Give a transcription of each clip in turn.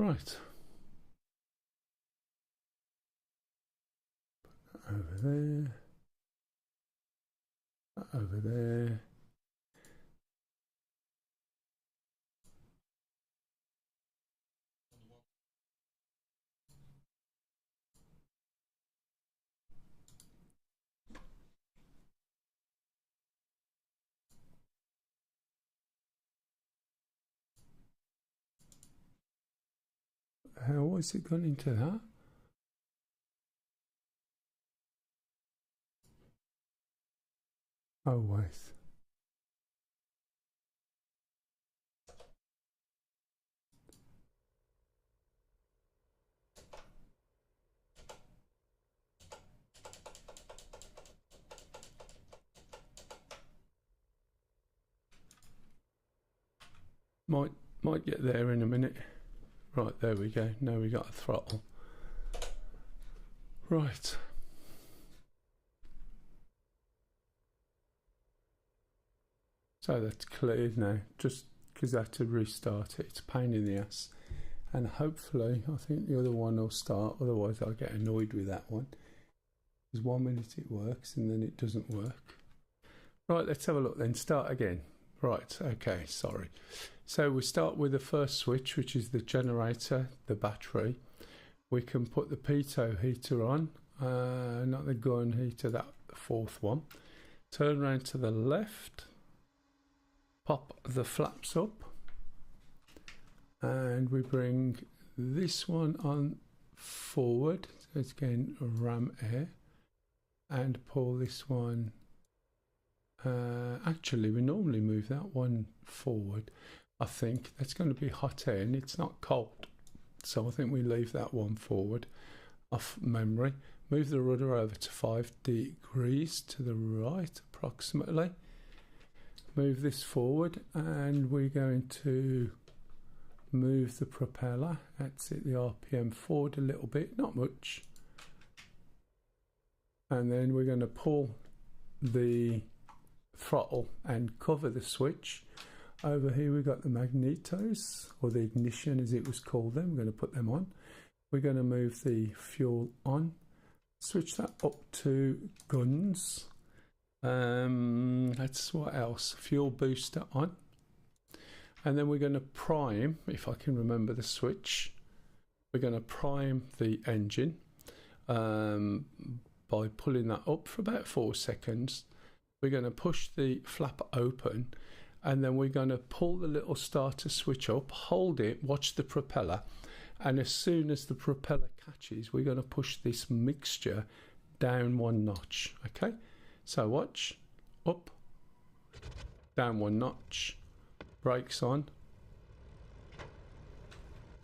Right. Over there. Over there. How was it gone into that? Oh, wait. Might get there in a minute. Right, there we go. Now we got a throttle. Right. So that's cleared now, just because I had to restart it. It's a pain in the ass. And hopefully, I think the other one will start, otherwise I'll get annoyed with that one. Because 1 minute it works and then it doesn't work. Right, let's have a look then. Start again. Right, okay, sorry. So we start with the first switch, which is the generator, the battery. We can put the pitot heater on, not the gun heater, that fourth one. Turn around to the left, pop the flaps up, and we bring this one on forward, so it's again ram air, and pull this one. Actually, we normally move that one forward. I think that's going to be hot air and it's not cold, so I think we leave that one forward off memory. Move the rudder over to 5 degrees to the right approximately. Move this forward and we're going to move the propeller. That's it, the RPM forward a little bit, not much. And then we're going to pull the throttle and cover the switch. Over here we've got the magnetos, or the ignition as it was called then. We're going to put them on. We're going to move the fuel on, switch that up to guns. That's what else, fuel booster on, and then we're going to prime, if I can remember the switch, we're going to prime the engine by pulling that up for about 4 seconds. We're going to push the flap open, and then we're going to pull the little starter switch up, hold it, watch the propeller, and as soon as the propeller catches, we're going to push this mixture down 1 notch. Okay, so watch, up, down 1 notch, brakes on,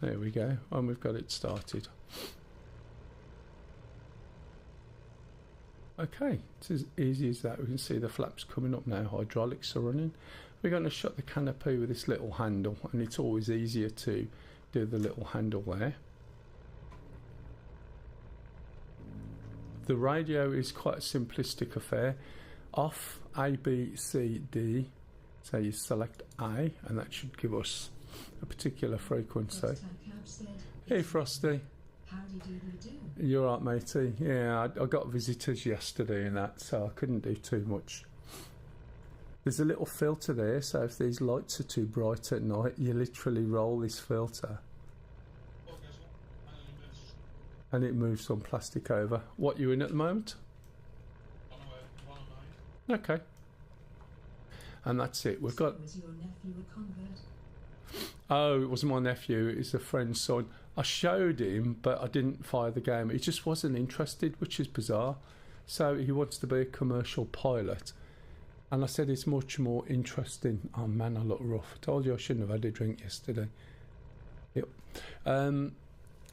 there we go, and we've got it started. Okay, it's as easy as that. We can see the flaps coming up now, hydraulics are running. We're going to shut the canopy with this little handle, and it's always easier to do the little handle there. The radio is quite a simplistic affair. Off, A, B, C, D. So you select A, and that should give us a particular frequency. Hey Frosty. How did you do? You're right, matey. Yeah, I got visitors yesterday and that, so I couldn't do too much. There's a little filter there, so if these lights are too bright at night, you literally roll this filter and it moves some plastic over. What are you in at the moment? Okay. And that's it. We've got... Was your nephew a convert? Oh, it wasn't my nephew, it's a friend's son. I showed him, but I didn't fire the game. He just wasn't interested, which is bizarre. So he wants to be a commercial pilot. And I said it's much more interesting. Oh man, I look rough. I told you I shouldn't have had a drink yesterday. Yep.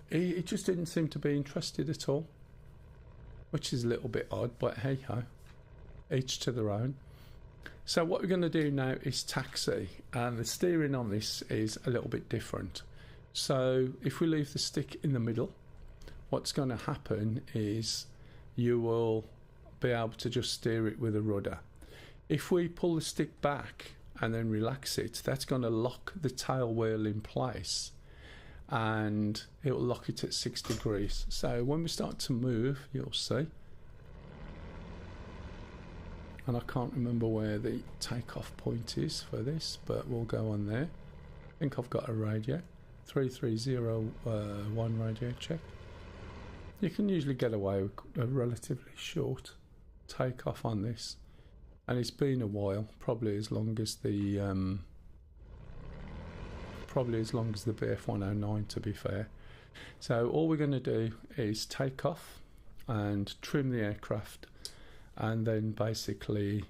He just didn't seem to be interested at all, which is a little bit odd, but hey ho, each to their own. So what we're going to do now is taxi, and the steering on this is a little bit different. So if we leave the stick in the middle, what's going to happen is you will be able to just steer it with a rudder. If we pull the stick back and then relax it, that's going to lock the tail wheel in place, and it will lock it at 6 degrees. So when we start to move, you'll see. And I can't remember where the takeoff point is for this, but we'll go on there. I think I've got a radio, 3301 radio check. You can usually get away with a relatively short takeoff on this, and it's been a while, probably as long as the BF109, to be fair. So all we're going to do is take off and trim the aircraft, and then basically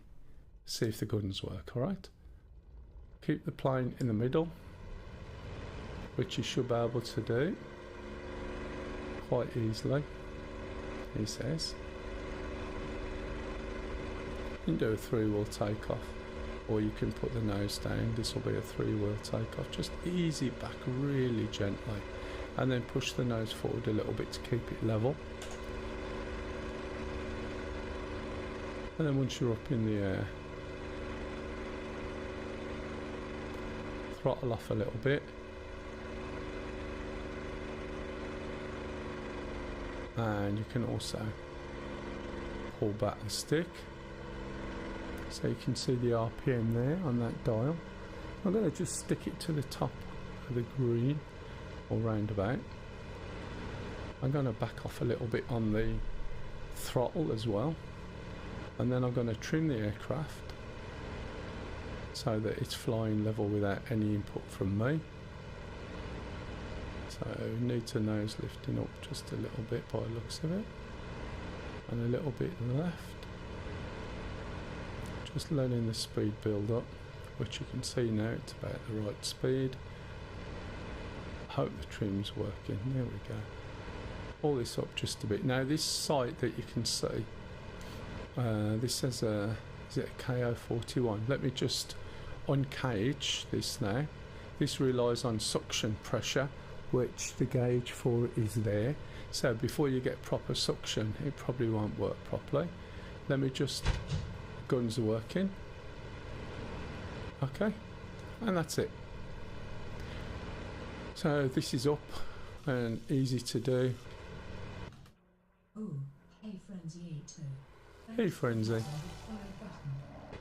see if the guns work. Alright, keep the plane in the middle, which you should be able to do quite easily, he says. You can do a 3-wheel takeoff, or you can put the nose down. This will be a 3-wheel takeoff. Just ease it back really gently, and then push the nose forward a little bit to keep it level. And then once you're up in the air, throttle off a little bit, and you can also pull back the stick, so you can see the RPM there on that dial. I'm going to just stick it to the top of the green, or roundabout. I'm going to back off a little bit on the throttle as well, and then I'm going to trim the aircraft so that it's flying level without any input from me. So need to nose lifting up just a little bit by the looks of it, and a little bit left, just letting the speed build up, which you can see now it's about the right speed. I hope the trim's working. There we go. Pull this up just a bit. Now this sight that you can see, this says is it a KO41? Let me just uncage this now. This relies on suction pressure, which the gauge for it is there. So before you get proper suction, it probably won't work properly. Let me just, guns are working. Okay, and that's it. So this is up and easy to do. Oh, hey Frenzy 82. Hey Frenzy.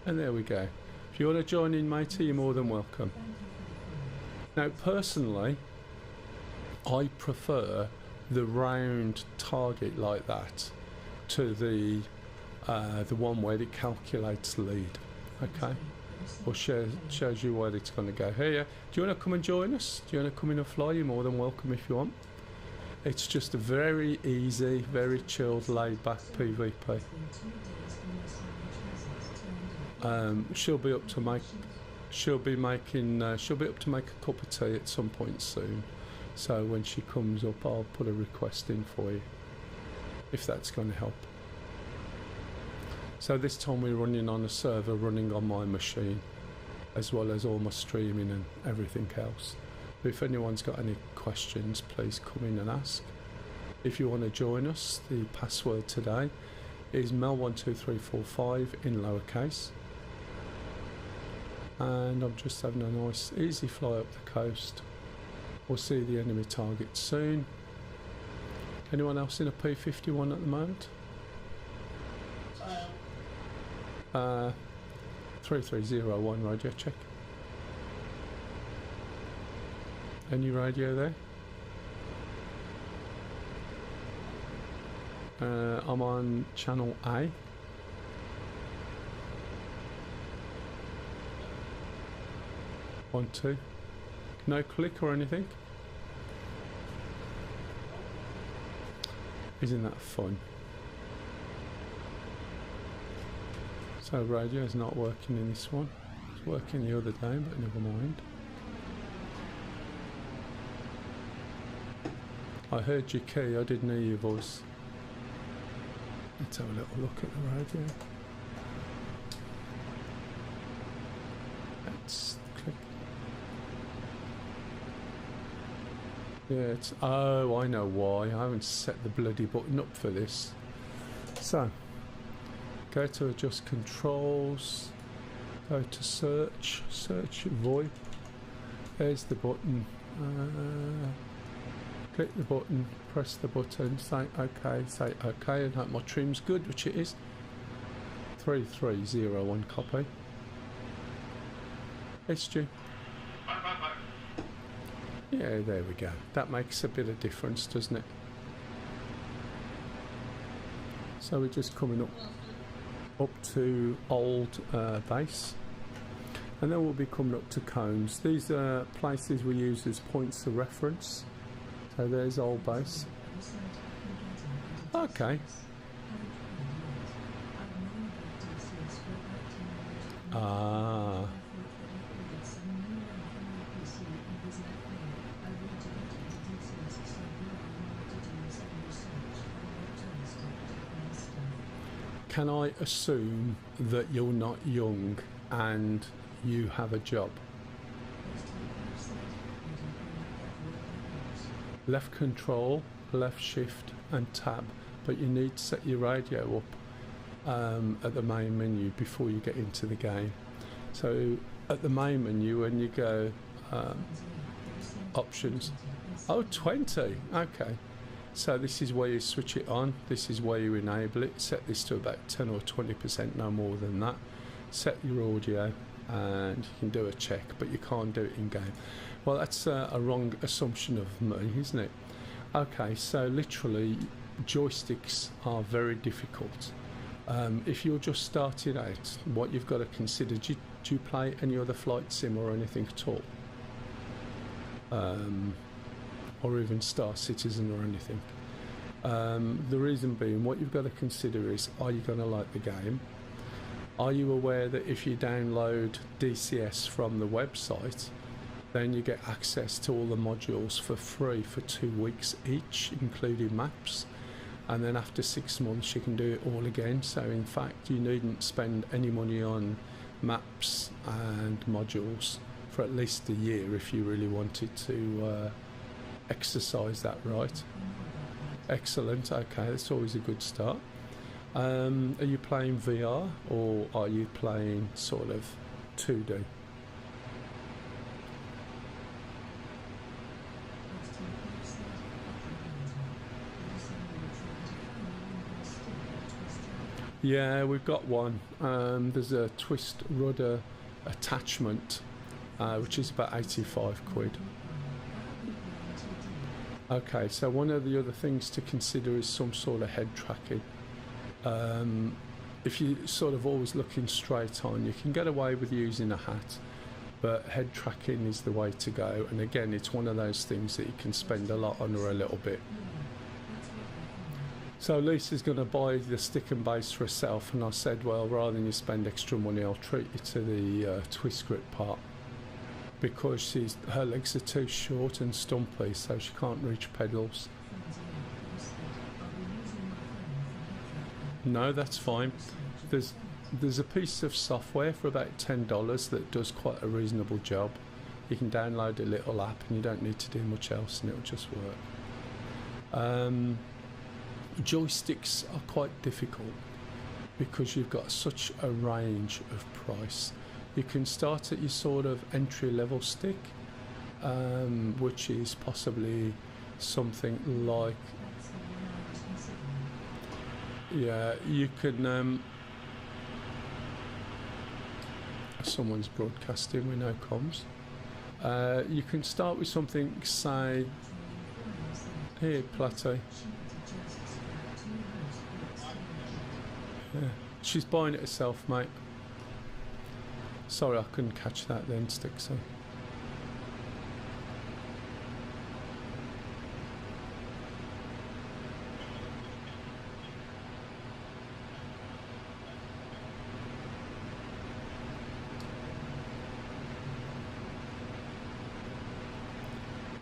And there we go. If you want to join in, matey, you're more than welcome. Now personally, I prefer the round target like that to the one where it calculates lead. Okay, or shows you where it's going to go. Here, do you want to come and join us? Do you want to come in and fly? You're more than welcome if you want. It's just a very easy, very chilled, laid-back PvP. She'll be up to make a cup of tea at some point soon. So when she comes up, I'll put a request in for you, if that's going to help. So this time we're running on a server running on my machine, as well as all my streaming and everything else. If anyone's got any questions, please come in and ask. If you want to join us, the password today is Mel12345 in lowercase. And I'm just having a nice easy fly up the coast. We'll see the enemy target soon. Anyone else in a P51 at the moment? 3301 radio check. Any radio there? I'm on channel A. One, two. No click or anything? Isn't that fun? So radio is not working in this one. It's working the other day, but never mind. I heard your key, I didn't hear your voice. Let's have a little look at the radio. Let's click. Yeah, it's... Oh, I know why. I haven't set the bloody button up for this. So, go to adjust controls. Go to search. Search VoIP. There's the button. Click the button, press the button, say OK, and hope my trim's good, which it is. 3301 copy. It's due. Yeah, there we go. That makes a bit of difference, doesn't it? So we're just coming up to old base, and then we'll be coming up to cones. These are places we use as points of reference. So there's old base. Okay. Ah. Can I assume that you're not young and you have a job? Left control, left shift and tab, but you need to set your radio up at the main menu before you get into the game. So at the main menu, when you go options, oh, 20, okay. So this is where you switch it on, this is where you enable it. Set this to about 10 or 20%, no more than that. Set your audio and you can do a check, but you can't do it in game. Well, that's a wrong assumption of me, isn't it? Okay, so literally joysticks are very difficult. If you're just starting out, what you've got to consider, do you play any other flight sim or anything at all? Or even Star Citizen or anything. The reason being, what you've got to consider is, are you going to like the game? Are you aware that if you download DCS from the website, then you get access to all the modules for free for 2 weeks each, including maps, and then after 6 months you can do it all again. So in fact you needn't spend any money on maps and modules for at least a year if you really wanted to exercise that right. Excellent, okay, that's always a good start. Are you playing VR or are you playing sort of 2D? Yeah, we've got one. There's a twist rudder attachment, which is about 85 quid. Okay, so one of the other things to consider is some sort of head tracking. If you're sort of always looking straight on, you can get away with using a hat, but head tracking is the way to go. And again, it's one of those things that you can spend a lot on or a little bit. So Lisa's going to buy the stick and base for herself, and I said, well, rather than you spend extra money, I'll treat you to the twist grip part, because her legs are too short and stumpy, so she can't reach pedals. No, that's fine. There's a piece of software for about $10 that does quite a reasonable job. You can download a little app and you don't need to do much else and it'll just work. Joysticks are quite difficult because you've got such a range of price. You can start at your sort of entry-level stick, which is possibly something like, yeah, you can, someone's broadcasting with no comms. You can start with something, say, here, Plateau. Yeah. She's buying it herself, mate. Sorry, I couldn't catch that then, Stixie.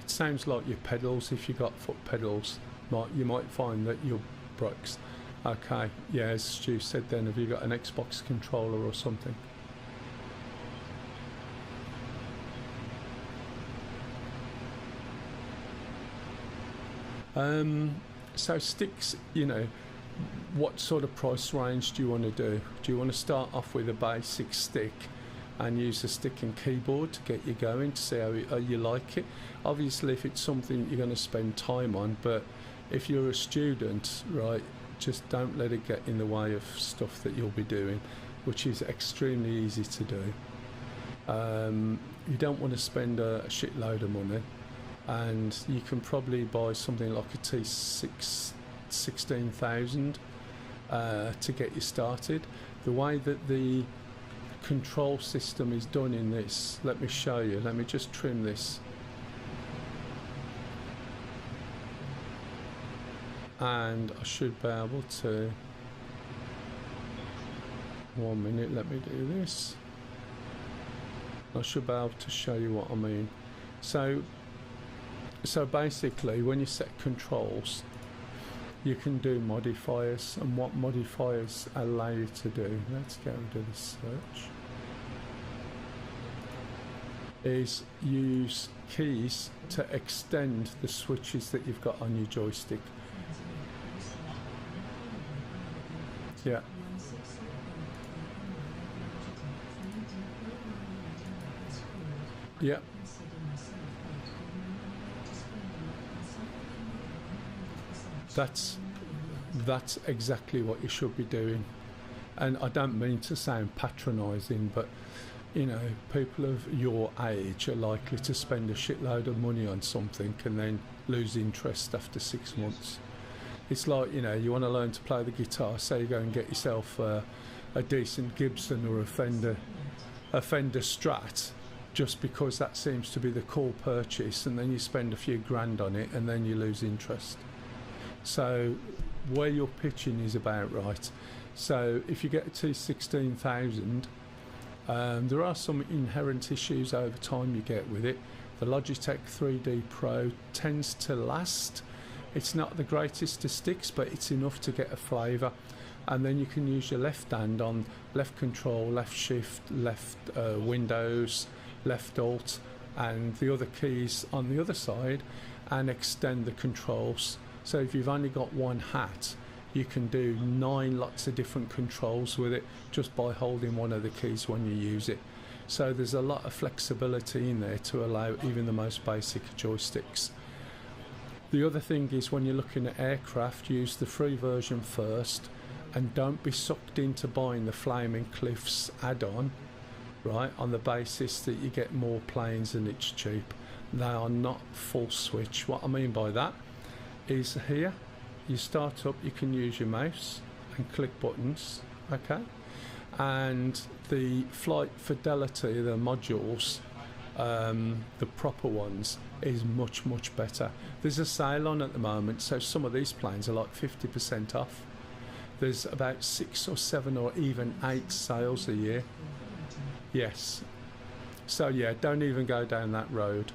It sounds like your pedals, if you got foot pedals, you might find that your brakes. Okay, yeah, as Stu said then, have you got an Xbox controller or something? So sticks, you know, what sort of price range do you want to do? Do you want to start off with a basic stick and use a stick and keyboard to get you going, to see how you like it. Obviously, if it's something you're going to spend time on, but if you're a student, right, just don't let it get in the way of stuff that you'll be doing, which is extremely easy to do. You don't want to spend a shitload of money, and you can probably buy something like a T6 16,000 to get you started. The way that the control system is done in this, let me show you. Let me just trim this. And I should be able to, 1 minute, let me do this. I should be able to show you what I mean. So basically, when you set controls, you can do modifiers, and what modifiers allow you to do, let's go and do the search, is use keys to extend the switches that you've got on your joystick. Yeah. Yeah. That's exactly what you should be doing. And I don't mean to sound patronising, but you know, people of your age are likely to spend a shitload of money on something and then lose interest after 6 months. It's like, you know, you want to learn to play the guitar, say you go and get yourself a decent Gibson or a Fender Strat, just because that seems to be the cool purchase, and then you spend a few grand on it and then you lose interest. So where you're pitching is about right. So if you get a T16,000, there are some inherent issues over time you get with it. The Logitech 3D Pro tends to last. It's not the greatest of sticks, but it's enough to get a flavour. And then you can use your left hand on left control, left shift, left Windows, left alt, and the other keys on the other side, and extend the controls. So if you've only got one hat, you can do 9 lots of different controls with it just by holding one of the keys when you use it. So there's a lot of flexibility in there to allow even the most basic joysticks. The other thing is, when you're looking at aircraft, use the free version first, and don't be sucked into buying the Flaming Cliffs add-on, right, on the basis that you get more planes and it's cheap. They are not full switch. What I mean by that is, here you start up, you can use your mouse and click buttons, okay, and the flight fidelity, the modules, the proper ones, is much better. There's a sale on at the moment, so some of these planes are like 50% off. There's about 6 or 7 or even 8 sales a year. Yes. So yeah, don't even go down that road.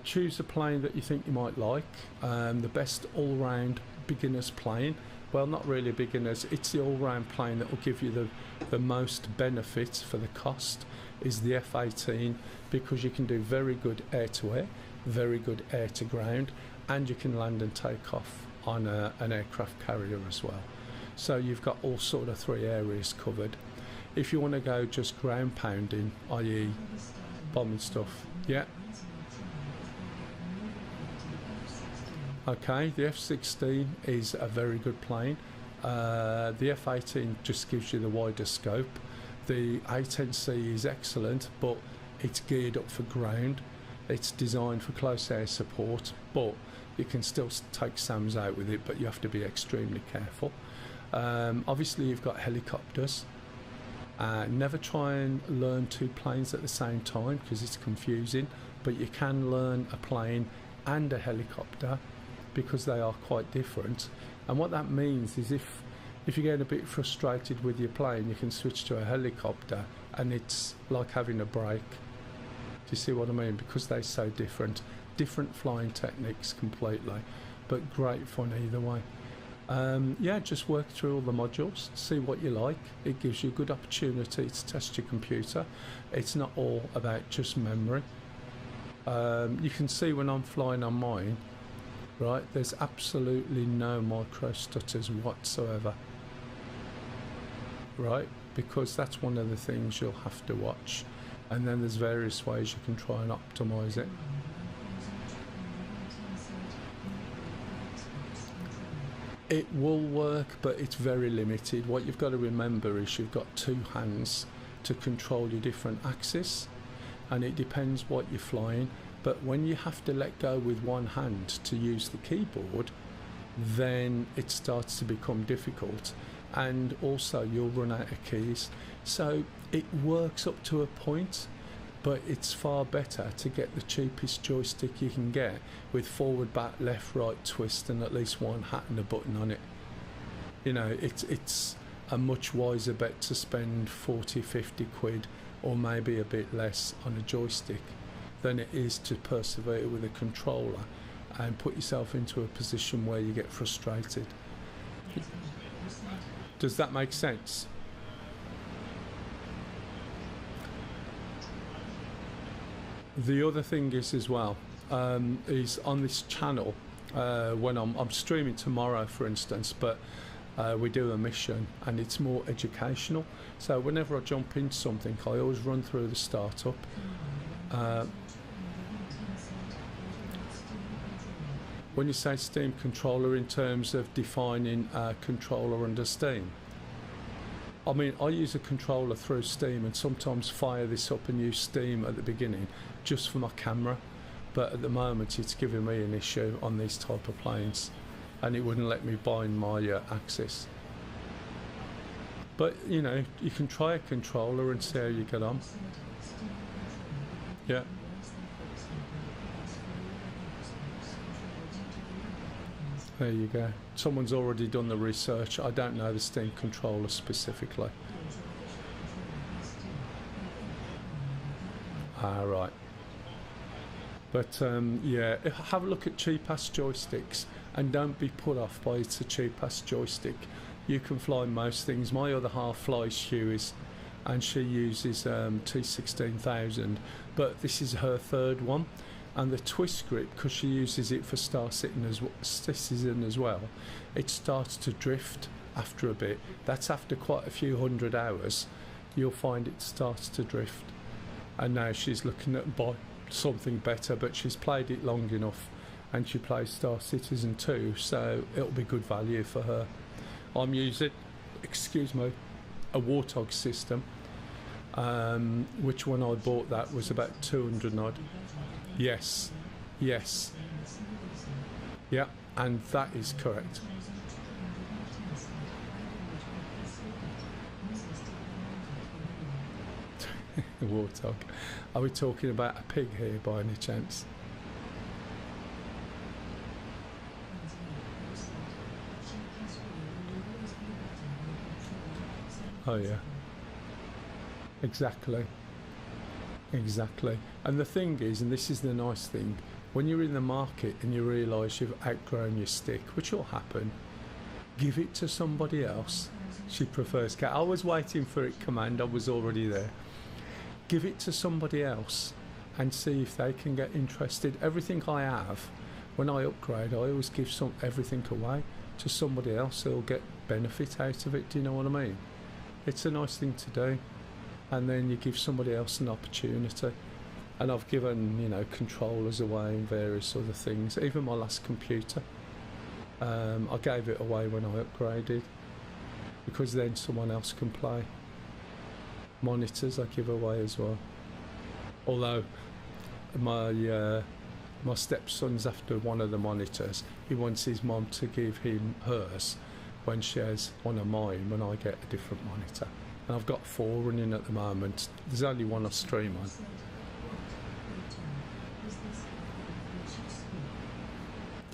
Choose a plane that you think you might like. The best all-round beginner's plane, well, not really beginners, it's the all-round plane that will give you the most benefit for the cost, is the F-18, because you can do very good air-to-air, very good air-to-ground, and you can land and take off on an aircraft carrier as well. So you've got all sort of 3 areas covered. If you want to go just ground pounding, i.e. bombing stuff, yeah. Okay, the F-16 is a very good plane. The F-18 just gives you the wider scope. The A-10C is excellent, but it's geared up for ground. It's designed for close air support, but you can still take SAMs out with it, but you have to be extremely careful. Obviously you've got helicopters. Never try and learn 2 planes at the same time, because it's confusing, but you can learn a plane and a helicopter, because they are quite different. And what that means is, if you get a bit frustrated with your plane, you can switch to a helicopter, and it's like having a break. Do you see what I mean? Because they're so different flying techniques completely, but great fun either way. Yeah, just work through all the modules, see what you like. It gives you a good opportunity to test your computer. It's not all about just memory. You can see when I'm flying on mine, right, there's absolutely no micro stutters whatsoever, right, because that's one of the things you'll have to watch. And then there's various ways you can try and optimize it. It will work, but it's very limited. What you've got to remember is you've got two hands to control your different axes, and it depends what you're flying. But when you have to let go with one hand to use the keyboard, then it starts to become difficult, and also you'll run out of keys. So it works up to a point, but it's far better to get the cheapest joystick you can get with forward, back, left, right, twist, and at least one hat and a button on it. You know, it's a much wiser bet to spend 40, 50 quid or maybe a bit less on a joystick than it is to persevere with a controller and put yourself into a position where you get frustrated. Does that make sense? The other thing is as well, is on this channel, when I'm streaming tomorrow, for instance, but we do a mission and it's more educational. So whenever I jump into something, I always run through the startup. When you say Steam controller, in terms of defining a controller under Steam, I mean, I use a controller through Steam and sometimes fire this up and use Steam at the beginning just for my camera, but at the moment it's giving me an issue on these type of planes and it wouldn't let me bind my axis. But you know, you can try a controller and see how you get on. Yeah. There you go. Someone's already done the research. I don't know the Steam controller specifically. Ah, right. But yeah, have a look at cheap-ass joysticks and don't be put off by it's a cheap-ass joystick. You can fly most things. My other half flies Hueys and she uses T16000, but this is her third one. And the twist grip, because she uses it for star citizen as well, it starts to drift after a bit. That's after quite a few hundred hours. You'll find it starts to drift. And now she's looking at buy something better, but she's played it long enough and she plays Star Citizen 2, so it'll be good value for her. I'm using, excuse me, a Warthog system, which when I bought that was about 200 odd. Yes, yes, yeah, and that is correct. Warthog. Are we talking about a pig here by any chance? Oh yeah, exactly. Exactly. And the thing is, and this is the nice thing, when you're in the market and you realise you've outgrown your stick, which will happen, give it to somebody else. She prefers cat. I was waiting for it command, I was already there. Give it to somebody else and see if they can get interested. Everything I have, when I upgrade, I always give everything away to somebody else who'll get benefit out of it. Do you know what I mean? It's a nice thing to do. And then you give somebody else an opportunity. And I've given, you know, controllers away and various other things. Even my last computer, I gave it away when I upgraded, because then someone else can play. Monitors I give away as well. Although my stepson's after one of the monitors. He wants his mum to give him hers when she has one of mine when I get a different monitor. And I've got 4 running at the moment. There's only one I stream on.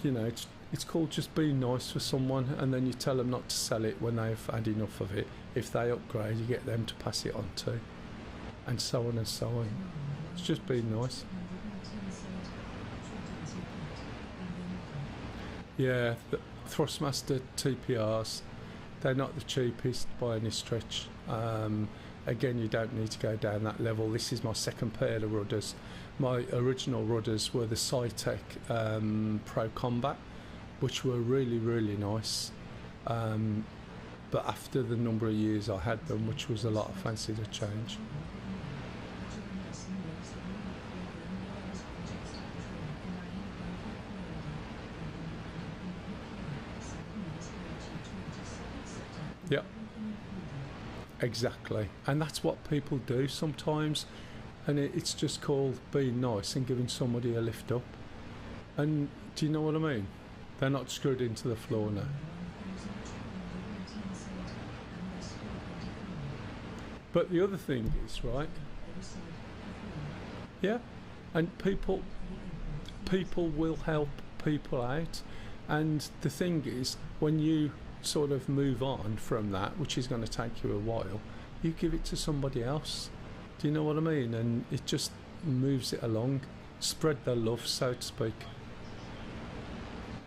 You know, it's called just being nice for someone, and then you tell them not to sell it when they've had enough of it. If they upgrade, you get them to pass it on to, and so on and so on. It's just being nice. Yeah, the Thrustmaster TPRs, they're not the cheapest by any stretch. Again, you don't need to go down that level. This is my second pair of rudders. My original rudders were the Cytec Pro Combat, which were really, really nice. But after the number of years I had them, which was a lot, I fancied a change. Yep. Exactly. And that's what people do sometimes. And it's just called being nice and giving somebody a lift up. And do you know what I mean? They're not screwed into the floor now. But the other thing is, right? Yeah. And people will help people out. And the thing is, when you sort of move on from that, which is going to take you a while, you give it to somebody else. Do you know what I mean? And it just moves it along. Spread the love, so to speak.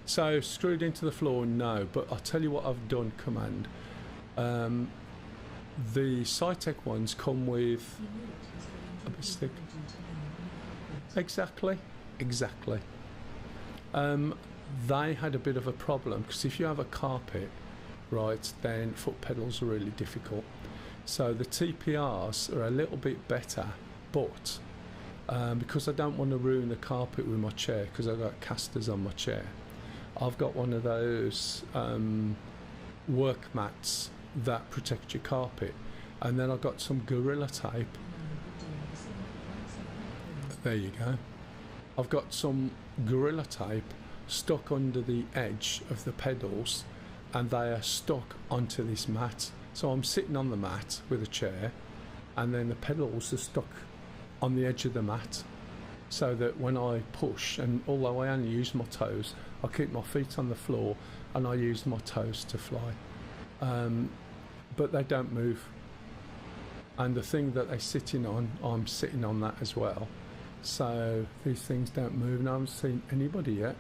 So, screwed into the floor, no. But I'll tell you what I've done, Command. The Cytec ones come with a bit stick. Exactly. They had a bit of a problem because if you have a carpet, right, then foot pedals are really difficult. So the TPRs are a little bit better, but because I don't want to ruin the carpet with my chair, because I've got casters on my chair, I've got one of those work mats that protect your carpet, and then I've got some Gorilla Tape. There you go. I've got some Gorilla Tape stuck under the edge of the pedals, and they are stuck onto this mat. So I'm sitting on the mat with a chair, and then the pedals are stuck on the edge of the mat, so that when I push, and although I only use my toes, I keep my feet on the floor and I use my toes to fly. But they don't move. And the thing that they're sitting on, I'm sitting on that as well. So these things don't move, and I haven't seen anybody yet.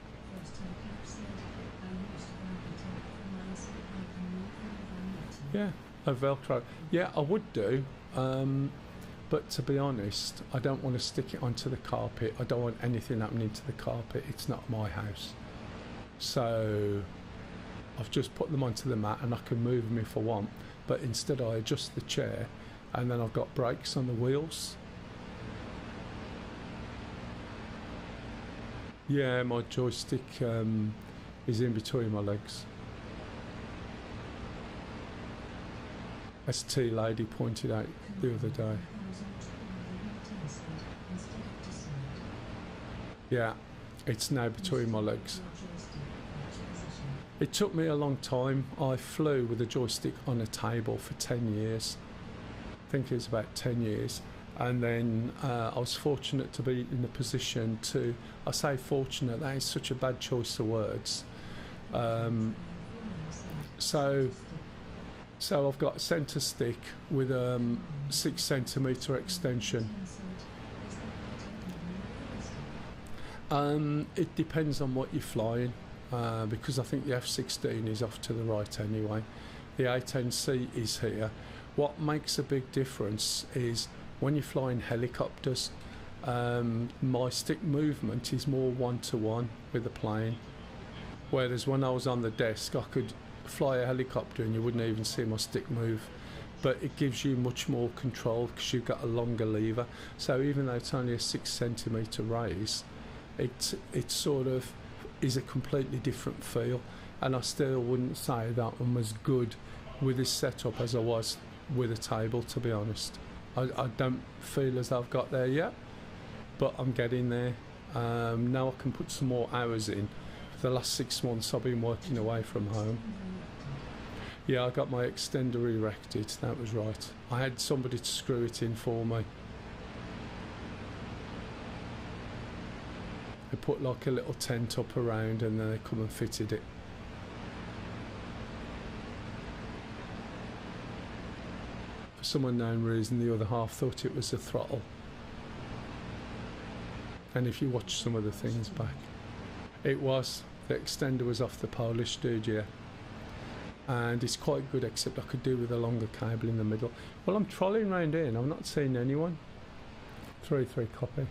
Yeah, a Velcro. Yeah, I would do. But to be honest, I don't want to stick it onto the carpet. I don't want anything happening to the carpet. It's not my house. So I've just put them onto the mat, and I can move them if I want. But instead I adjust the chair, and then I've got brakes on the wheels. Yeah, my joystick is in between my legs. As T Lady pointed out the other day. Yeah, it's now between my legs. It took me a long time. I flew with a joystick on a table for 10 years. I think it was about 10 years. And then I was fortunate to be in a position to, I say fortunate, that is such a bad choice of words. So I've got a centre stick with a 6 centimetre extension. It depends on what you're flying, because I think the F-16 is off to the right anyway. The A10C is here. What makes a big difference is when you're flying helicopters, my stick movement is more one-to-one with the plane. Whereas when I was on the desk, I could fly a helicopter and you wouldn't even see my stick move. But it gives you much more control because you've got a longer lever. So even though it's only a 6 centimetre raise, it sort of is a completely different feel. And I still wouldn't say that one was good with this setup as I was with a table, to be honest. I don't feel as though I've got there yet, but I'm getting there. Now I can put some more hours in. For the last 6 months I've been working away from home. Yeah, I got my extender erected, that was right. I had somebody to screw it in for me. They put like a little tent up around and then they come and fitted it. For some unknown reason, the other half thought it was a throttle. And if you watch some of the things back, it was. The extender was off the Polish dude, yeah. And it's quite good, except I could do with a longer cable in the middle. Well, I'm trolling round here and I've not seen anyone. 3-3 copy.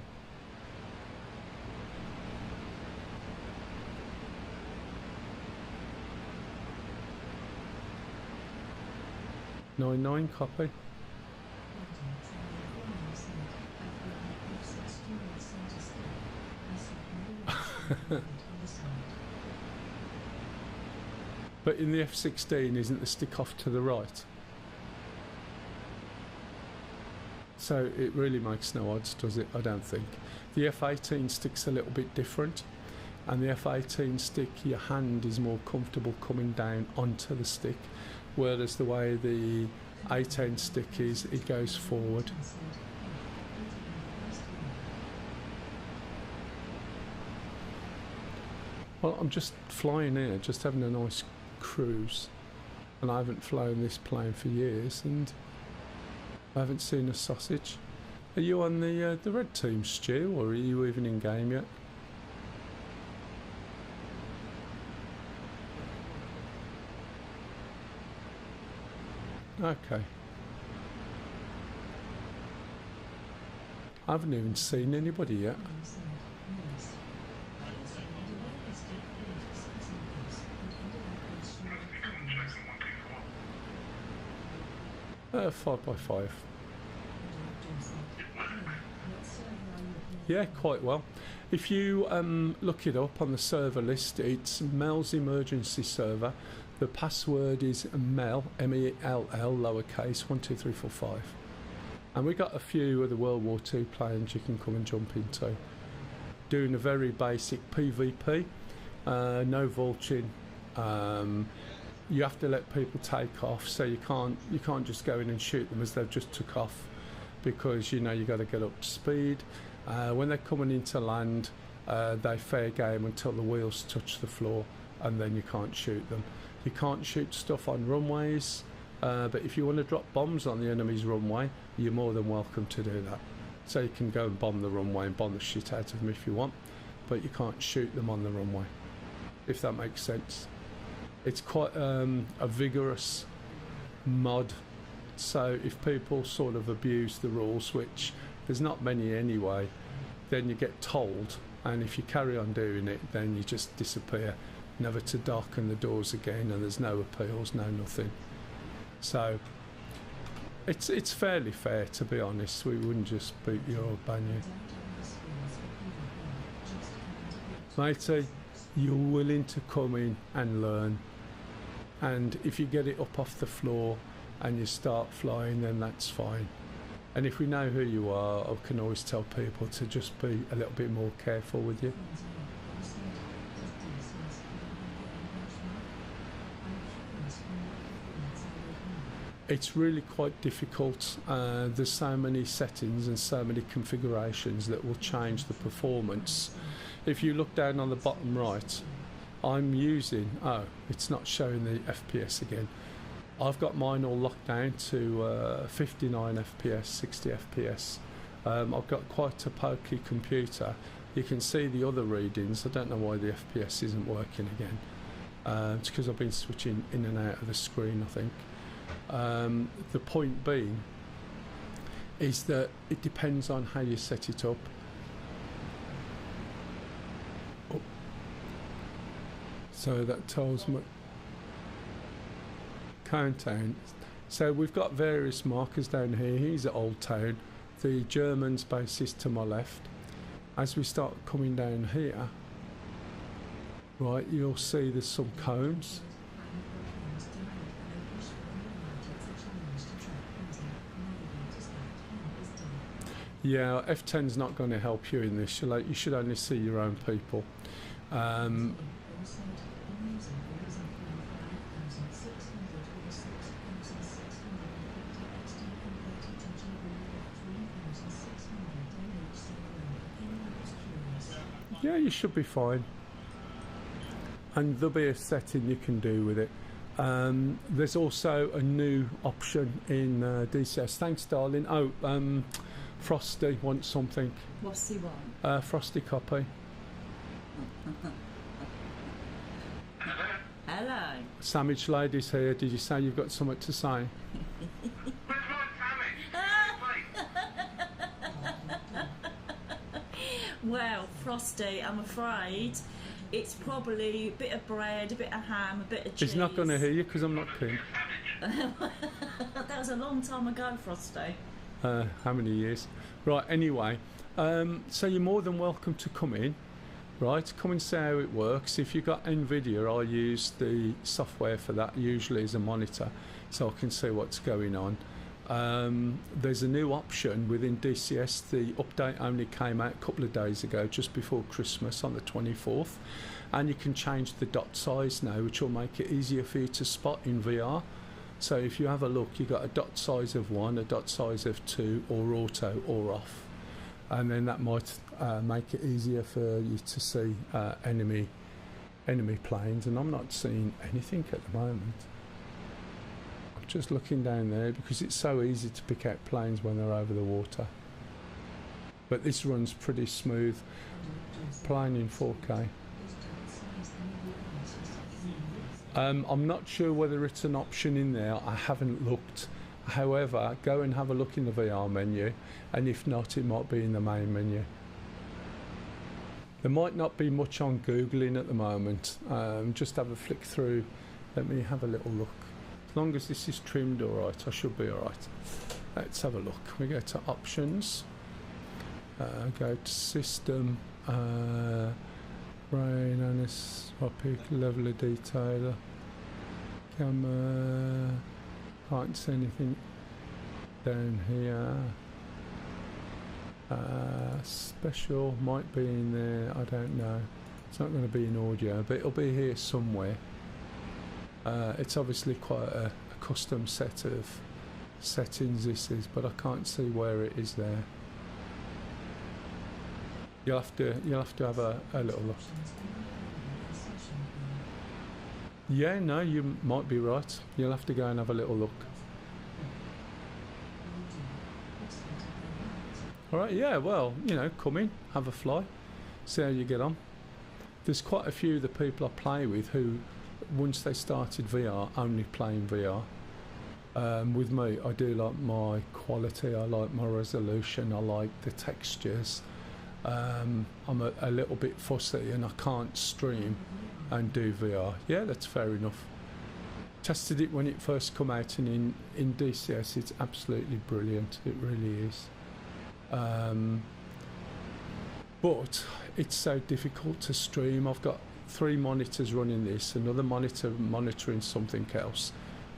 Nine copy. But in the F16, isn't the stick off to the right? So it really makes no odds, does it? I don't think. The F18 stick's a little bit different, and the F18 stick, your hand is more comfortable coming down onto the stick, whereas the way the A10 stick is, it goes forward. Well, I'm just flying here, just having a nice cruise, and I haven't flown this plane for years, and I haven't seen a sausage. Are you on the red team, Stu, or are you even in game yet? Okay. I haven't even seen anybody yet. 5x5. Yeah, quite well. If you look it up on the server list, it's Mel's emergency server. The password is Mel, M-E-L-L, lowercase, 12345. And we got a few of the World War II planes you can come and jump into. Doing a very basic PvP, no vulturing. You have to let people take off, so you can't just go in and shoot them as they've just took off, because you know you got to get up to speed. When they're coming into land, they fair game until the wheels touch the floor, and then you can't shoot them. You can't shoot stuff on runways, but if you want to drop bombs on the enemy's runway, you're more than welcome to do that. So you can go and bomb the runway and bomb the shit out of them if you want, but you can't shoot them on the runway, if that makes sense. It's quite a vigorous mod, so if people sort of abuse the rules, which there's not many anyway, then you get told, and if you carry on doing it, then you just disappear, never to darken the doors again, and there's no appeals, no nothing. So it's fairly fair, to be honest. We wouldn't just beat you or ban you. Matey, you're willing to come in and learn, and if you get it up off the floor and you start flying, then that's fine. And if we know who you are, I can always tell people to just be a little bit more careful with you. It's really quite difficult. There's so many settings and so many configurations that will change the performance. If you look down on the bottom right, I'm using, it's not showing the FPS again. I've got mine all locked down to 59 FPS, 60 FPS. I've got quite a pokey computer. You can see the other readings. I don't know why the FPS isn't working again. It's because I've been switching in and out of the screen, I think. The point being is that it depends on how you set it up. Oh. So that tells me countdown. So we've got various markers down here. Here's at Old Town. The Germans base is to my left. As we start coming down here, right, you'll see there's some cones. Yeah, F10's not going to help you in this. You should only see your own people. Yeah, you should be fine. And there'll be a setting you can do with it. There's also a new option in DCS. Thanks, darling. Oh, Frosty wants something. What's he want? Frosty copy. Hello. Sandwich Lady's here. Did you say you've got something to say? Well, Frosty, I'm afraid it's probably a bit of bread, a bit of ham, a bit of cheese. He's not going to hear you because I'm not keen. That was a long time ago, Frosty. How many years? Right, anyway, so you're more than welcome to come in. Right, come and see how it works. If you've got NVIDIA, I use the software for that usually as a monitor, so I can see what's going on. There's a new option within DCS. The update only came out a couple of days ago, just before Christmas on the 24th, and you can change the dot size now, which will make it easier for you to spot in VR. So if you have a look, you've got a dot size of 1, a dot size of 2, or auto or off, and then that might make it easier for you to see enemy planes. And I'm not seeing anything at the moment. I'm just looking down there because it's so easy to pick out planes when they're over the water. But this runs pretty smooth, playing in 4K. I'm not sure whether it's an option in there. I haven't looked. However, go and have a look in the VR menu, and if not, it might be in the main menu. There might not be much on Googling at the moment. Just have a flick through. Let me have a little look. As long as this is trimmed all right, I should be all right. Let's have a look. We go to options. Go to system. Brain, anisotropic, level of detail. Camera. Can't see anything down here. Special might be in there, I don't know. It's not going to be in audio, but it'll be here somewhere. It's obviously quite a custom set of settings this is, but I can't see where it is there. You'll have to have a little look. Yeah, no, you might be right. You'll have to go and have a little look. Alright, yeah, well, you know, come in, have a fly, see how you get on. There's quite a few of the people I play with who, once they started VR, only playing VR. With me, I do like my quality, I like my resolution, I like the textures. I'm a little bit fussy and I can't stream and do VR. Yeah, that's fair enough. Tested it when it first come out, and in DCS it's absolutely brilliant, it really is. But it's so difficult to stream. I've got 3 monitors running this, another monitor monitoring something else.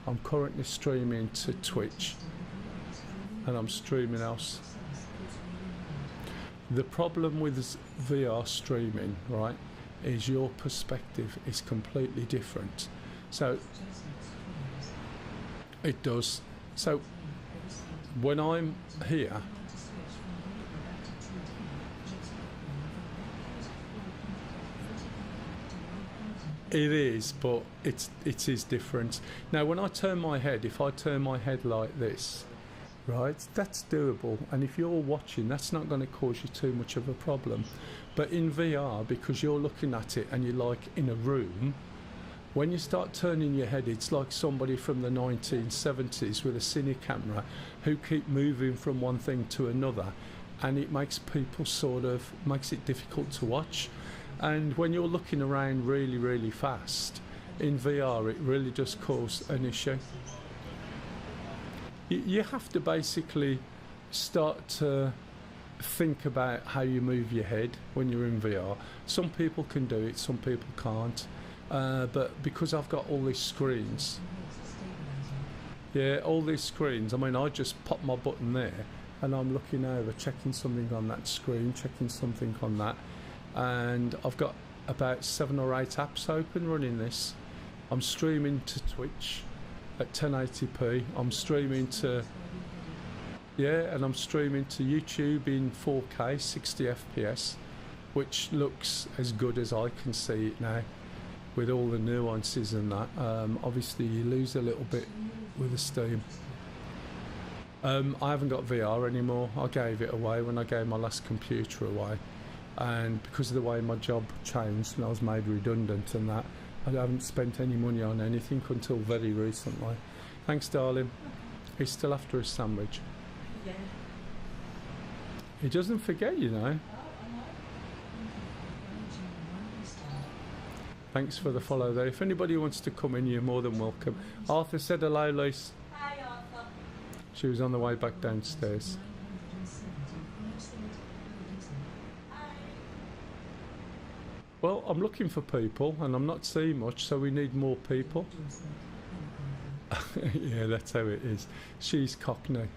I'm currently streaming to Twitch and I'm streaming else. The problem with VR streaming, right, is your perspective is completely different. So it does. So when I'm here, it is, but it is different. Now when I turn my head, if I turn my head like this, right, that's doable, and if you're watching, that's not going to cause you too much of a problem. But in VR, because you're looking at it and you're like in a room, when you start turning your head, it's like somebody from the 1970s with a cine camera who keep moving from one thing to another, and it makes people makes it difficult to watch. And when you're looking around really, really fast in VR, it really does cause an issue. You have to basically start to think about how you move your head when you're in VR. Some people can do it, some people can't. But because I've got all these screens, all these screens, I mean, I just pop my button there and I'm looking over, checking something on that screen, checking something on that. And I've got about 7 or 8 apps open running this. I'm streaming to Twitch at 1080p. I'm streaming to and I'm streaming to YouTube in 4K 60 FPS, which looks as good as I can see it now, with all the nuances and that. Obviously you lose a little bit with the Steam. I haven't got VR anymore. I gave it away when I gave my last computer away, and because of the way my job changed and I was made redundant and that, I haven't spent any money on anything until very recently. Thanks, darling. He's still after his sandwich. Yeah. He doesn't forget, you know. Thanks for the follow there. If anybody wants to come in, you're more than welcome. Arthur said hello, Lise. Hi, Arthur. She was on the way back downstairs. Well, I'm looking for people, and I'm not seeing much, so we need more people. Yeah, that's how it is. She's Cockney,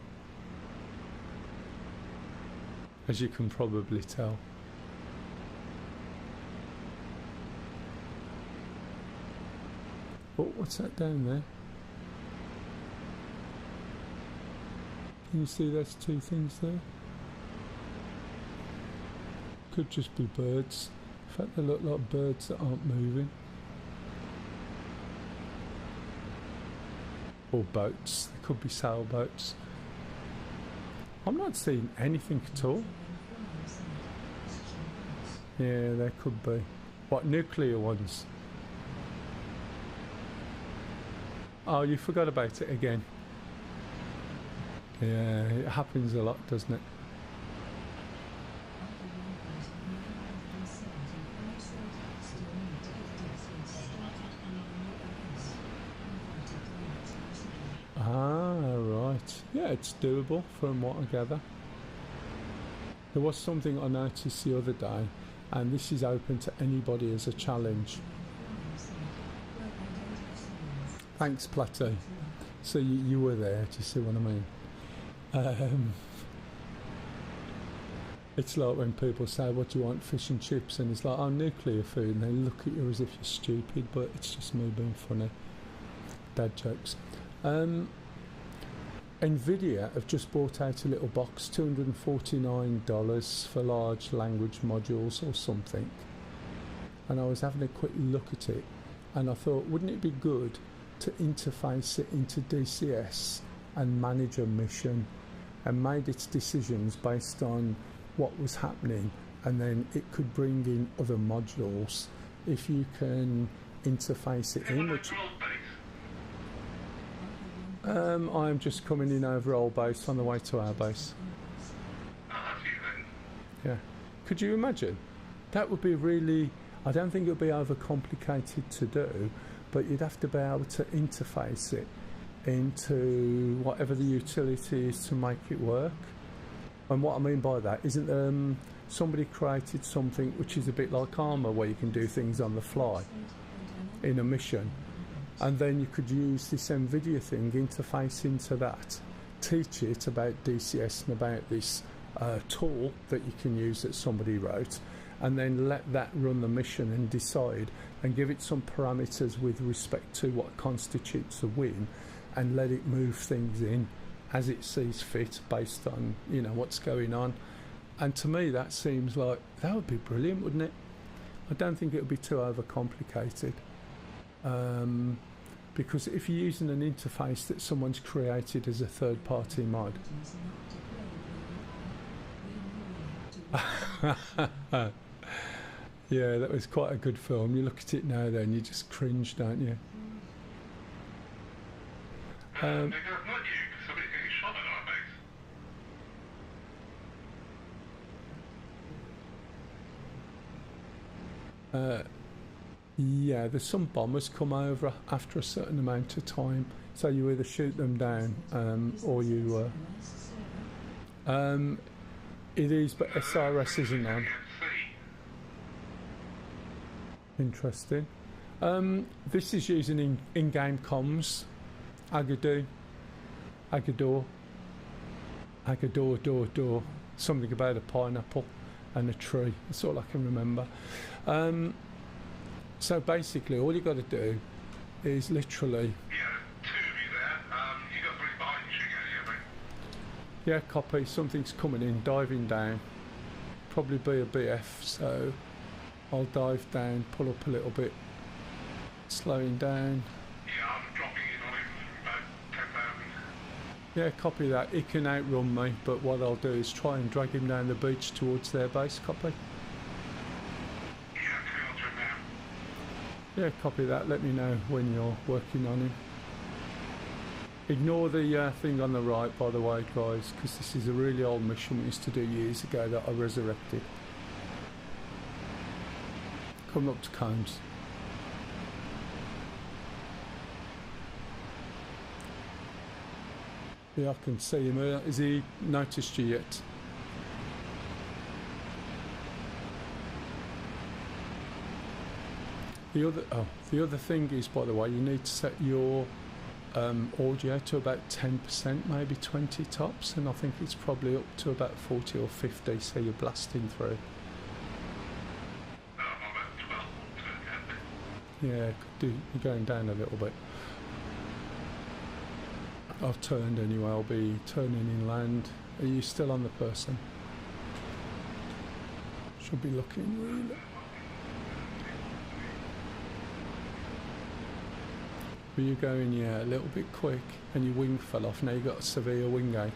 as you can probably tell. Oh, what's that down there? Can you see those two things there? Could just be birds. In fact, they look like birds that aren't moving. Or boats. They could be sailboats. I'm not seeing anything at all. Yeah, there could be. What, nuclear ones? Oh, you forgot about it again. Yeah, it happens a lot, doesn't it? Ah, right. Yeah, it's doable from what I gather. There was something I noticed the other day, and this is open to anybody as a challenge. Thanks, Plateau. So you were there, do you see what I mean? It's like when people say, what do you want, fish and chips? And it's like, oh, nuclear food. And they look at you as if you're stupid, but it's just me being funny. Dad jokes. Nvidia have just brought out a little box, $249 for large language modules or something. And I was having a quick look at it, and I thought, wouldn't it be good to interface it into DCS and manage a mission, and made its decisions based on what was happening, and then it could bring in other modules if you can interface it in. Which I'm just coming in over old base on the way to our base. Yeah, could you imagine? That would be really, I don't think it would be overcomplicated to do, but you'd have to be able to interface it into whatever the utility is to make it work. And what I mean by that isn't somebody created something which is a bit like Armour, where you can do things on the fly in a mission, and then you could use this Nvidia thing, interface into that, teach it about DCS and about this tool that you can use that somebody wrote, and then let that run the mission and decide, and give it some parameters with respect to what constitutes a win, and let it move things in as it sees fit based on, you know, what's going on. And to me that seems like that would be brilliant, wouldn't it? I don't think it would be too overcomplicated, because if you're using an interface that someone's created as a third-party mod, yeah, that was quite a good film. You look at it now then, you just cringe, don't you? Not you, because somebody's getting shot at our base. Yeah, there's some bombers come over after a certain amount of time, so you either shoot them down or you it is, but SRS isn't on. Interesting. This is using in-game comms. Agadoo, door. Something about a pineapple and a tree. That's all I can remember. So basically, all you got to do is literally. Yeah, two of you there. You got three behind you, shooting at you, Yeah, copy. Something's coming in, diving down. Probably be a BF, so I'll dive down, pull up a little bit, slowing down. Yeah, I'm dropping in on him about 10,000. Yeah, copy that. He can outrun me, but what I'll do is try and drag him down the beach towards their base. Copy. Yeah, coming on to him now. Yeah, copy that. Let me know when you're working on him. Ignore the thing on the right, by the way, guys, because this is a really old mission we used to do years ago that I resurrected. Come up to Combs. Yeah, I can see him. Has he noticed you yet? The other thing is, by the way, you need to set your audio to about 10%, maybe 20 tops, and I think it's probably up to about 40 or 50, so you're blasting through. I'm at 12. Yeah, you're going down a little bit. I've turned anyway, I'll be turning inland. Are you still on the person? Should be looking really. Were you going, yeah, a little bit quick and your wing fell off, now you've got a severe wing ache.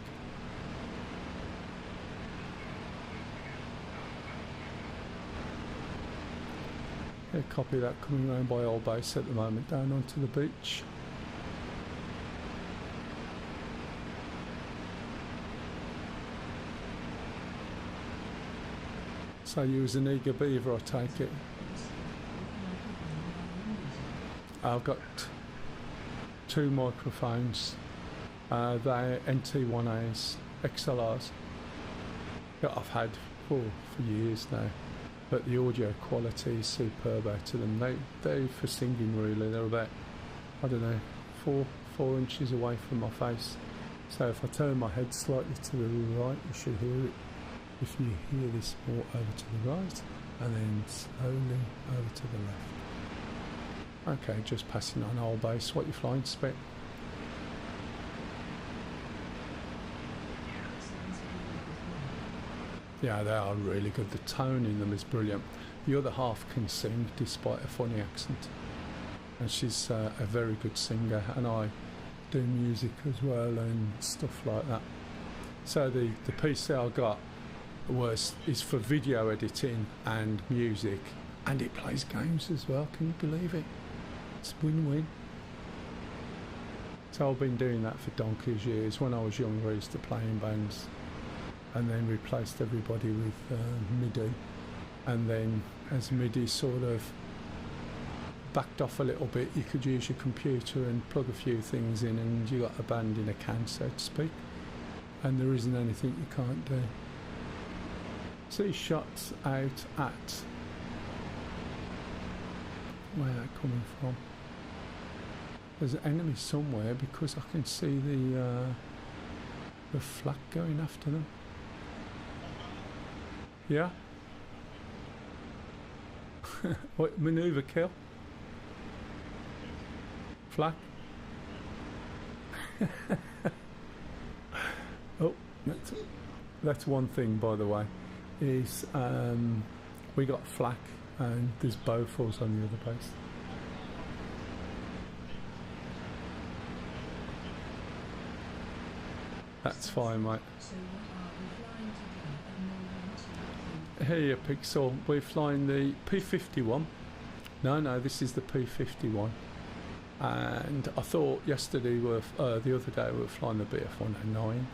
Yeah, copy that, coming around by Old Base at the moment, down onto the beach. So you was an eager beaver, I take it. I've got 2 microphones. They're NT1As, XLRs, that I've had for years now. But the audio quality is superb out of them. They're for singing really. They're about, I don't know, 4 inches away from my face. So if I turn my head slightly to the right, you should hear it. If you hear this more over to the right, and then slowly over to the left. Okay, just passing on Old Base. What you flying, Spec? Yeah, they are really good. The tone in them is brilliant. The other half can sing despite a funny accent, and she's a very good singer, and I do music as well and stuff like that. So the PC I got is for video editing and music, and it plays games as well. Can you believe it? It's win-win. So I've been doing that for donkey's years. When I was younger, I used to play in bands, and then replaced everybody with MIDI. And then as MIDI sort of backed off a little bit, you could use your computer and plug a few things in, and you got a band in a can, so to speak. And there isn't anything you can't do. See shots out at where they're coming from. There's an enemy somewhere because I can see the flak going after them. Yeah. What, maneuver kill? Flak? Oh, that's one thing, by the way, is we got flak and there's Bofors on the other base. That's fine, mate. So what are we flying today? And Here you Pixel, we're flying the P51. No, this is the P51. And I thought yesterday, the other day we were flying the BF109.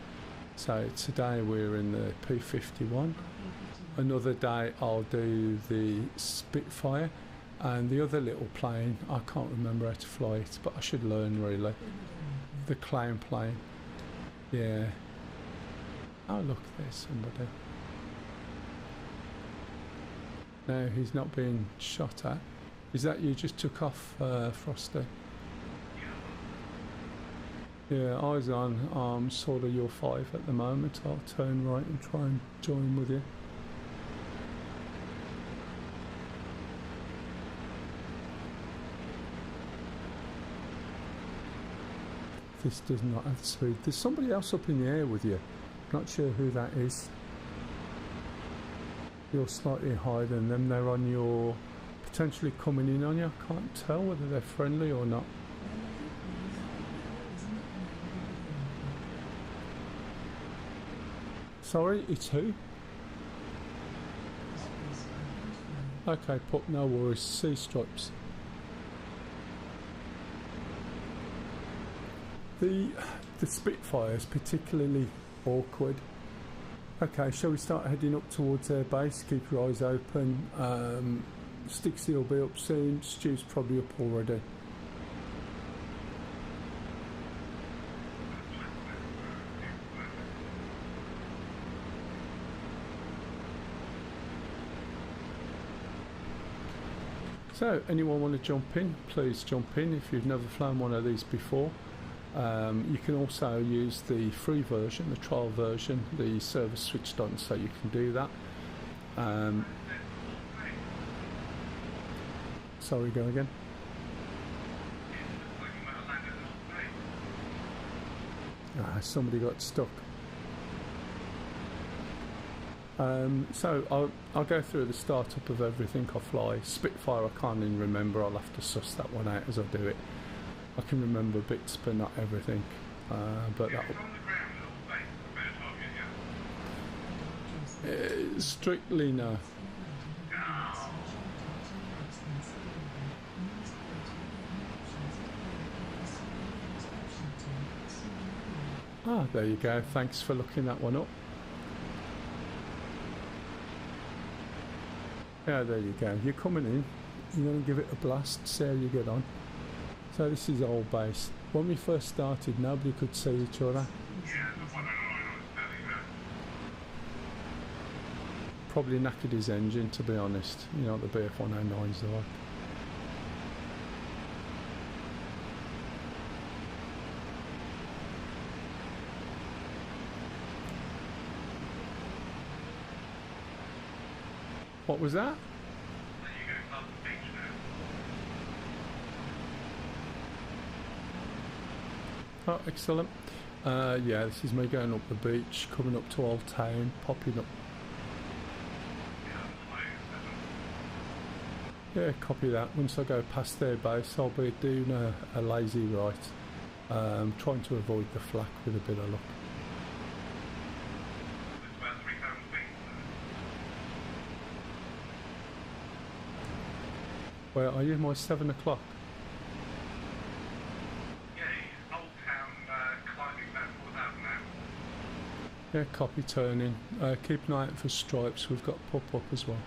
So today we're in the P51. Another day I'll do the Spitfire, and the other little plane, I can't remember how to fly it, but I should learn really. The clown plane. Yeah. Oh look, there's somebody. No, he's not being shot at. Is that you just took off, Frosty? Yeah, eyes on. I'm sort of your 5 at the moment. I'll turn right and try and join with you. This does not have speed. There's somebody else up in the air with you. Not sure who that is. You're slightly higher than them. They're on your... potentially coming in on you. I can't tell whether they're friendly or not. Sorry, it's who? Okay, Pup, no worries. Sea stripes. The Spitfire is particularly awkward. Okay, shall we start heading up towards their base? Keep your eyes open. Stixie will be up soon. Stu's probably up already. So anyone want to jump in, please jump in if you've never flown one of these before. You can also use the free version, the trial version, the server's switched on so you can do that. Sorry, go again. Somebody got stuck. So I'll go through the startup of everything I fly. Spitfire I can't even remember, I'll have to suss that one out as I do it. I can remember bits but not everything. But that strictly no. Ah, there you go, thanks for looking that one up. Yeah, there you go. You're coming in, you're going to give it a blast, see how you get on. So this is old base. When we first started, nobody could see each other. Probably knackered his engine, to be honest. You know what the BF-109s are like. What was that? Oh, excellent. Yeah, this is me going up the beach, coming up to Old Town, popping up. Yeah, copy that. Once I go past their base, I'll be doing a lazy right, trying to avoid the flak with a bit of luck. Where are you? My 7 o'clock. Yeah, Old Town, climbing that 4,000 now. Yeah, copy turning. Keep an eye out for stripes. We've got pop up as well.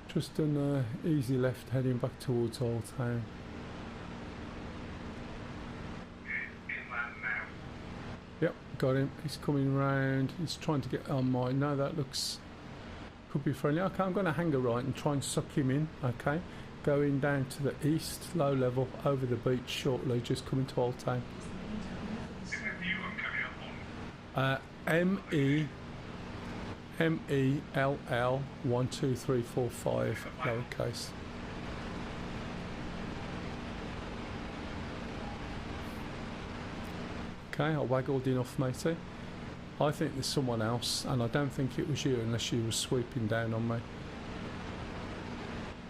Just an easy left heading back towards Old Town. Yep, got him. He's coming round. He's trying to get on my... No, that looks... Could be friendly. Okay, I'm going to hang a right and try and suck him in. Okay. Going down to the east, low level, over the beach shortly, just coming to Old Town. MELL 1 2 3 4 5 lowercase. Okay, I waggled enough, matey. I think there's someone else, and I don't think it was you unless you were sweeping down on me.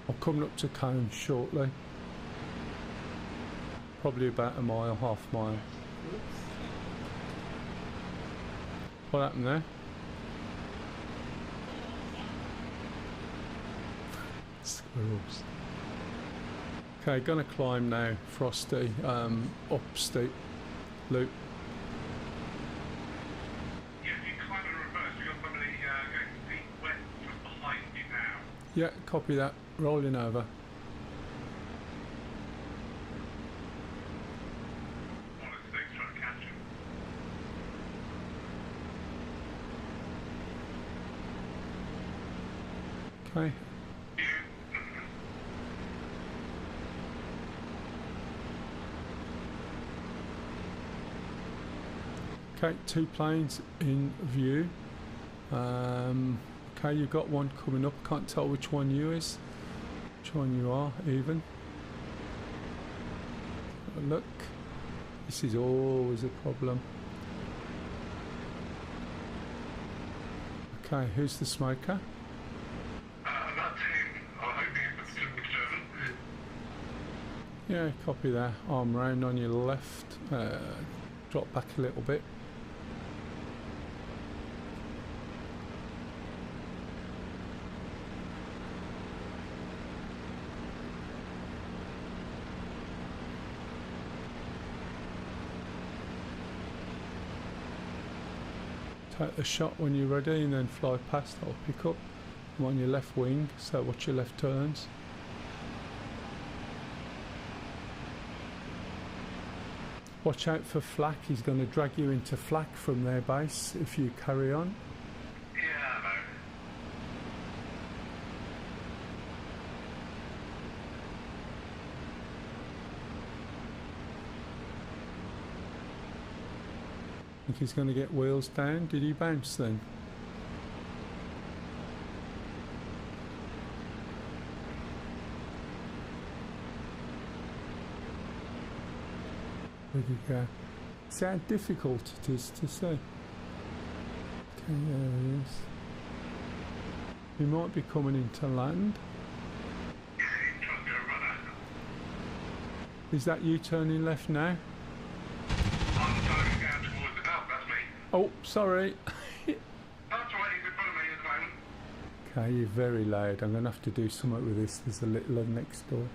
I'm coming up to Cone shortly. Probably about a mile, half mile. What happened there? Squirrels. Okay, gonna climb now, Frosty, up steep loop. Yeah, if you climb in reverse, we've got somebody going deep west just behind you now. Yeah, copy that. Rolling over. One of the six trying to catch him. Okay. Okay, 2 planes in view. Okay, you've got one coming up. Can't tell which one you is. Which one you are, even. Look. This is always a problem. Okay, who's the smoker? That's him. I'm hoping it's German. Yeah, copy that. Arm round on your left. Drop back a little bit. Take the shot when you're ready and then fly past. I'll pick up. I'm on your left wing, so watch your left turns. Watch out for flak. He's going to drag you into flak from their base if you carry on. Yeah, I know. Think he's going to get wheels down. Did he bounce then? Where'd he go? See how difficult it is to see. Okay, there he is. He might be coming into land. Yeah, he's trying to go runner. Is that you turning left now? I'm going down towards the top, that's me. Oh, sorry. That's alright, he's in front of me at the moment. Okay, you're very loud. I'm going to have to do something with this. There's a little one next door.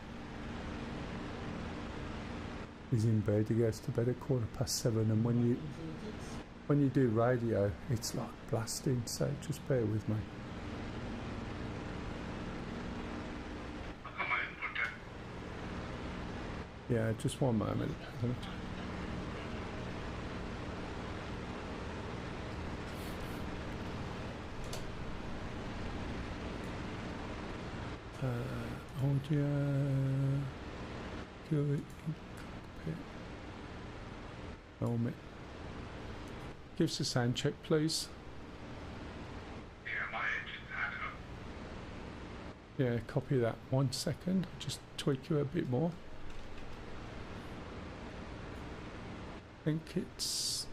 He's in bed. He goes to bed at 7:15, and when you do radio, it's like blasting. So just bear with me. I've got my input down. Yeah, just one moment. Audio. Good. Helmet. Give us a sound check, please. Yeah, my engine's had it up. Yeah, copy that. 1 second. I'll just tweak you a bit more. I think it's...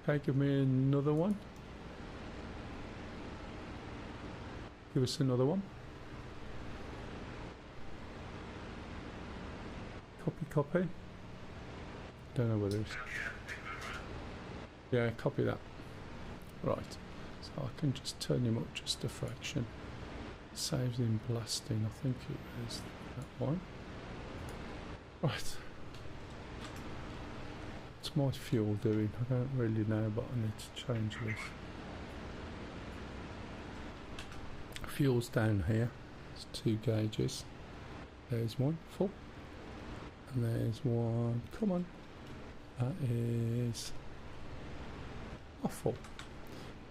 Okay, give me another one. Give us another one. Copy. Don't know whether it's... Yeah, copy that. Right. So I can just turn him up just a fraction. Saves him blasting, I think it is that one. Right. What's my fuel doing? I don't really know, but I need to change this. Fuel's down here. It's 2 gauges. There's one, full. And there's one, come on. That is full.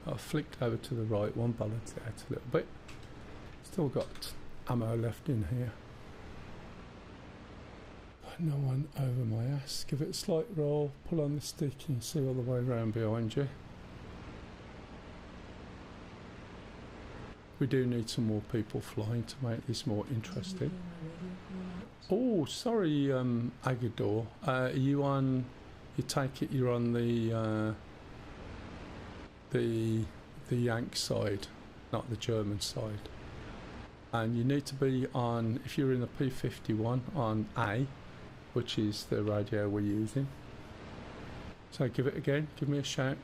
I've flicked over to the right one, balance it out a little bit. Still got ammo left in here. But no one over my ass. Give it a slight roll, pull on the stick and you see all the way around behind you. We do need some more people flying to make this more interesting. Oh, sorry, Agador. Are you on? You take it you're on the Yank side, not the German side. And you need to be on. If you're in the P51 on A, which is the radio we're using. So give it again. Give me a shout.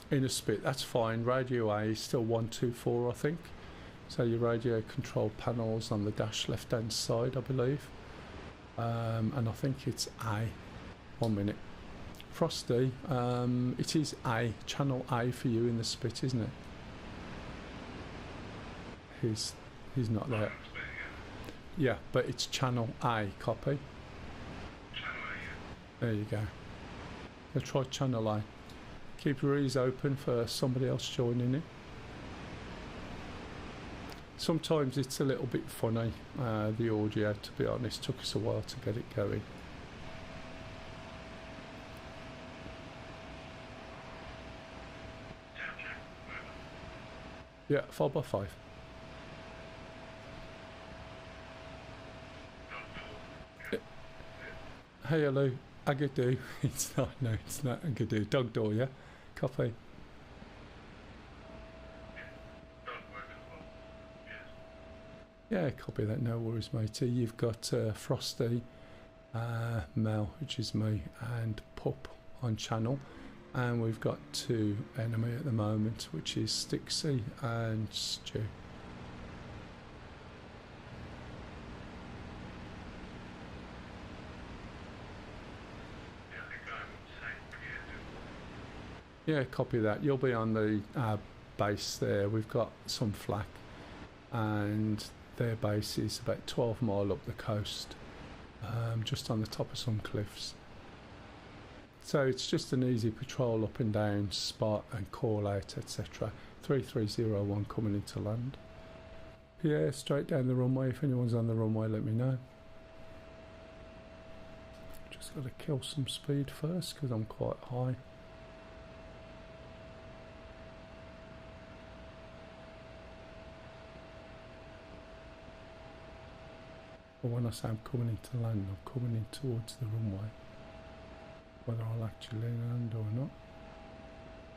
In a spit, that's fine. Radio A is still 124, I think. So your radio control panel's on the dash left-hand side, I believe. And I think it's A. 1 minute. Frosty, it is A, channel A for you in the spit, isn't it? He's not there. Yeah, but it's channel A, copy. Channel A, yeah. There you go. Let's try channel A. Keep your ears open for somebody else joining in. Sometimes it's a little bit funny, the audio, to be honest. Took us a while to get it going. Yeah, 4x5. Hey, hello, Agadoo. It's not, no, it's not Agadoo. Dog door, yeah? Copy. Yeah, copy that, no worries, matey. You've got Frosty, Mel, which is me, and Pup on channel. And we've got 2 enemy at the moment, which is Stixie and Stu. Yeah, copy that. You'll be on the base there. We've got some flak, and their base is about 12 mile up the coast, just on the top of some cliffs. So it's just an easy patrol up and down, spot and call out, etc. 3301 coming into land. Yeah, straight down the runway. If anyone's on the runway, let me know. Just got to kill some speed first because I'm quite high. But when I say I'm coming into land, I'm coming in towards the runway. Whether I'll actually land or not,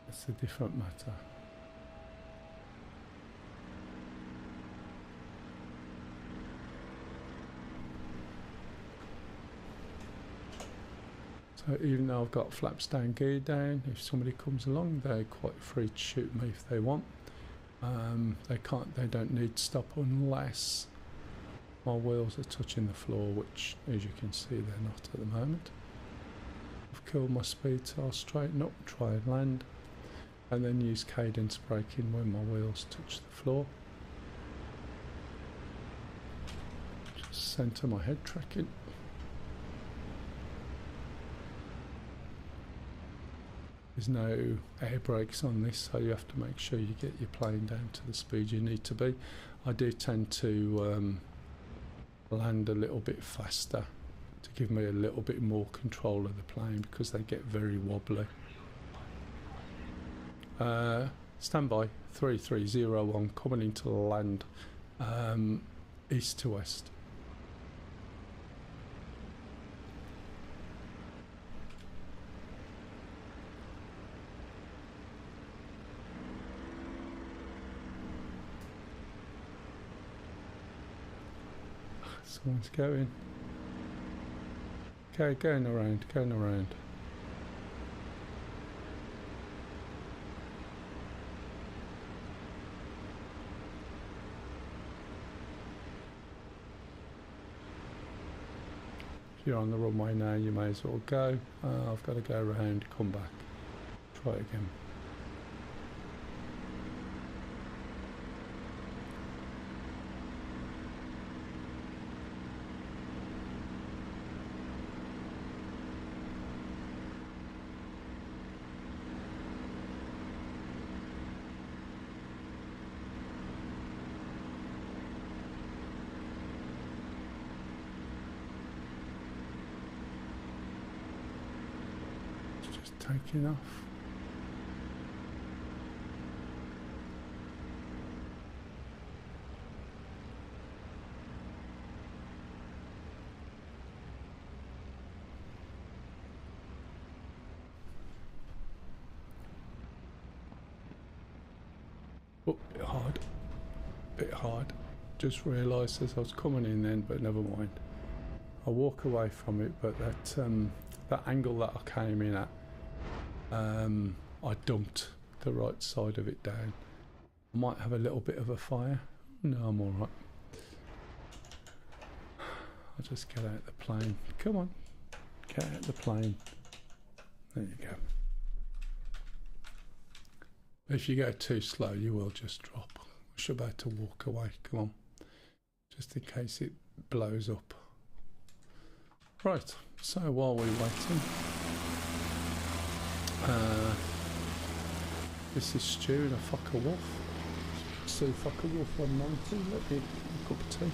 it's a different matter. So even though I've got flaps down, gear down, if somebody comes along, they're quite free to shoot me if they want. They don't need to stop unless my wheels are touching the floor, which, as you can see, they're not at the moment. I've killed my speed, so I'll straighten up, try and land, and then use cadence braking when my wheels touch the floor. Just centre my head tracking. There's no air brakes on this, so you have to make sure you get your plane down to the speed you need to be. I do tend to land a little bit faster to give me a little bit more control of the plane because they get very wobbly. Standby 3301 coming into land, east to west. Someone's going. Okay, going around, going around. If you're on the runway now, you may as well go. I've got to go around, come back. Try it again. Taking off. Oh, bit hard. Just realised as I was coming in then, but never mind. I walk away from it, but that angle that I came in at, I dumped the right side of it down. I might have a little bit of a fire. No, I'm alright. I'll just get out the plane. Come on, get out the plane. There you go. If you go too slow, you will just drop. I'm just about to walk away. Come on, just in case it blows up. Right, so while we're waiting, this is Stu and a fucker wolf. See fucker wolf 190. Let me a cup of tea.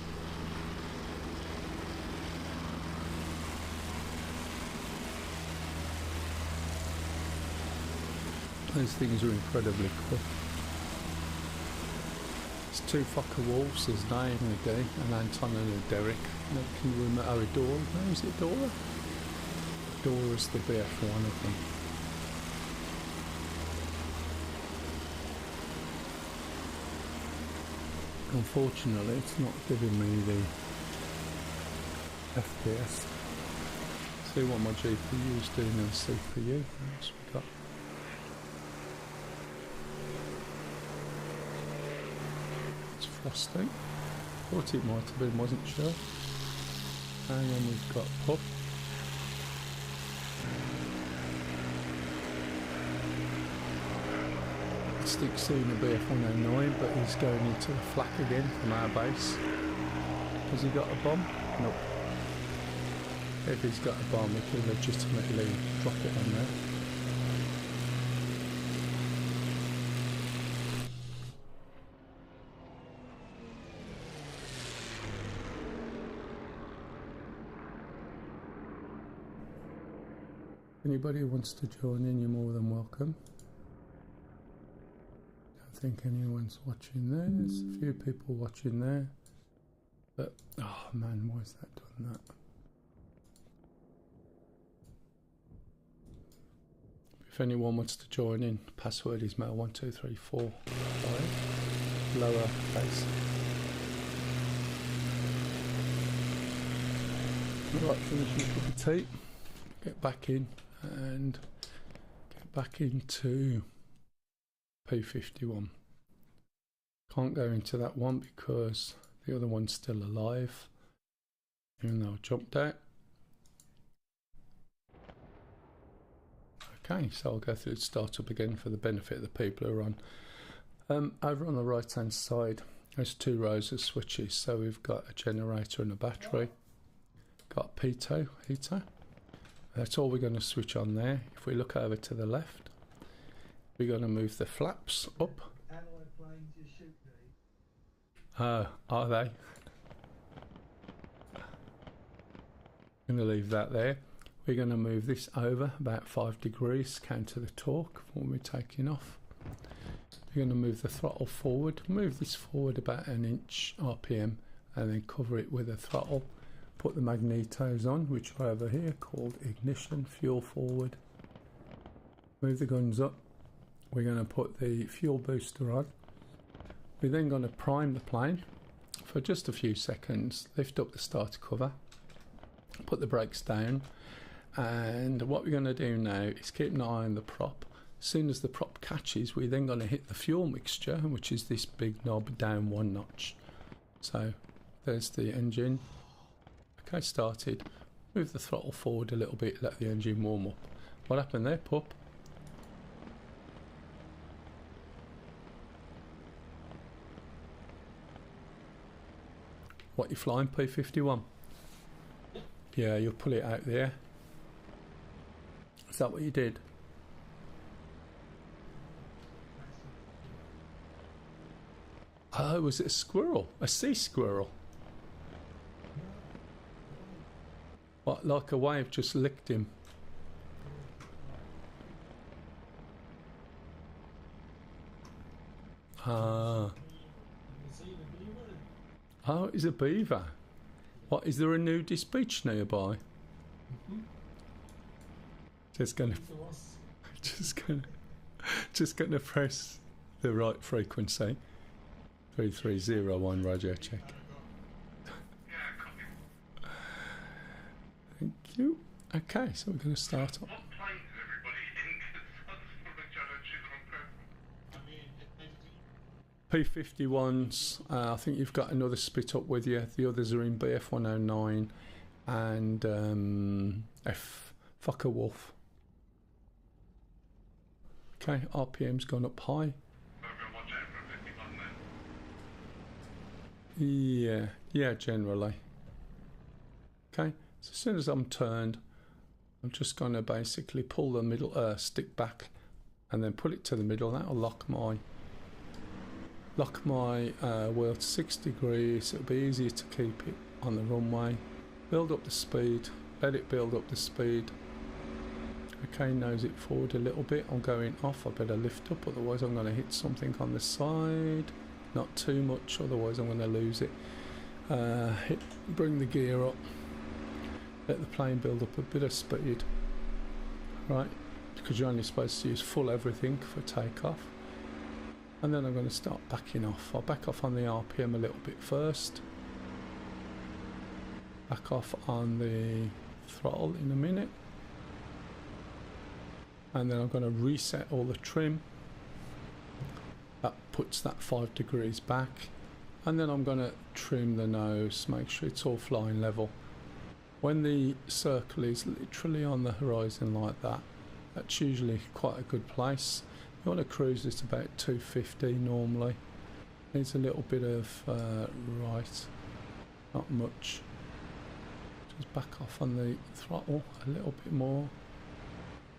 Those things are incredibly quick. It's two fucker wolves. There's Nay and a D, and Anton and a Derek. Can you remember? Oh, Dora. No, is it Dora? Dora's the BF one of them. Unfortunately, it's not giving me the FPS. See what my GPU is doing in the CPU. What else we got? It's frosting. Thought it might have been, wasn't sure. And then we've got Pup. Stick's seen a BF-109, but he's going into the flak again from our base. Has he got a bomb? Nope. If he's got a bomb, he can legitimately drop it on there. Anybody who wants to join in, you're more than welcome. Don't think anyone's watching there. There's a few people watching there. But, oh man, why's that done that? If anyone wants to join in, password is mail12345, lower case. Right, finishing a cup of tea, get back in and get back into P51. Can't go into that one because the other one's still alive, even though I jumped out. Okay, so I'll go through the startup again for the benefit of the people who are on. Over on the right hand side, there's two rows of switches. So we've got a generator and a battery. Got a pitot heater. That's all we're going to switch on there. If we look over to the left, we're going to move the flaps up. Are they? I'm going to leave that there. We're going to move this over about 5 degrees, counter the torque when we're taking off. We're going to move the throttle forward, move this forward about an inch RPM, and then cover it with a throttle. Put the magnetos on, which are over here, called ignition, fuel forward. Move the guns up. We're going to put the fuel booster on. We're then going to prime the plane for just a few seconds, lift up the starter cover, put the brakes down, and what we're going to do now is keep an eye on the prop. As soon as the prop catches, we're then going to hit the fuel mixture, which is this big knob down 1 notch. So there's the engine. Okay, started. Move the throttle forward a little bit, let the engine warm up. What happened there, pup? What, you flying P51? Yeah, you'll pull it out there. Is that what you did? Oh, was it a squirrel? A sea squirrel? What, like a wave just licked him? Ah. Oh, it's a beaver. What, is there a nudist beach nearby? Just gonna press the right frequency. 3301 radio check. Thank you. Okay, so we're going to start off. What plane is everybody in? Because I'm probably trying to choose the wrong person. P51s, I think you've got another split up with you. The others are in BF109 and F Fucker Wolf. Okay, RPM's gone up high. Watch out for a 51 then. Yeah, generally. Okay, so as soon as I'm turned, I'm just going to basically pull the middle stick back and then put it to the middle. That'll lock my wheel to 6 degrees. It'll be easier to keep it on the runway. Build up the speed, let it build up the speed. Okay, nose it forward a little bit. I'm going off. I better lift up, otherwise I'm going to hit something on the side. Not too much, otherwise I'm going to lose it. Bring the gear up. Let the plane build up a bit of speed. Right, because you're only supposed to use full everything for takeoff. And then I'm going to start backing off. I'll back off on the RPM a little bit first. Back off on the throttle in a minute. And then I'm going to reset all the trim. That puts that 5 degrees back. And then I'm going to trim the nose, make sure it's all flying level. When the circle is literally on the horizon like that, that's usually quite a good place. You want to cruise at about 250 normally. Needs a little bit of right. not much. Just back off on the throttle a little bit more,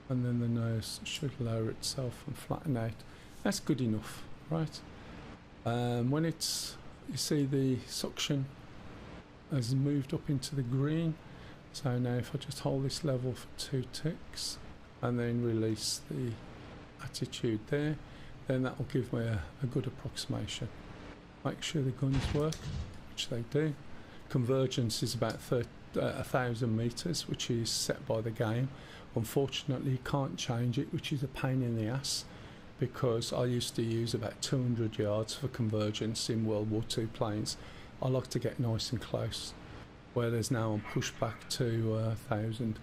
and then the nose should lower itself and flatten out. That's good enough, right? When it's, you see the suction has moved up into the green. So now if I just hold this level for 2 ticks and then release the attitude there, then that will give me a good approximation. Make sure the guns work, which they do. Convergence is about 1,000 meters, which is set by the game. Unfortunately, you can't change it, which is a pain in the ass, because I used to use about 200 yards for convergence in World War II planes. I like to get nice and close, whereas now I'm pushed back to 1,000.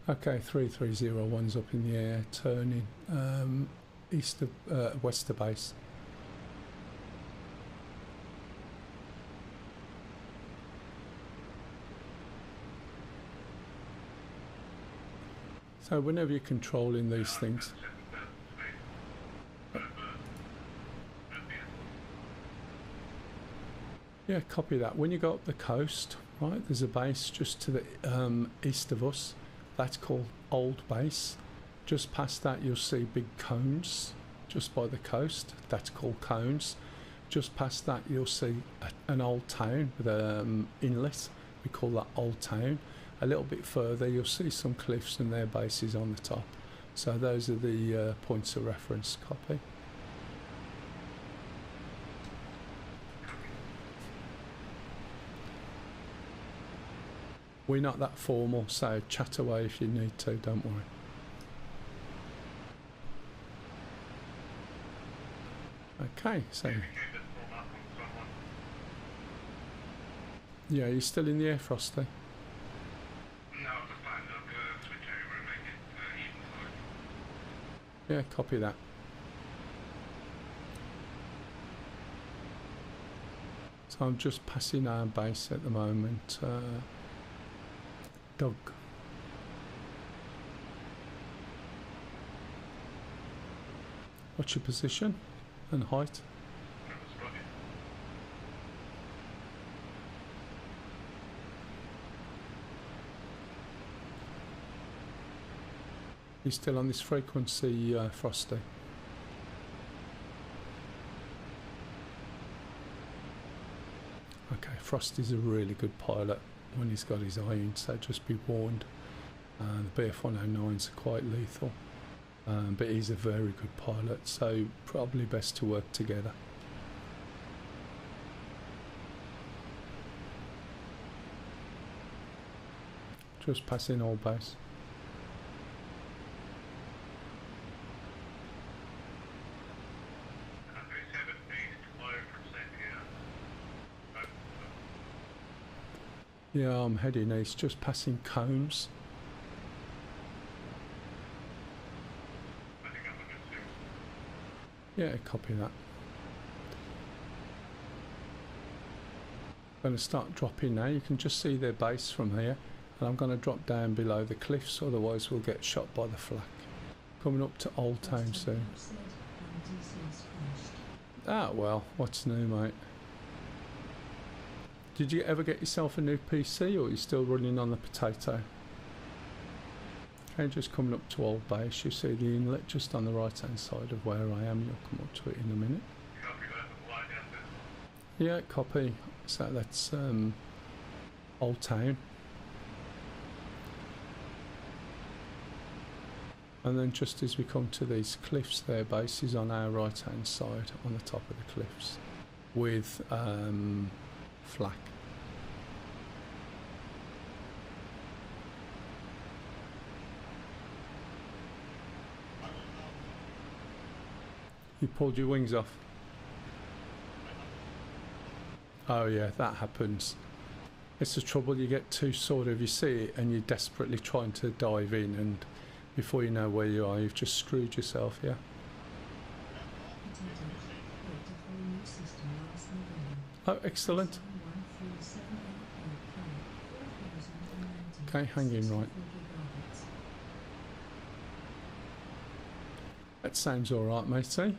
Okay, 3301's up in the air, turning east of west of base. So whenever you're controlling these things, yeah, copy that. When you go up the coast, right, there's a base just to the east of us. That's called Old Base. Just past that, you'll see big cones just by the coast. That's called cones. Just past that, you'll see an old town with an inlet. We call that Old Town. A little bit further, you'll see some cliffs and their bases on the top. So those are the points of reference. Copy. We're not that formal, so chat away if you need to, don't worry. Okay, so yeah, you're still in the air, Frosty? No, I'm just planning to switch over and make it even side. Yeah, copy that. So I'm just passing our base at the moment. Doug. What's your position and height? You still on this frequency, Frosty? Okay, Frosty's a really good pilot when he's got his eye in, so just be warned. The BF-109s are quite lethal, but he's a very good pilot, so probably best to work together. Just passing Old Base. Yeah, I'm heading east, just passing cones. I think I'm a good Yeah, copy that. I'm going to start dropping now. You can just see their base from here, and I'm going to drop down below the cliffs, otherwise we'll get shot by the flak. Coming up to Old Town soon. Ah, well, what's new, mate? Did you ever get yourself a new PC, or are you still running on the potato? Okay, just coming up to Old Base, you see the inlet just on the right hand side of where I am. You'll come up to it in a minute. Yeah, copy. So that's Old Town. And then just as we come to these cliffs, their base is on our right hand side on the top of the cliffs with flak. You pulled your wings off. Oh yeah, that happens. It's the trouble, you get too sort of, you see it and you're desperately trying to dive in, and before you know where you are, you've just screwed yourself, yeah? Oh, excellent. Okay, hanging right. That sounds alright, matey.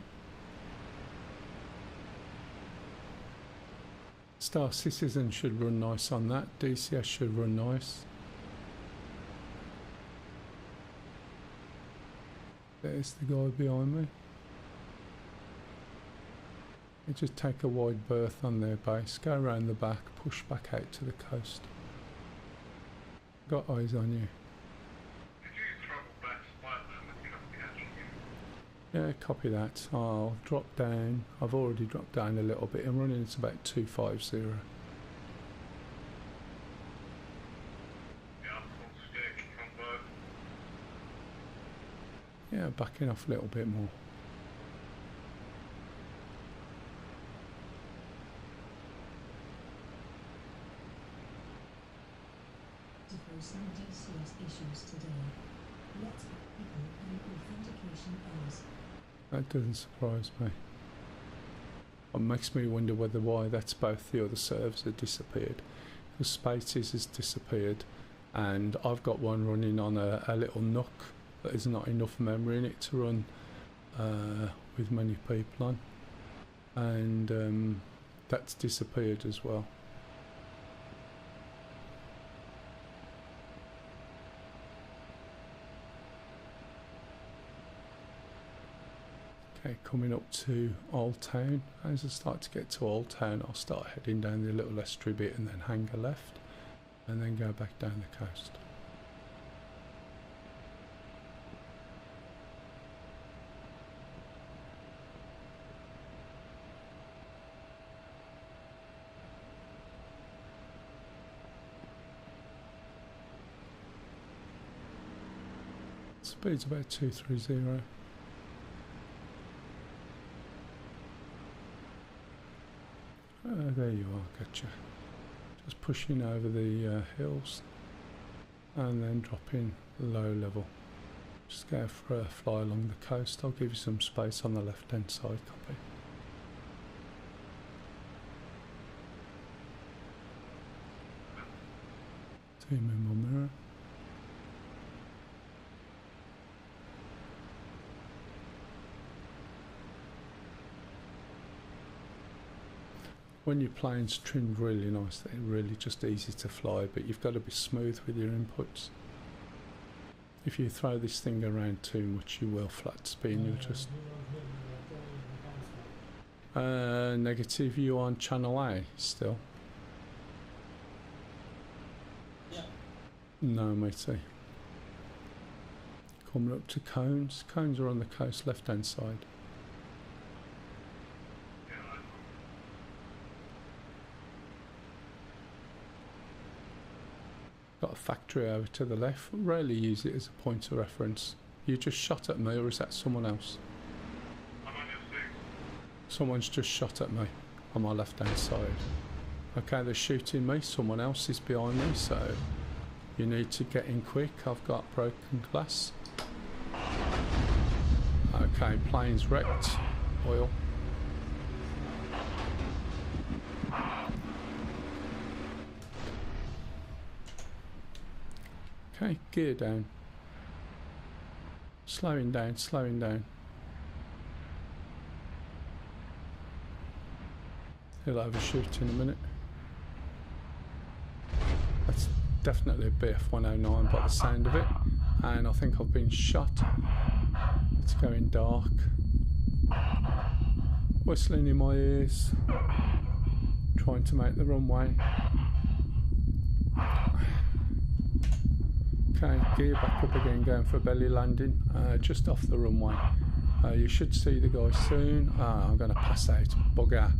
Star Citizen should run nice on that. DCS should run nice. There's the guy behind me. You just take a wide berth on their base, go around the back, push back out to the coast. Got eyes on you. Did you travel back to spot them? I think I'm catching you. Yeah, copy that. I'll drop down. I've already dropped down a little bit. I'm running at about 250. Yeah, full stick on both. Yeah, backing off a little bit more. To throw some DCS issues today. Let's people and authentication errors. That doesn't surprise me. It makes me wonder why that's both the other servers have disappeared. The Spaces has disappeared, and I've got one running on a little nook that there's not enough memory in it to run with many people on, and that's disappeared as well. Okay, coming up to Old Town. As I start to get to Old Town, I'll start heading down the little estuary bit and then hang a left, and then go back down the coast. Speed's about 230. There you are, gotcha. Just pushing over the hills and then dropping low level. Just go for a fly along the coast. I'll give you some space on the left hand side, copy. Zoom in my mirror. When your plane's trimmed really nice, they're really just easy to fly, but you've got to be smooth with your inputs. If you throw this thing around too much, you will flat spin. You'll just negative. You on channel A still? Yeah. No, matey. Coming up to Cones. Cones are on the coast, left hand side. Got a factory over to the left. Rarely use it as a point of reference. You just shot at me, or is that someone else? I'm on your six. Someone's just shot at me on my left hand side. Okay, they're shooting me. Someone else is behind me, so you need to get in quick. I've got broken glass. Okay, plane's wrecked. Oil. Okay, gear down. Slowing down, slowing down. He'll overshoot in a minute. That's definitely a BF-109 by the sound of it. And I think I've been shot. It's going dark. Whistling in my ears. Trying to make the runway. Okay, gear back up again, going for a belly landing, just off the runway. You should see the guy soon. I'm going to pass out, bugger.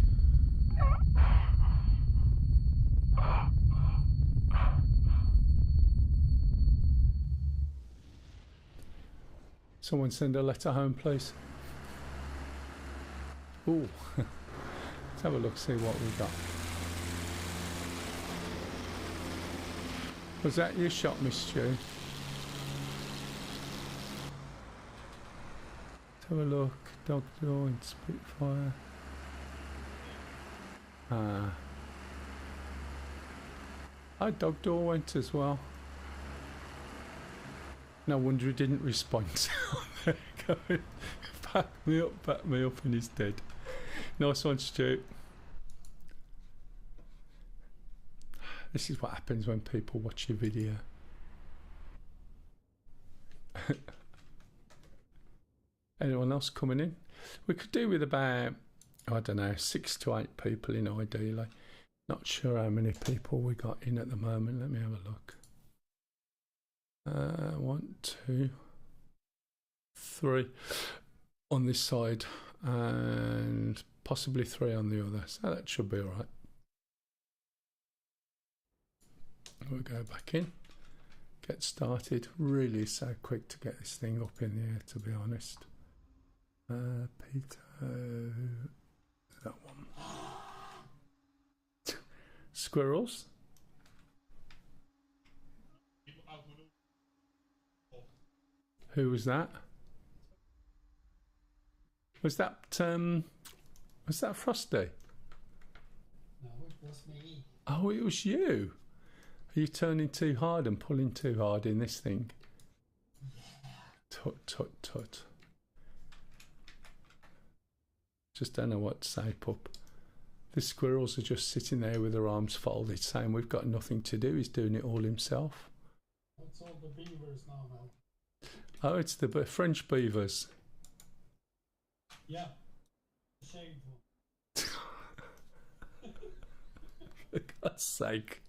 Someone send a letter home, please. Ooh, let's have a look, see what we've got. Was that your shot, Miss Stu? Let's have a look. Dog door and Spitfire. Our dog door went as well. No wonder he didn't respond. There you go. Back me up, and he's dead. Nice one, Stu. This is what happens when people watch your video. Anyone else coming in? We could do with about, I don't know, 6 to 8 people in ideally. Not sure how many people we got in at the moment. Let me have a look. 1, 2, 3 on this side and possibly 3 on the other. So that should be all right. We'll go back in, get started. Really so quick to get this thing up in the air, to be honest. Peter, that one. Squirrels. Who was that? Was that Frosty? No, it was me. Oh, it was you. Are you turning too hard and pulling too hard in this thing? Yeah. Tut, tut, tut. Just don't know what to say, pup. The squirrels are just sitting there with their arms folded, saying we've got nothing to do. He's doing it all himself. It's all the beavers now, Mel. Oh, it's the French beavers. Yeah. Shaved one. For God's sake.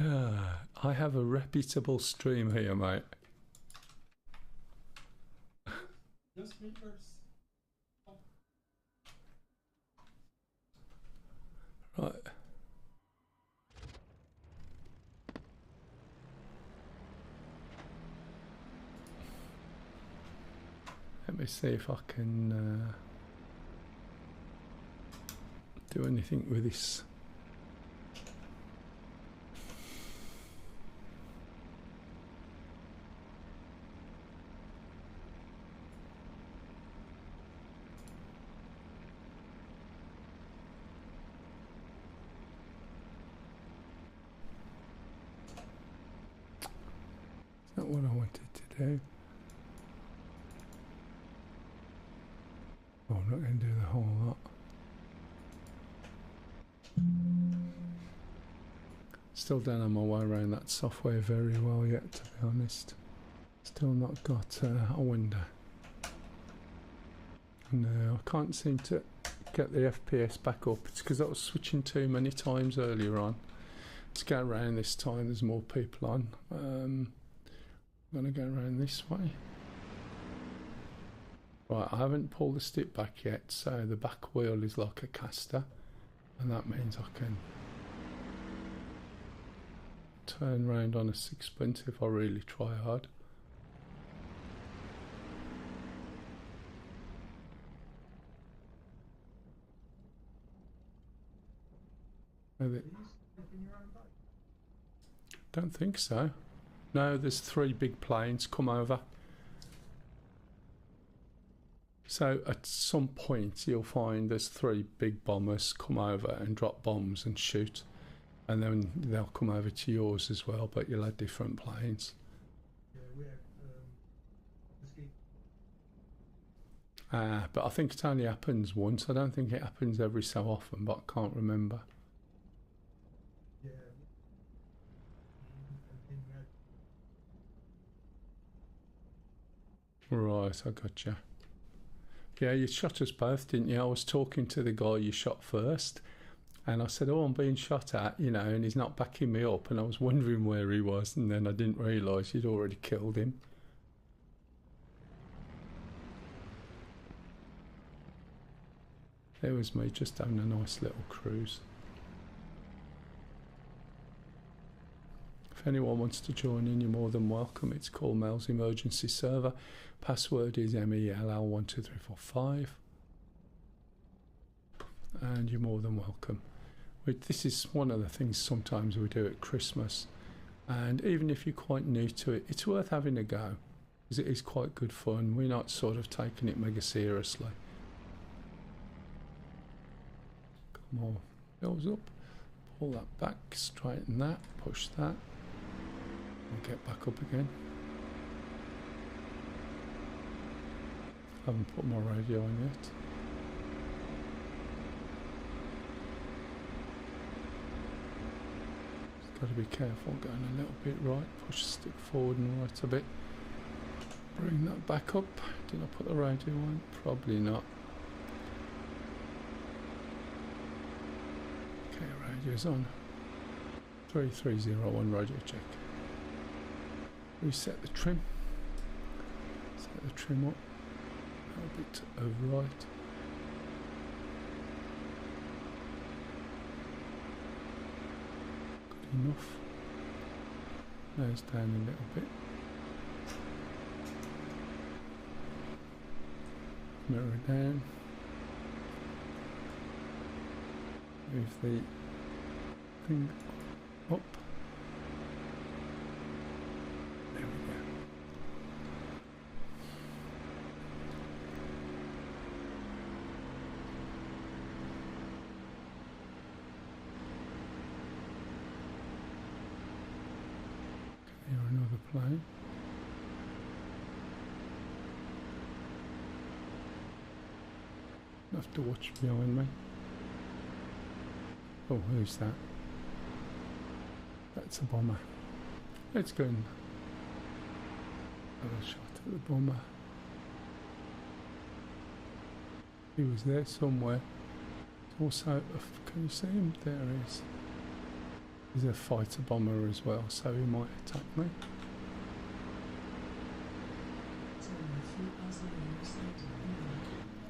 I have a reputable stream here, mate. Just beavers. Right. Let me see if I can do anything with this. Not what I wanted to do. Oh, I'm not going to do the whole lot. Still don't know my way around that software very well yet, to be honest. Still not got a window. No, I can't seem to get the FPS back up. It's because I was switching too many times earlier on. Let's go around this time, there's more people on. I'm going to go around this way. Right, I haven't pulled the stick back yet, so the back wheel is like a caster, and that means I can turn round on a sixpence if I really try hard. Don't think so. No, there's 3 big planes come over. So at some point you'll find there's 3 big bombers come over and drop bombs and shoot, and then they'll come over to yours as well, but you'll have different planes. Yeah, we have But I think it only happens once. I don't think it happens every so often, but I can't remember. yeah. Right, I gotcha. Yeah, you shot us both, didn't you? I was talking to the guy you shot first, and I said, oh, I'm being shot at, you know, and he's not backing me up, and I was wondering where he was, and then I didn't realise you'd already killed him. There was me just having a nice little cruise. If anyone wants to join in, you're more than welcome. It's called Mel's Emergency Server. Password is MELL12345. And you're more than welcome. This is one of the things sometimes we do at Christmas. And even if you're quite new to it, it's worth having a go, because it is quite good fun. We're not sort of taking it mega seriously. Come on, goes up. Pull that back, straighten that, push that. I'll get back up again. I haven't put my radio on yet. got to be careful going a little bit right. Push the stick forward and right a bit. Bring that back up. Did I put the radio on? Probably not. Okay, radio's on. 3301 radio check. Reset the trim. Set the trim up. A bit over right. Good enough. Nose down a little bit. Mirror down. Move the thing up. There we go. Here another plane. Have to watch behind me. Oh, who's that? That's a bomber. Let's go and have a shot at the bomber. He was there somewhere. Also, can you see him? There he is. He's a fighter bomber as well, so he might attack me.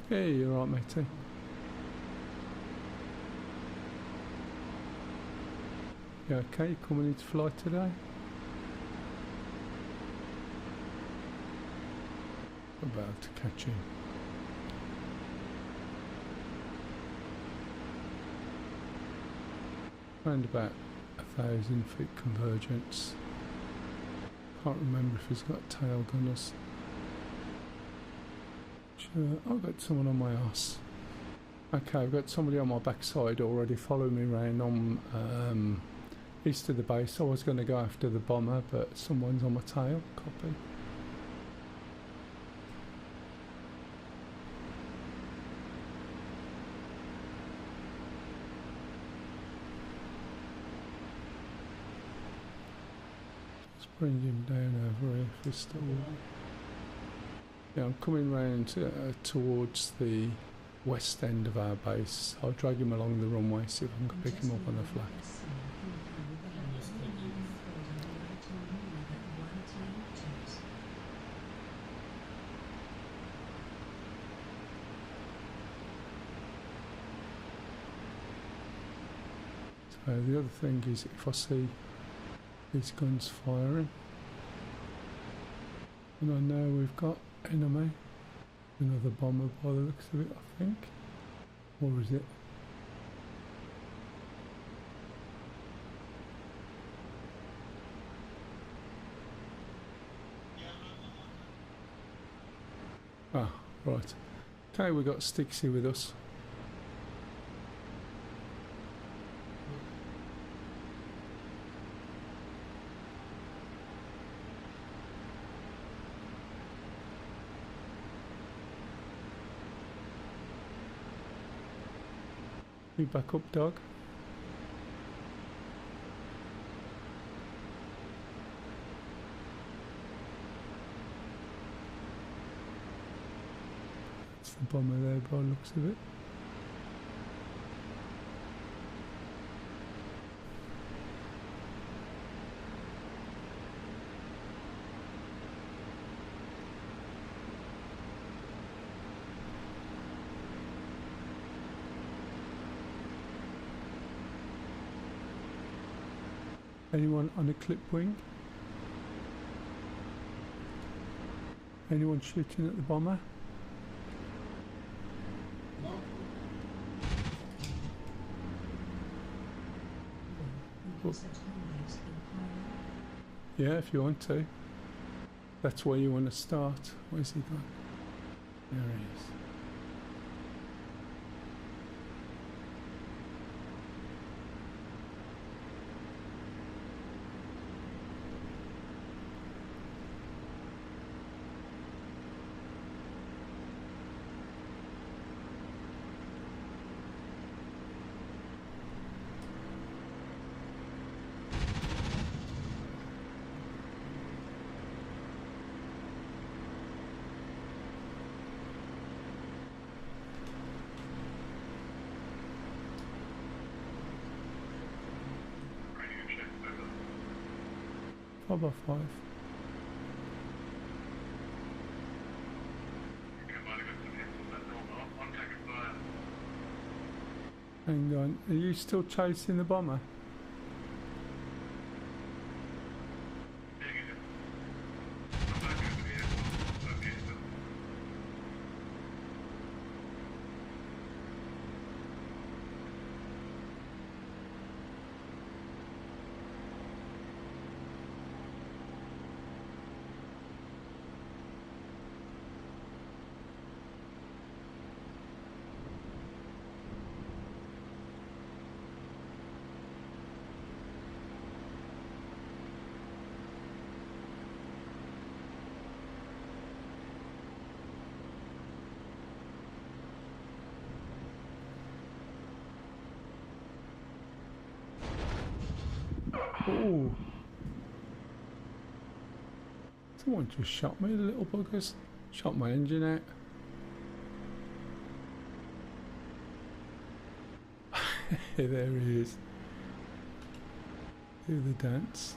Yeah, you're right, matey. You okay? You coming into flight today? About to catch you. Around about 1,000 feet convergence. Can't remember if he's got tail gunners. I've got someone on my ass. Okay, I've got somebody on my backside already following me around on east of the base. I was going to go after the bomber, but someone's on my tail. Copy. Let's bring him down over here if he's still. Yeah, I'm coming round towards the west end of our base. I'll drag him along the runway, see if I can pick him up on the flag. So the other thing is, if I see these guns firing, and I know we've got enemy, another bomber by the looks of it, I think. Or is it? Ah, right. Okay, we got Stixie with us. You back up, dog. That's the bomber there by the looks of it. Anyone on a clip wing? Anyone shooting at the bomber? Oh. Yeah, if you want to. That's where you want to start. Where's he gone? There he is. 5x5. Hang on, are you still chasing the bomber? Oh! Someone just shot me, the little buggers. Shot my engine out. There he is. Do the dance.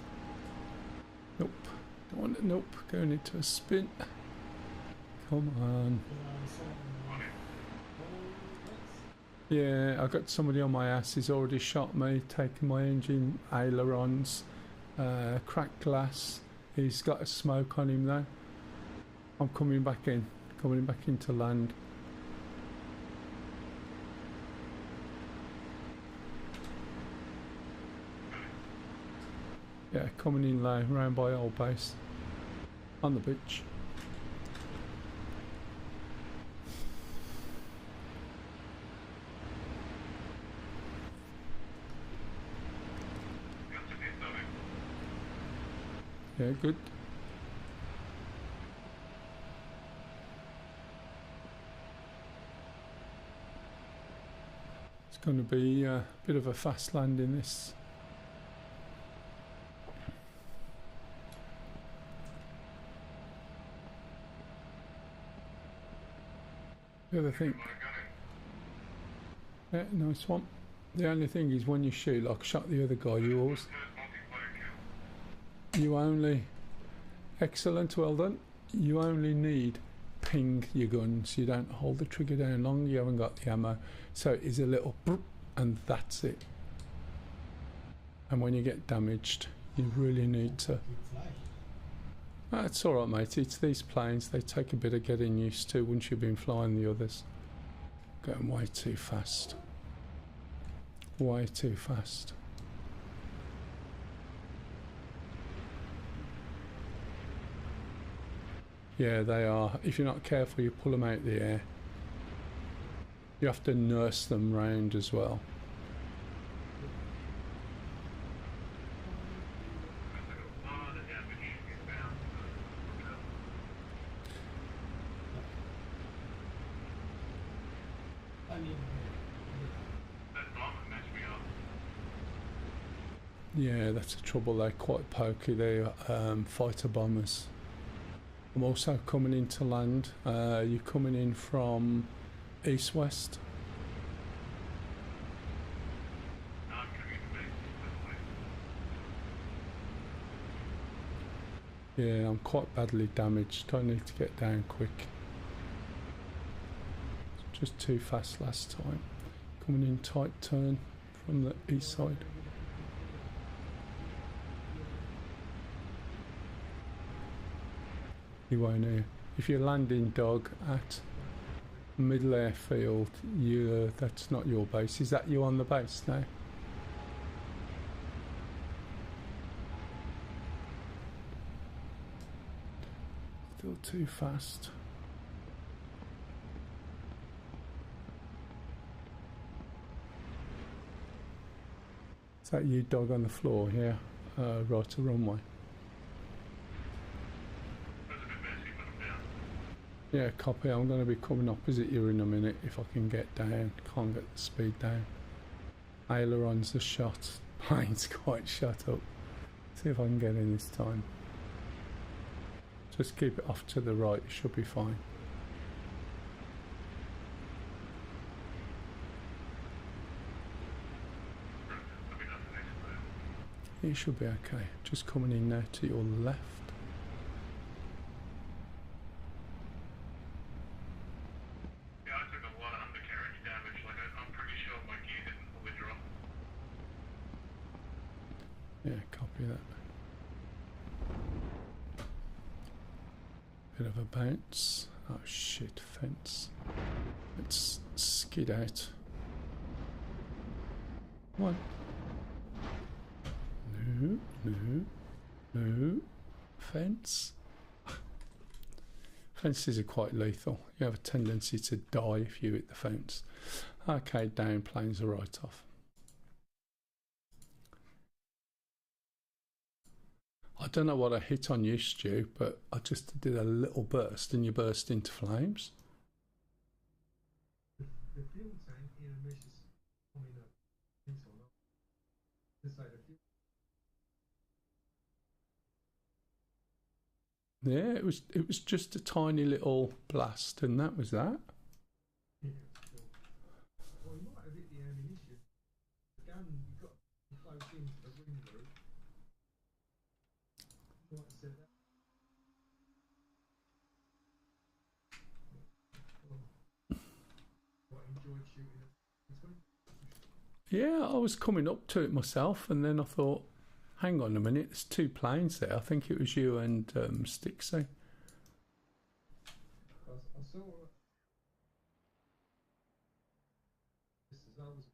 Nope. Don't want it. Nope. Going into a spin. Come on. Yeah, I got somebody on my ass. He's already shot me, taken my engine, ailerons, cracked glass. He's got a smoke on him though. I'm coming back into land. Yeah, coming in low, round by old base, on the beach. Yeah, good. It's going to be a bit of a fast landing this. The other thing. Yeah, nice one. The only thing is when you shoot, like I shot the other guy, you only, excellent, well done. You only need ping your guns. You don't hold the trigger down long. You haven't got the ammo, so it is a little broop, and that's it. And when you get damaged, you really need to. That's all right, mate. It's these planes. They take a bit of getting used to once you've been flying the others. Going way too fast. Way too fast. Yeah, they are. If you're not careful, you pull them out the air. You have to nurse them round as well. Yeah, that's the trouble. They're quite pokey. They're fighter bombers. I'm also coming into land. You're coming in from east-west. Yeah, I'm quite badly damaged. I need to get down quick. Just too fast last time. Coming in tight turn from the east side. You won't hear. If you're landing dog at middle airfield, that's not your base. Is that you on the base now? Still too fast. Is that you dog on the floor? Yeah, right to runway. Yeah, copy. I'm going to be coming opposite you in a minute if I can get down. Can't get the speed down. Ailerons are shot. Plane's quite shut up. See if I can get in this time. Just keep it off to the right. You should be fine. It should be okay. Just coming in now to your left. Yeah, I took a lot of undercarriage damage. Like, I'm pretty sure my gear didn't fully drop. Yeah, copy that. Bit of a bounce. Oh shit, fence. Let's skid out. One. No, no, no. Fence. Fences are quite lethal. You have a tendency to die if you hit the fence. Okay, down planes are right off. I don't know what I hit on you, Stu, but I just did a little burst and you burst into flames. The fuel tank in a mesh is coming up. It's on up. This side of fuel. Yeah, it was just a tiny little blast and that was that. Yeah, sure. Well, you might have hit the ammunition. The gun, you've got to close into the wing loop. Like I said, that. Quite enjoyed shooting it this week. Yeah, I was coming up to it myself and then I thought, hang on a minute, there's two planes there. I think it was you and Stixie. I saw this is always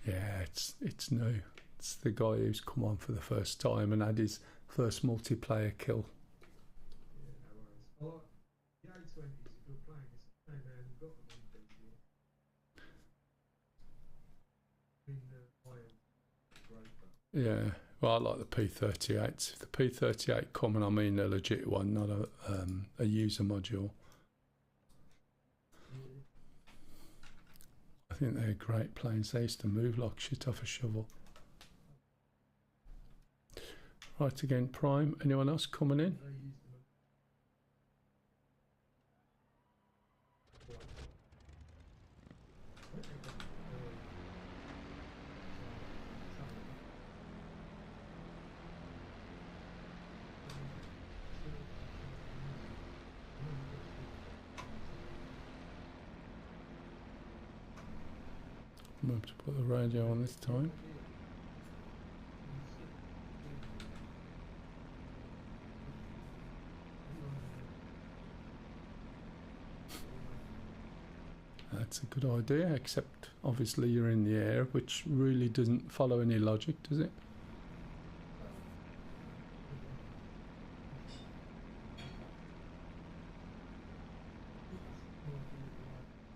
Yeah, it's new. It's the guy who's come on for the first time and had his first multiplayer kill. yeah, no worries. I like the A20s if you're playing this. Hey man, you've got the one piece here. Great, but Yeah, well, I like the P38s. If the P38 come, and I mean a legit one, not a user module. I think they're great planes. They used to move like shit off a shovel. Right again, Prime. Anyone else coming in? they use them. I'm going to put the radio on this time. That's a good idea, except obviously you're in the air, which really doesn't follow any logic, does it?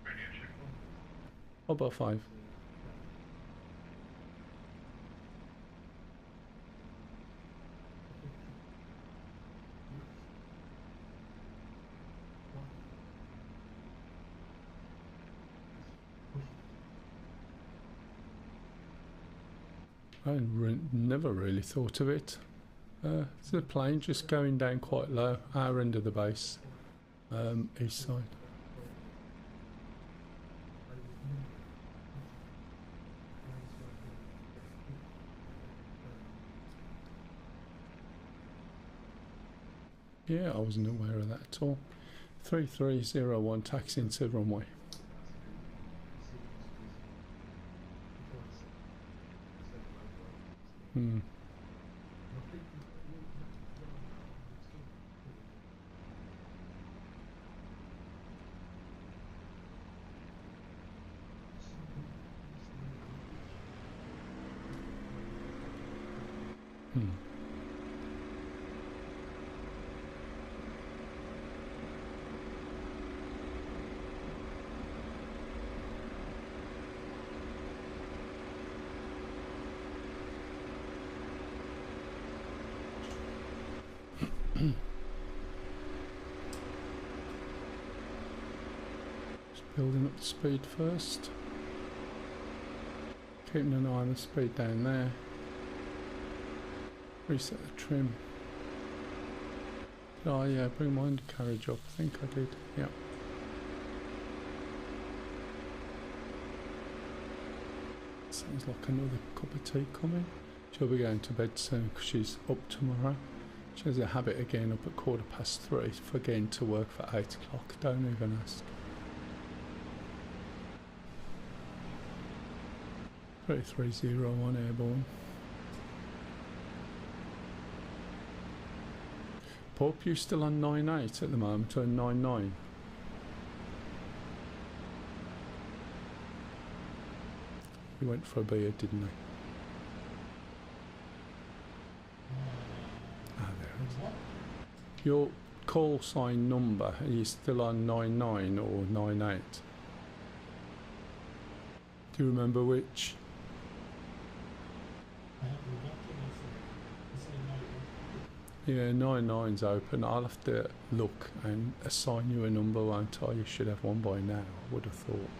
Radio check. About 5. I never really thought of it. It's a plane just going down quite low, our end of the base, east side. Yeah, I wasn't aware of that at all. 3301 taxi into runway. Hmm. Hmm. Just building up the speed first. Keeping an eye on the speed down there. Reset the trim. Oh yeah, bring my undercarriage up. I think I did. Yep. So Sounds like another cup of tea coming. She'll be going to bed soon because she's up tomorrow. She has a habit of getting up at 3:15 for getting to work for 8 o'clock. Don't even ask. 3301 airborne. Pope, you still on 9.8 at the moment, or 9.9? He went for a beer, didn't he? Ah, there it is. Your call sign number, are you still on 9.9 or 9.8? Do you remember which? Yeah, 9.9's open. I'll have to look and assign you a number, won't I? You should have one by now, I would have thought.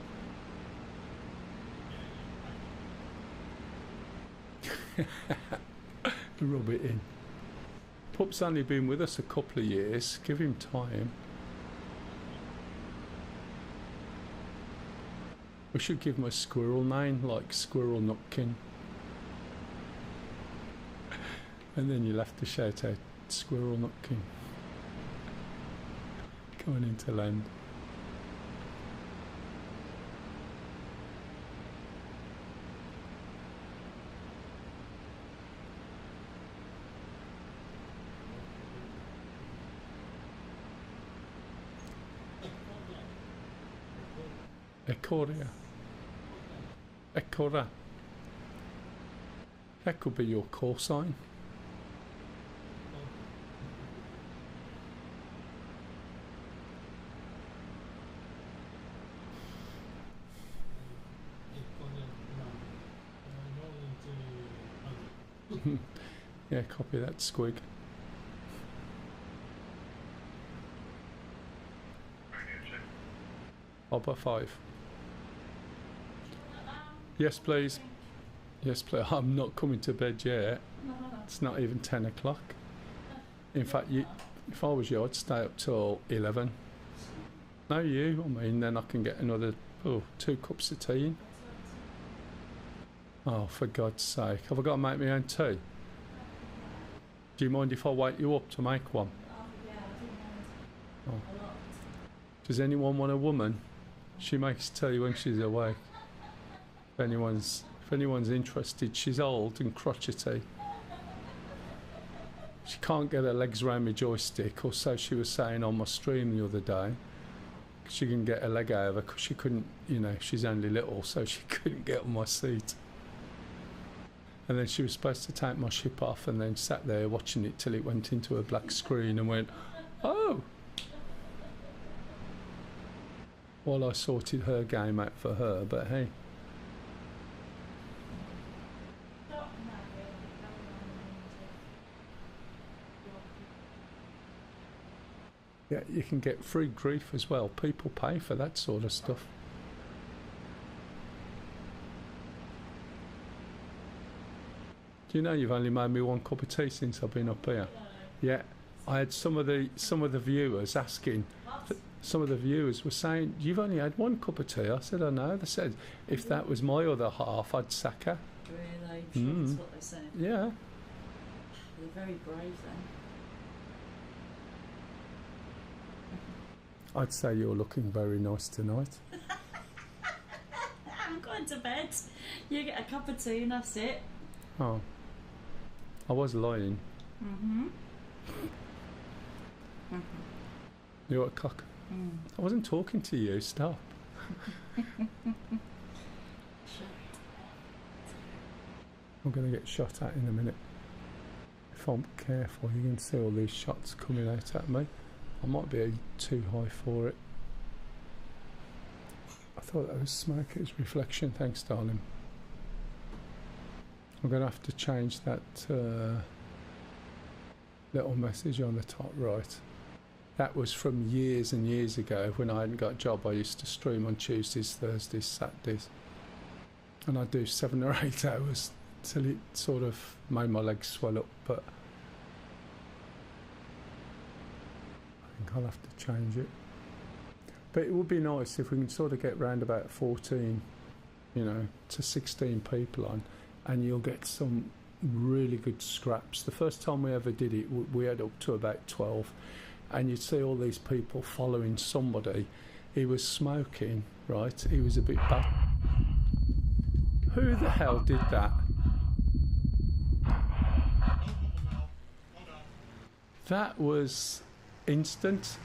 Rub it in. Pup's only been with us a couple of years. Give him time. We should give him a squirrel name, like Squirrel Nutkin. And then you'll have to shout out Squirrel Nutkin. Coming into land. Ecoria. Ecora. That could be your call sign. Yeah, copy that, squig. Hopper 5. Yes, please. Yes, please. I'm not coming to bed yet. It's not even 10 o'clock. In fact, if I was you, I'd stay up till 11. No, you. I mean, then I can get another 2 cups of tea in. Oh, for God's sake. Have I got to make my own tea? Do you mind if I wake you up to make one? Oh. Does anyone want a woman? She makes tea when she's awake. If anyone's interested, she's old and crotchety. She can't get her legs around my joystick, or so she was saying on my stream the other day. She couldn't get her leg over because she couldn't, she's only little, so she couldn't get on my seat. And then she was supposed to take my ship off and then sat there watching it till it went into a black screen and went, oh! While I sorted her game out for her, but hey. Yeah, you can get free grief as well. People pay for that sort of stuff. Do you know you've only made me 1 cup of tea since I've been up here? Yeah, I had some of the viewers asking. Some of the viewers were saying, "You've only had 1 cup of tea." I said, "I know." They said, "If that was my other half, I'd sack her." Really? That's what they say. Yeah. They're very brave then. I'd say you're looking very nice tonight. I'm going to bed. You get a cup of tea and that's it. Oh. I was lying. You're a cock. I wasn't talking to you, stop. I'm going to get shot at in a minute. If I'm careful, you can see all these shots coming out at me. I might be too high for it. I thought that was smoke, it was reflection. Thanks, darling. I'm going to have to change that little message on the top right. That was from years and years ago when I hadn't got a job. I used to stream on Tuesdays, Thursdays, Saturdays. And I'd do 7 or 8 hours till it sort of made my legs swell up, but I think I'll have to change it. But it would be nice if we can sort of get round about 14 you know, to 16 people on, and you'll get some really good scraps. The first time we ever did it, we had up to about 12, and you'd see all these people following somebody. He was smoking, right? He was a bit bad. Who the hell did that? That was instant.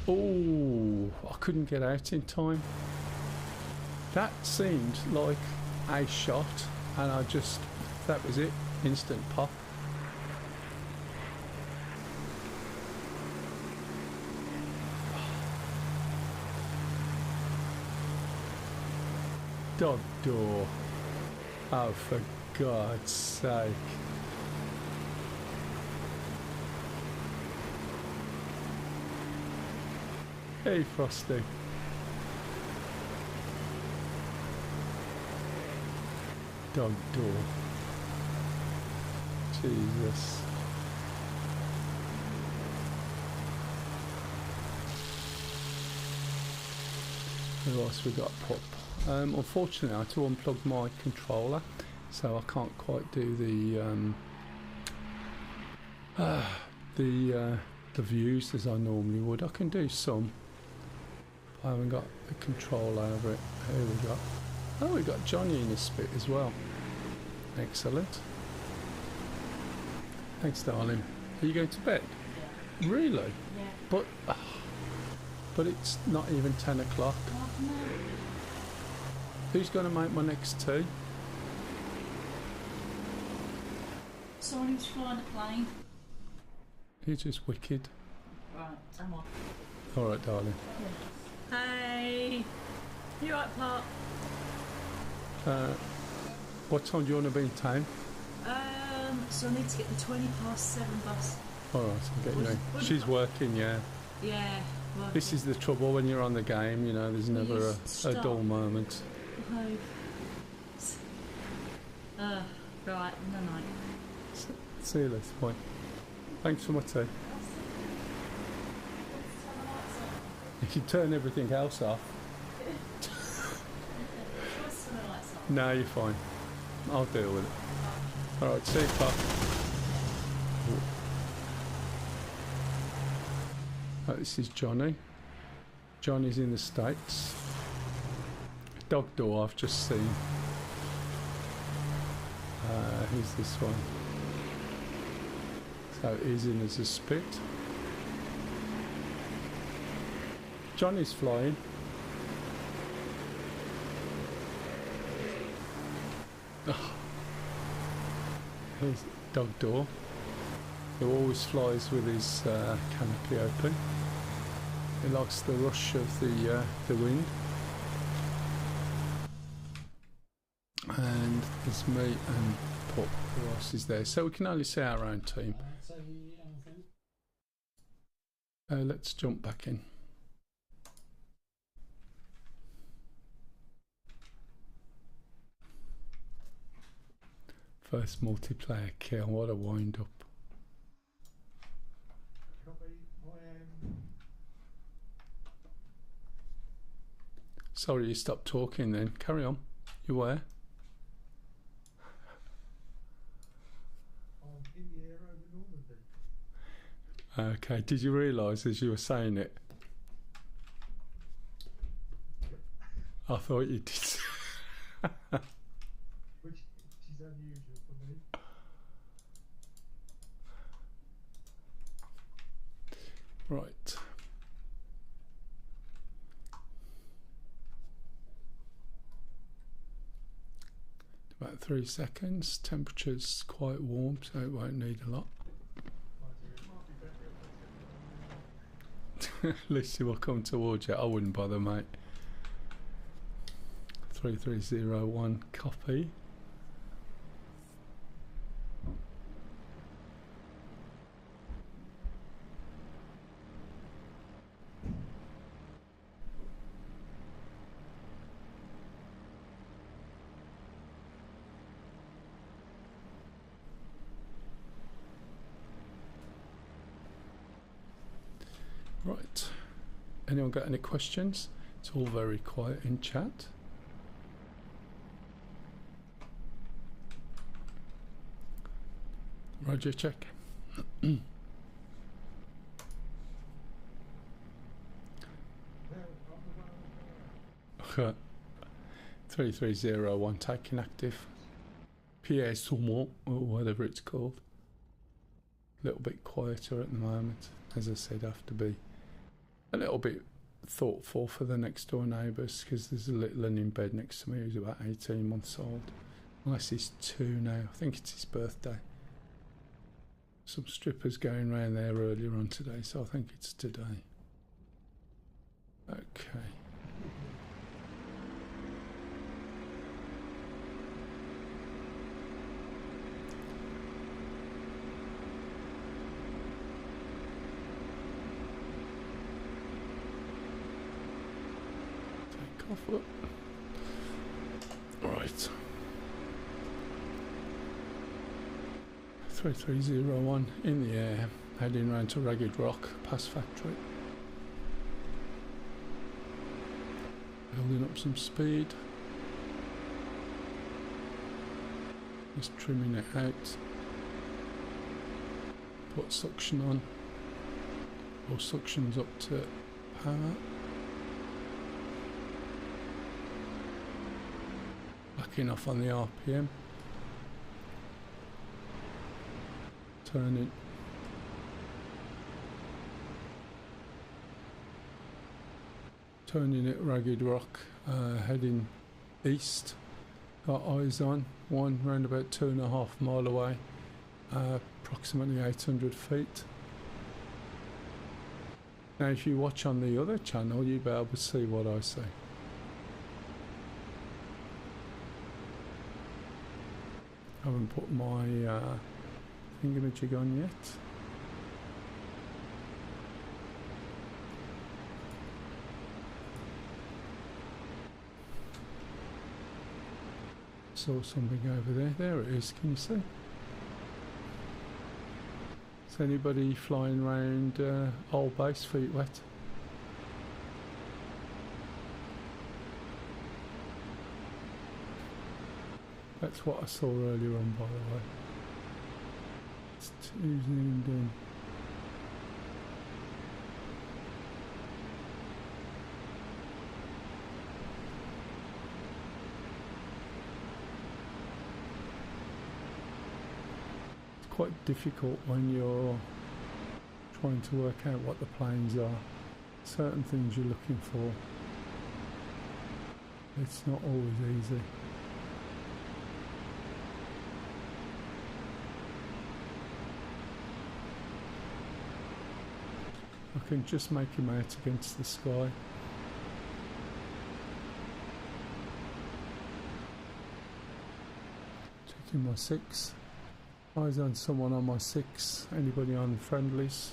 Oh, I couldn't get out in time. That seemed like a shot, and that was it. Instant pop. Dog door. Oh, for God's sake. Hey, Frosty. Dog door. Jesus. Who else we got? Pop. Unfortunately, I had to unplug my controller, so I can't quite do the views as I normally would. I can do some. I haven't got the control over it. Here we go. Oh, we got Johnny in this bit as well. Excellent. Thanks, darling. Are you going to bed? Yeah. Really? Yeah. But it's not even 10 o'clock. Oh, no. Who's going to make my next tea? Someone who's flying a plane. You're just wicked. Right, I'm off. Alright, darling. Yeah. Hey! You right, Pop? What time do you want to be in town? So I need to get the 7:20 bus. Alright, I'll get you in. She's working, yeah. Yeah. Working. This is the trouble when you're on the game, you know, there's never a dull moment. No. Right, no night. See you later, bye. Thanks for my tea. You can turn everything else off. No, you're fine. I'll deal with it. Alright, see you, Pop. Oh, this is Johnny. Johnny's in the States. Dog door I've just seen. Who's this one? So he's in as a spit. Johnny's flying. Oh. Here's dog door. He always flies with his canopy open. He likes the rush of the wind. And there's me and Pop. Who else is there? So we can only see our own team. Let's jump back in. First multiplayer kill. What a wind up. Sorry you stopped talking then. Carry on. You where? In the air over Normandy. Okay, did you realise as you were saying it? I thought you did. Which is unusual for me. Right. About 3 seconds. Temperature's quite warm, so it won't need a lot. Lucy will come towards you. I wouldn't bother, mate. 3301 copy. Right. Anyone got any questions? It's all very quiet in chat. Roger, check. 3301 taking active. Pierre Saumon, or whatever it's called. A little bit quieter at the moment. As I said, I have to be a little bit thoughtful for the next door neighbours, because there's a little one in bed next to me who's about 18 months old. Unless he's 2 now. I think it's his birthday. Some strippers going round there earlier on today, so I think it's today. Okay. Take off it. Right. 3301 in the air, heading round to Ragged Rock, past factory. Building up some speed. Just trimming it out. Put suction on. Or suction's up to power. Backing off on the RPM. Turning. Turning at Ragged Rock, heading east. Got eyes on one round about 2.5 miles away, approximately 800 feet. Now if you watch on the other channel, you'll be able to see what I see. I haven't put my thingamajig on yet. Saw something over there. There it is. Can you see? Is anybody flying around Old Base feet wet? That's what I saw earlier on, by the way. It's too zoomed in. It's quite difficult when you're trying to work out what the planes are. Certain things you're looking for. It's not always easy. I can just make him out against the sky. Checking my 6. Eyes on someone on my 6. Anybody on friendlies?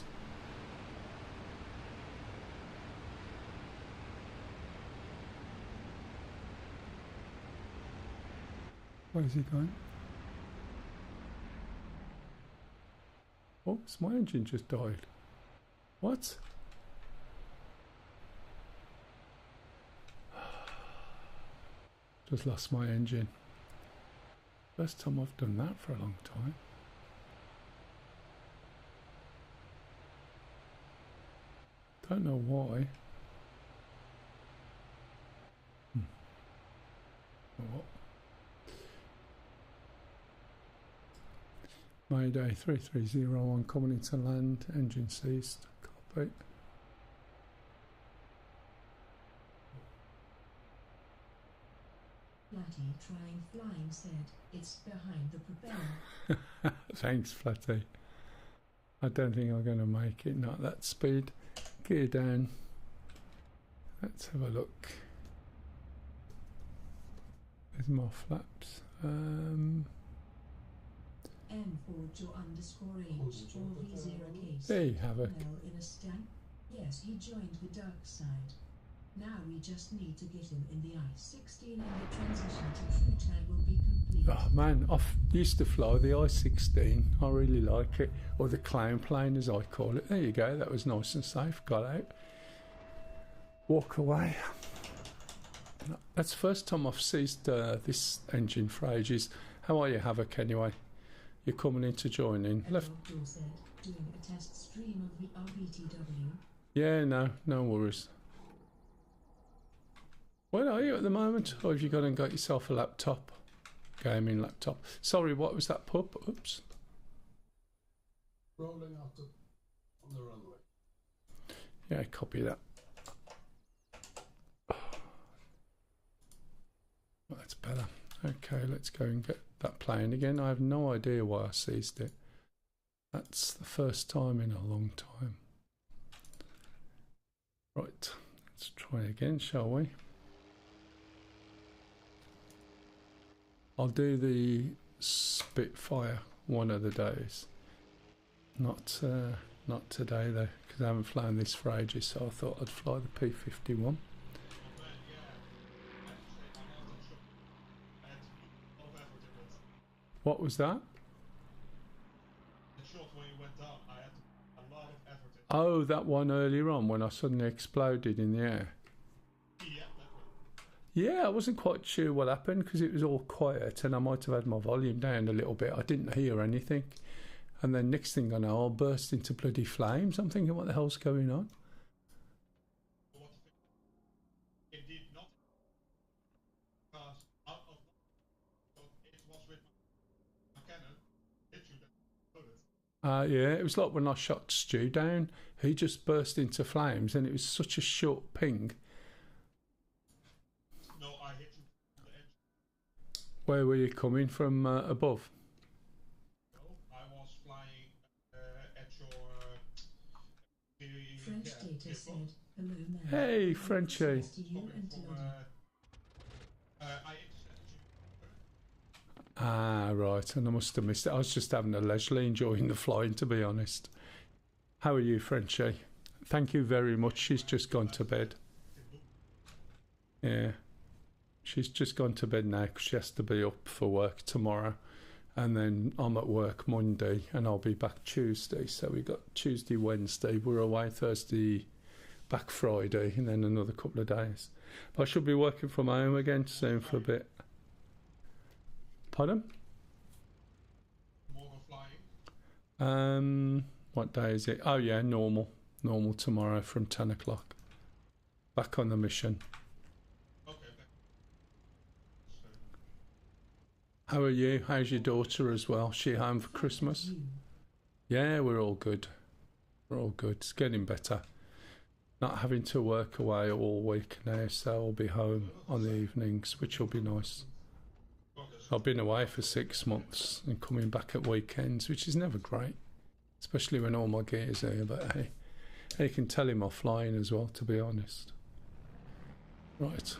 Where's he going? Oops, my engine just died. What? Just lost my engine. First time I've done that for a long time. Don't know why. What? Mayday 3301 coming into land, engine ceased. Copy. Flatty trying flying said, it's behind the propeller. Thanks, Flatty. I don't think I'm going to make it, not at that speed. Gear down. Let's have a look. There's more flaps. M4_H or V0 case. There you have it. Well, in a stamp. Yes, he joined the dark side. Now we just need to get him in the I-16 and the transition to true tag will be complete. Oh man, used to fly the I-16. I really like it, or the clown plane as I call it. There you go, that was nice and safe. Got out. Walk away. That's the first time I've seized this engine for ages. How are you, Havoc, anyway? You're coming in to join in. Left. Said, doing a test stream of the RBTW. Yeah, no worries. Where are you at the moment? Or have you gone and got yourself a laptop? Gaming laptop. Sorry, what was that, pup? Oops. Rolling out on the runway. Yeah, copy that. That's better. Okay, let's go and get that playing again. I have no idea why I seized it. That's the first time in a long time. Right, let's try again, shall we? I'll do the Spitfire one of the days. Not today though, because I haven't flown this for ages, so I thought I'd fly the P-51. What was that? The shot when you went down, I had a lot of effort. Oh, that one earlier on when I suddenly exploded in the air. Yeah, that one. Yeah, I wasn't quite sure what happened because it was all quiet and I might have had my volume down a little bit. I didn't hear anything. And then next thing I know, I'll burst into bloody flames. I'm thinking, what the hell's going on? Indeed not. Because out of it was with my cannon, hit you that bullet. Yeah, it was like when I shot Stu down. He just burst into flames and it was such a short ping. No, I hit you from the edge. Where were you coming from above? No, I was flying at your French data said, hello man. Hey, Frenchie. Thanks to you and to Lottie. I intercepted you. Ah, right, and I must have missed it. I was just having a leisurely enjoying the flying, to be honest. How are you, Frenchie? Thank you very much. She's just gone to bed. Yeah. She's just gone to bed now because she has to be up for work tomorrow. And then I'm at work Monday and I'll be back Tuesday. So we got Tuesday, Wednesday. We're away Thursday, back Friday, and then another couple of days. But I should be working from home again soon for a bit. Pardon? Tomorrow flying. What day is it? Oh yeah, normal tomorrow from 10 o'clock. Back on the mission. Okay. How are you? How's your daughter as well? She home for Christmas? Yeah, we're all good. We're all good. It's getting better. Not having to work away all week now, so I'll be home on the evenings, which will be nice. I've been away for 6 months and coming back at weekends, which is never great, especially when all my gear's here. But hey, you can tell him I'm flying as well, to be honest. Right.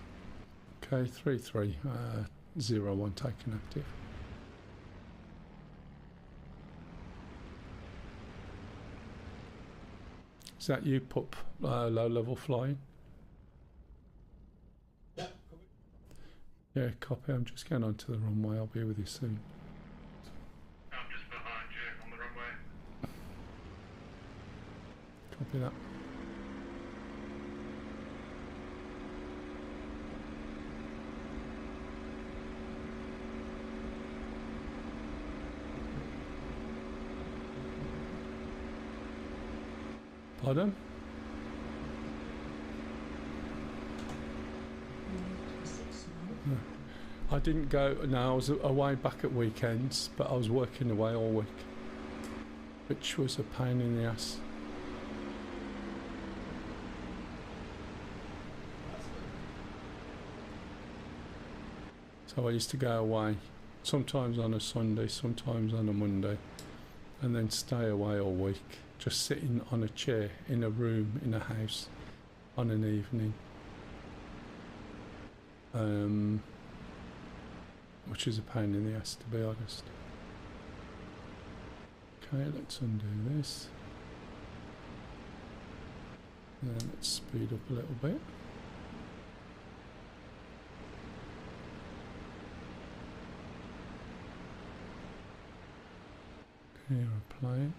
Okay, 3301 taken active. Is that you, Pup? Low level flying? Yeah, Yeah, copy. I'm just going onto the runway. I'll be with you soon. I'm just behind you on the runway. Copy that. Pardon? I didn't go. No, I was away back at weekends, but I was working away all week, which was a pain in the ass. So I used to go away, sometimes on a Sunday, sometimes on a Monday, and then stay away all week, just sitting on a chair in a room in a house on an evening. Which is a pain in the ass, to be honest. Okay, let's undo this. And then let's speed up a little bit. Aeroplane.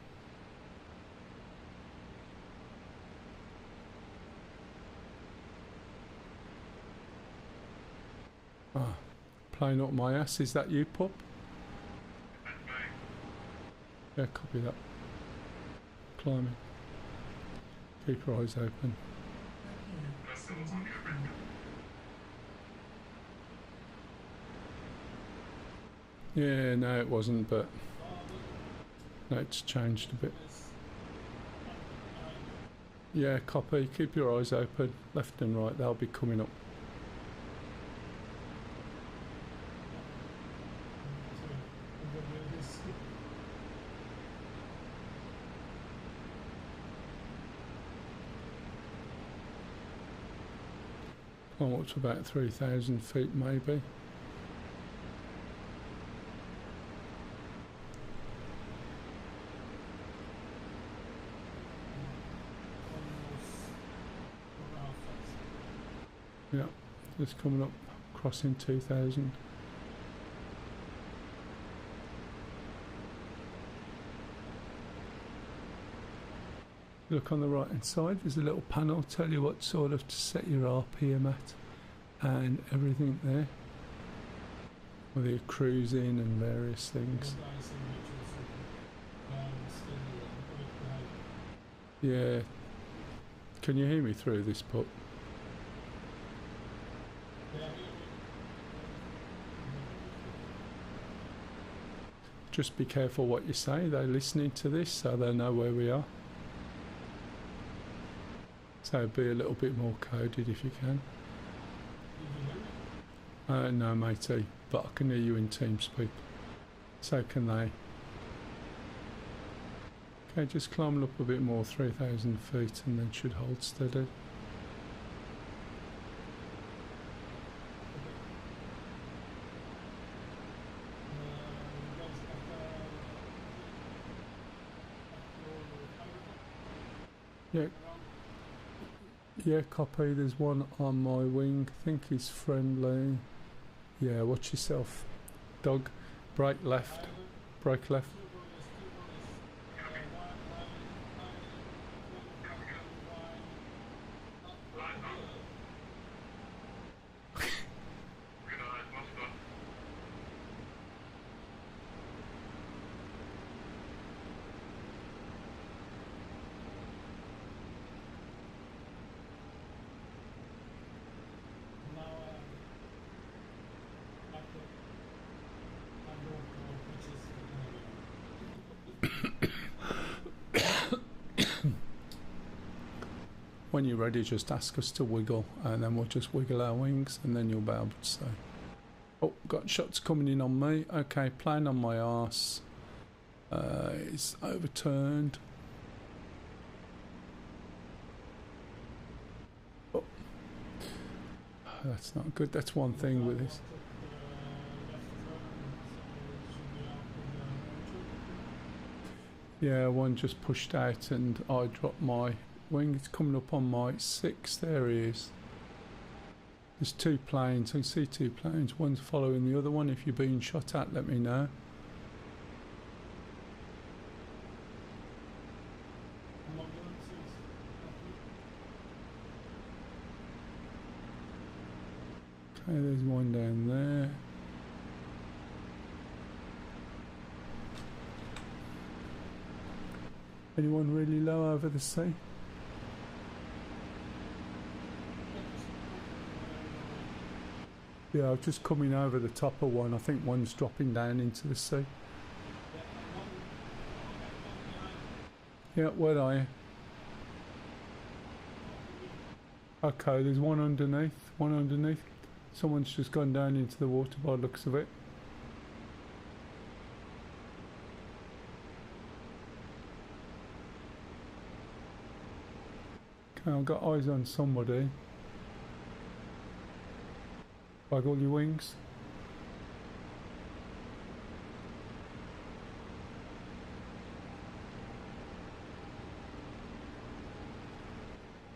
Ah, plane up my ass. Is that you, pup? That's me. Yeah, copy that. Climbing. Keep your eyes open. That's the one you're renting. Yeah, no, it wasn't, but no, it's changed a bit. Yeah, copy. Keep your eyes open, left and right. They'll be coming up. Climb up to about 3,000 feet, maybe. Yeah, just coming up, crossing 2,000. Look on the right hand side, there's a little panel, tell you what sort of to set your RPM at and everything there. Whether you're cruising and various things. Yeah. Can you hear me through this, pup? Just be careful what you say. They're listening to this, so they know where we are. So be a little bit more coded if you can. No, matey, but I can hear you in TeamSpeak. So can they. Okay, just climbing up a bit more, 3,000 feet, and then should hold steady. Yeah. Yeah, copy. There's one on my wing. Think he's friendly. Yeah, watch yourself. Dog. Brake left. Brake left. When you're ready, just ask us to wiggle, and then we'll just wiggle our wings, and then you'll be able to say, oh, got shots coming in on me. Okay, plane on my arse. It's overturned. Oh. That's not good. That's one thing with this. Yeah, one just pushed out and I dropped my wing. It's coming up on my 6. There he is. There's 2 planes. I can see 2 planes. One's following the other one. If you're being shot at, let me know. Okay, there's one down there. Anyone really low over the sea? Yeah, I'm just coming over the top of one. I think one's dropping down into the sea. Yeah, where are you? Okay, there's one underneath. One underneath. Someone's just gone down into the water by the looks of it. Okay, I've got eyes on somebody. Waggle your wings.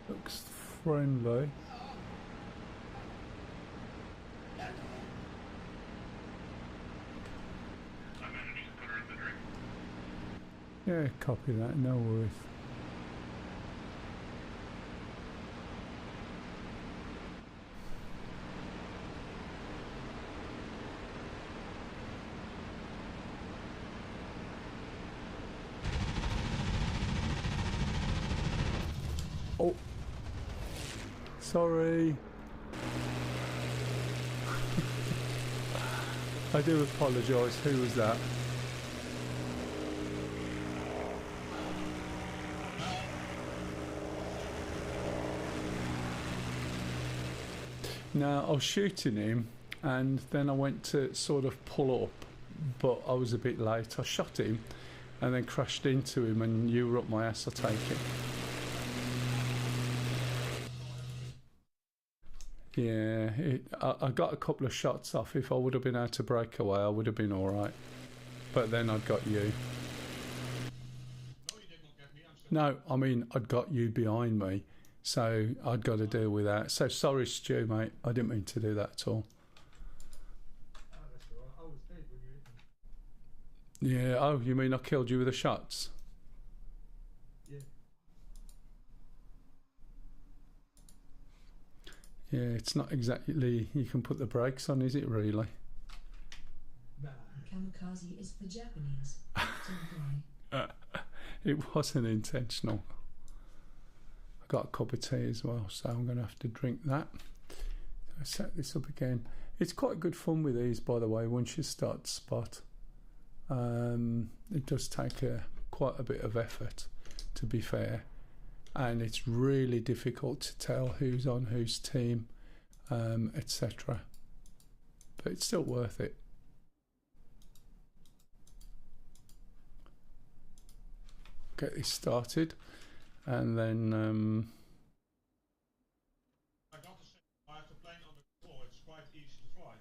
Looks friendly. Yeah, copy that, no worries. Oh, sorry. I do apologise. Who was that? No, I was shooting him, and then I went to sort of pull up, but I was a bit late. I shot him, and then crashed into him, and you were up my ass, I take it. Yeah, I got a couple of shots off. If I would have been able to break away, I would have been alright. But then I'd got you. No, I mean, I'd got you behind me, so I'd got to deal with that. So sorry, Stu, mate. I didn't mean to do that at all. Oh, that's alright. I was dead when you hit me. Yeah, oh, you mean I killed you with the shots? Yeah. Yeah, it's not exactly you can put the brakes on, is it really? Nah. Kamikaze is for Japanese. Don't lie. It wasn't intentional. I got a cup of tea as well, so I'm going to have to drink that. I set this up again. It's quite good fun with these, by the way, once you start to spot. It does take quite a bit of effort, to be fair. And it's really difficult to tell who's on whose team, etc. But it's still worth it. Get this started, and then I got to say, I have the plane on the floor, it's quite easy to fly.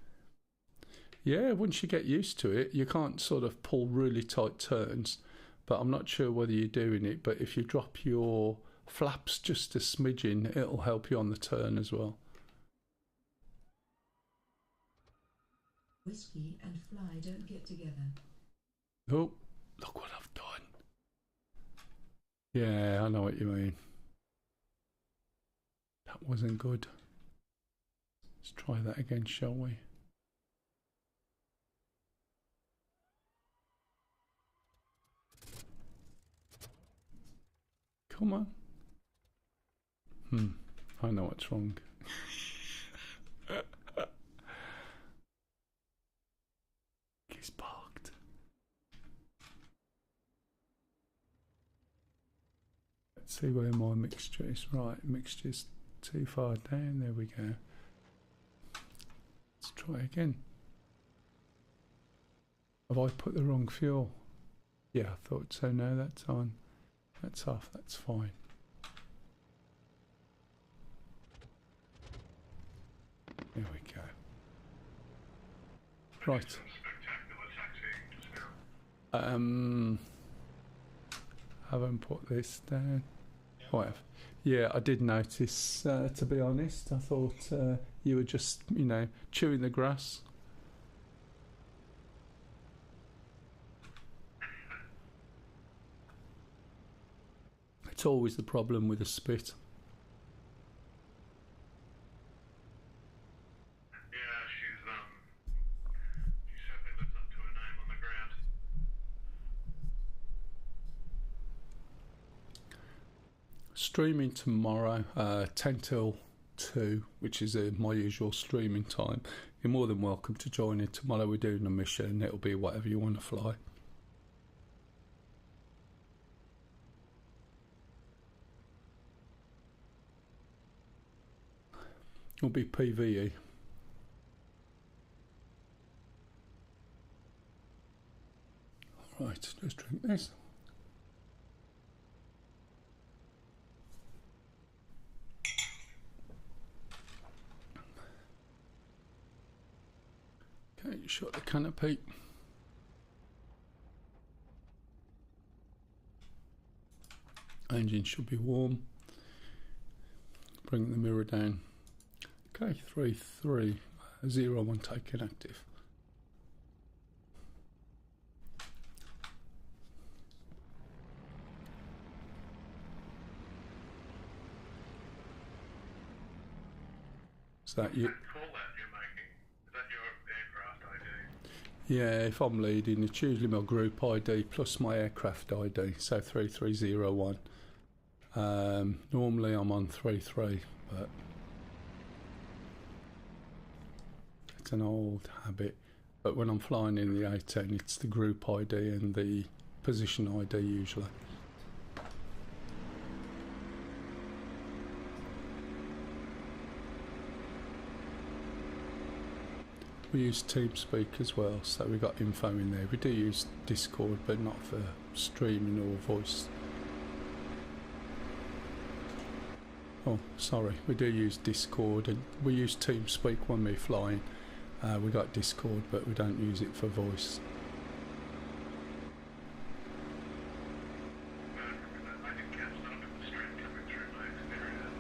yeah, once you get used to it, you can't sort of pull really tight turns. But I'm not sure whether you're doing it. But if you drop your flaps just a smidgen, it'll help you on the turn as well. Whiskey and fly don't get together. Oh, look what I've done. Yeah, I know what you mean. That wasn't good. Let's try that again, shall we? Come on. I know what's wrong. He's parked. Let's see where my mixture is. Right, mixture's too far down. There we go. Let's try again. Have I put the wrong fuel? Yeah, I thought so. No, that's on. That's off. That's fine. There we go. Right. Spectacular taxiing just now. Haven't put this down. Oh, I have. Yeah, I did notice, to be honest. I thought you were just, chewing the grass. It's always the problem with a spit. Yeah, she certainly lives up to her name on the ground. Streaming tomorrow, 10 till 2, which is my usual streaming time. You're more than welcome to join in. Tomorrow we're doing a mission. It'll be whatever you want to fly. It'll be PvE. Right, let's drink this. Okay, shut the canopy. Engine should be warm. Bring the mirror down. Okay, 330 taken active. Is that you? That call out you're making, is that your aircraft ID? Yeah, if I'm leading, it's usually my group ID plus my aircraft ID, so 3301. Normally I'm on 33, but it's an old habit. But when I'm flying in the A10, it's the group ID and the position ID usually. We use TeamSpeak as well, so we got info in there. We do use Discord, but not for streaming or voice. Oh, sorry, we do use Discord, and we use TeamSpeak when we're flying. We got Discord, but we don't use it for voice. I didn't catch none of the stream coming through my exterior.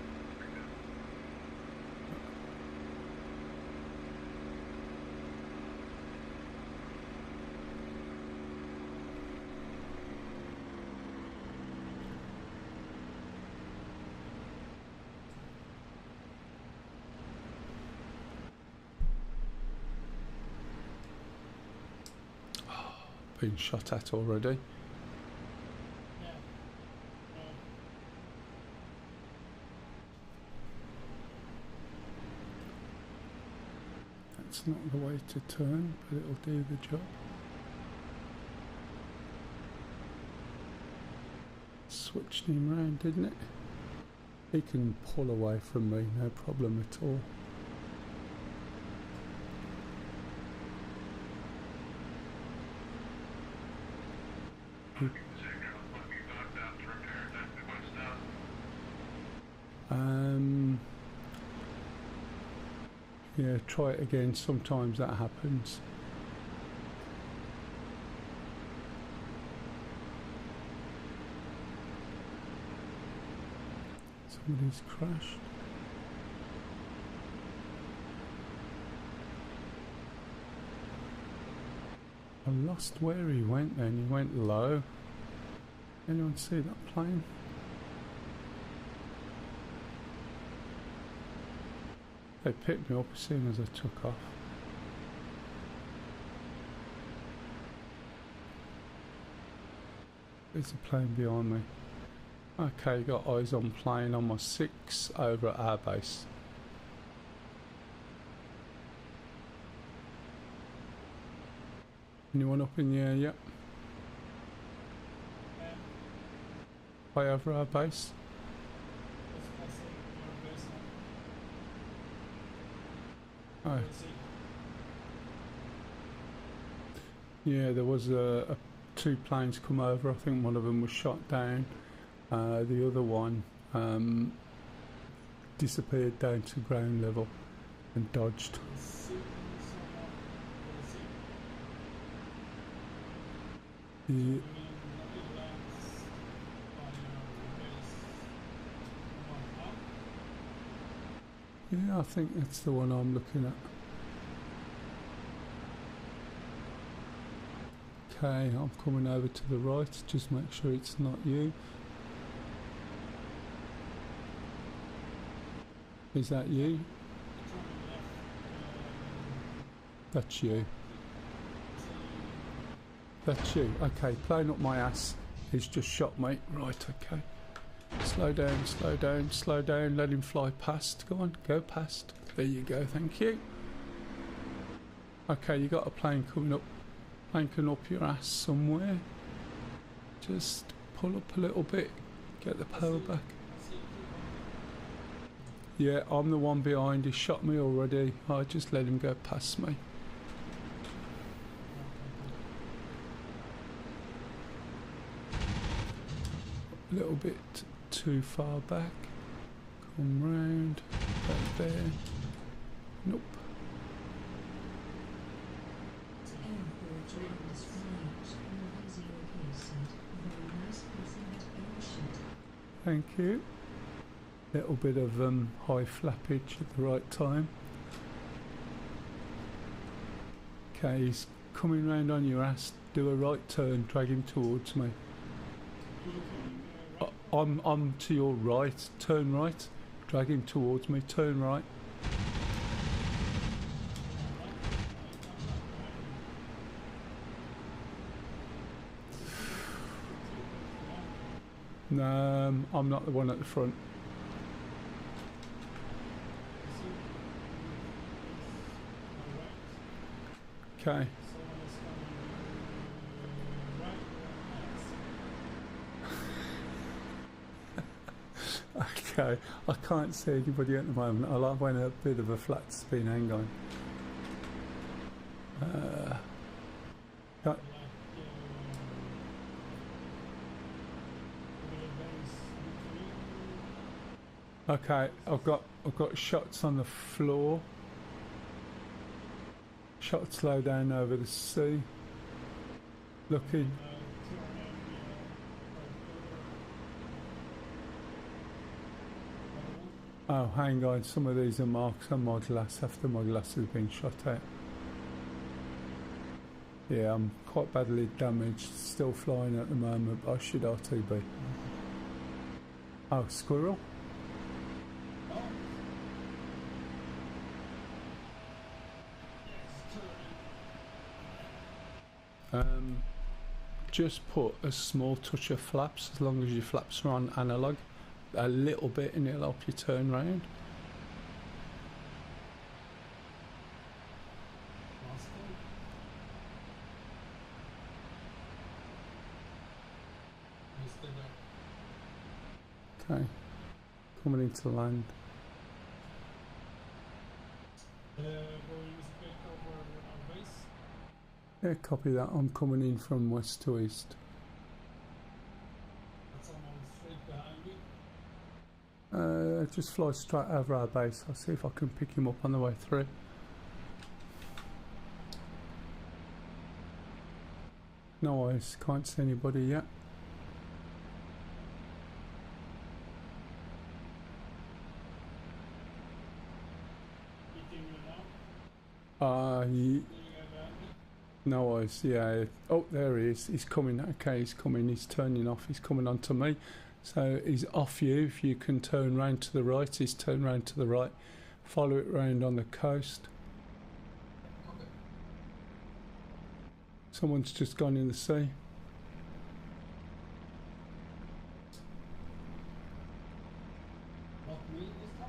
Been shot at already. Yeah. That's not the way to turn, but it'll do the job. Switched him round, didn't it? He can pull away from me, no problem at all. I think this aircraft might be bugged out to repair it after one start. Yeah, try it again. Sometimes that happens. Somebody's crashed. I lost where he went then. He went low. Anyone see that plane? They picked me up as soon as I took off. There's a plane behind me. Okay, got eyes on plane on my 6 over at our base. Anyone up in the air yet? Way over our base? Oh. Yeah, there was two planes come over. I think one of them was shot down. The other one disappeared down to ground level and dodged. Yeah, I think that's the one I'm looking at. Okay, I'm coming over to the right, just make sure it's not you. Is that you? That's you. That's you. Okay, plane up my ass. He's just shot me. Right, okay. Slow down, slow down, slow down. Let him fly past. Go on, go past. There you go, thank you. Okay, you got a plane coming up. Planking up your ass somewhere. Just pull up a little bit. Get the power back. Yeah, I'm the one behind. He shot me already. I just let him go past me. A little bit too far back. Come round. Back there. Nope. Thank you. Little bit of high flappage at the right time. Okay, he's coming round on your ass. Do a right turn, drag him towards me. I'm to your right. Turn right. Drag him towards me. Turn right. No, I'm not the one at the front. See, it's Okay. someone is coming right. Okay. I can't see anybody at the moment. I like when a bit of a flat spin. Hang on. Got- Okay, I've got shots on the floor. Shots low down over the sea. Looking. Oh, hang on. Some of these are marks on my glass after my glass has been shot out. Yeah, I'm quite badly damaged. Still flying at the moment, but I should RTB. Oh, squirrel. Just put a small touch of flaps, as long as your flaps are on analog, a little bit, and it'll help you turn round. Okay, coming into land. Will you use a quick over our base? Yeah, copy that. I'm coming in from west to east. That's almost straight behind me. Just fly straight over our base. I'll see if I can pick him up on the way through. No eyes, can't see anybody yet. Hitting you now. Ye- Do you get behind me? no eyes, yeah. Oh, there he is. He's coming. Okay, he's coming. He's turning off. He's coming onto me. So he's off you. If you can turn round to the right, he's turned round to the right. Follow it round on the coast. Okay. Someone's just gone in the sea. Not me this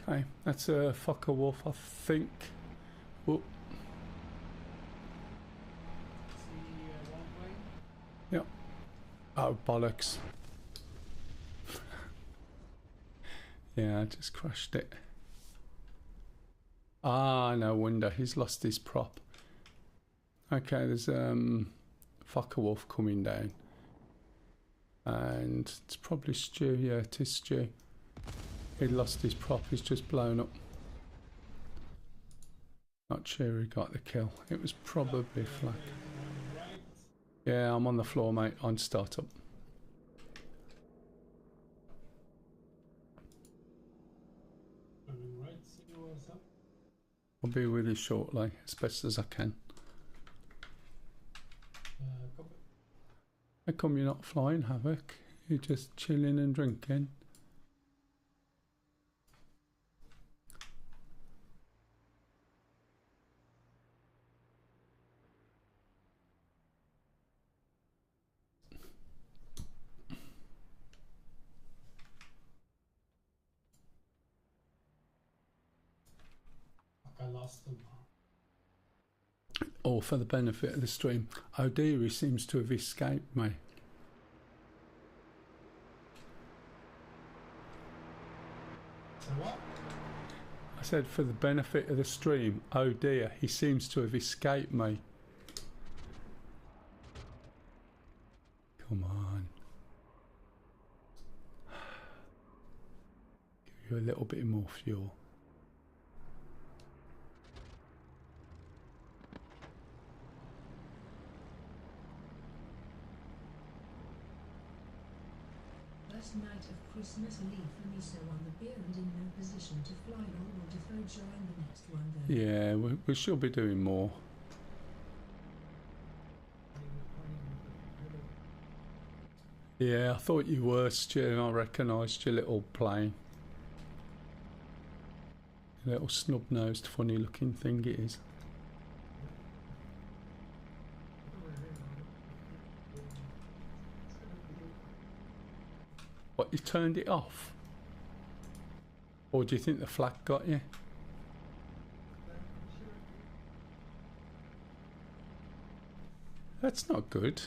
time. Okay, that's a Fokker Wolf, I think. Oh, See one way. oh bollocks. Yeah, I just crashed it. Ah, no wonder. He's lost his prop. Okay, there's Fokker Wolf coming down. And it's probably Stu. Yeah, it is Stu. He lost his prop. He's just blown up. Not sure who got the kill. It was probably Flack. Right. Yeah, I'm on the floor, mate, on startup. Turning right. See what's up. I'll be with you shortly, as best as I can. Copy. How come you're not flying, Havoc? You're just chilling and drinking. I lost them. Or for the benefit of the stream, O'Deary seems to have escaped me. So what? I said for the benefit of the stream, oh dear, he seems to have escaped me. Come on. Give you a little bit more fuel. First night of Christmas Eve for me, so on the beer and in no position to fly or will defer join the next one though. Yeah, we should be doing more. Yeah, I thought you were, Stu. I recognised your little plane. Your little snub-nosed, funny-looking thing it is. What, you turned it off? Or do you think the flak got you? That's not good.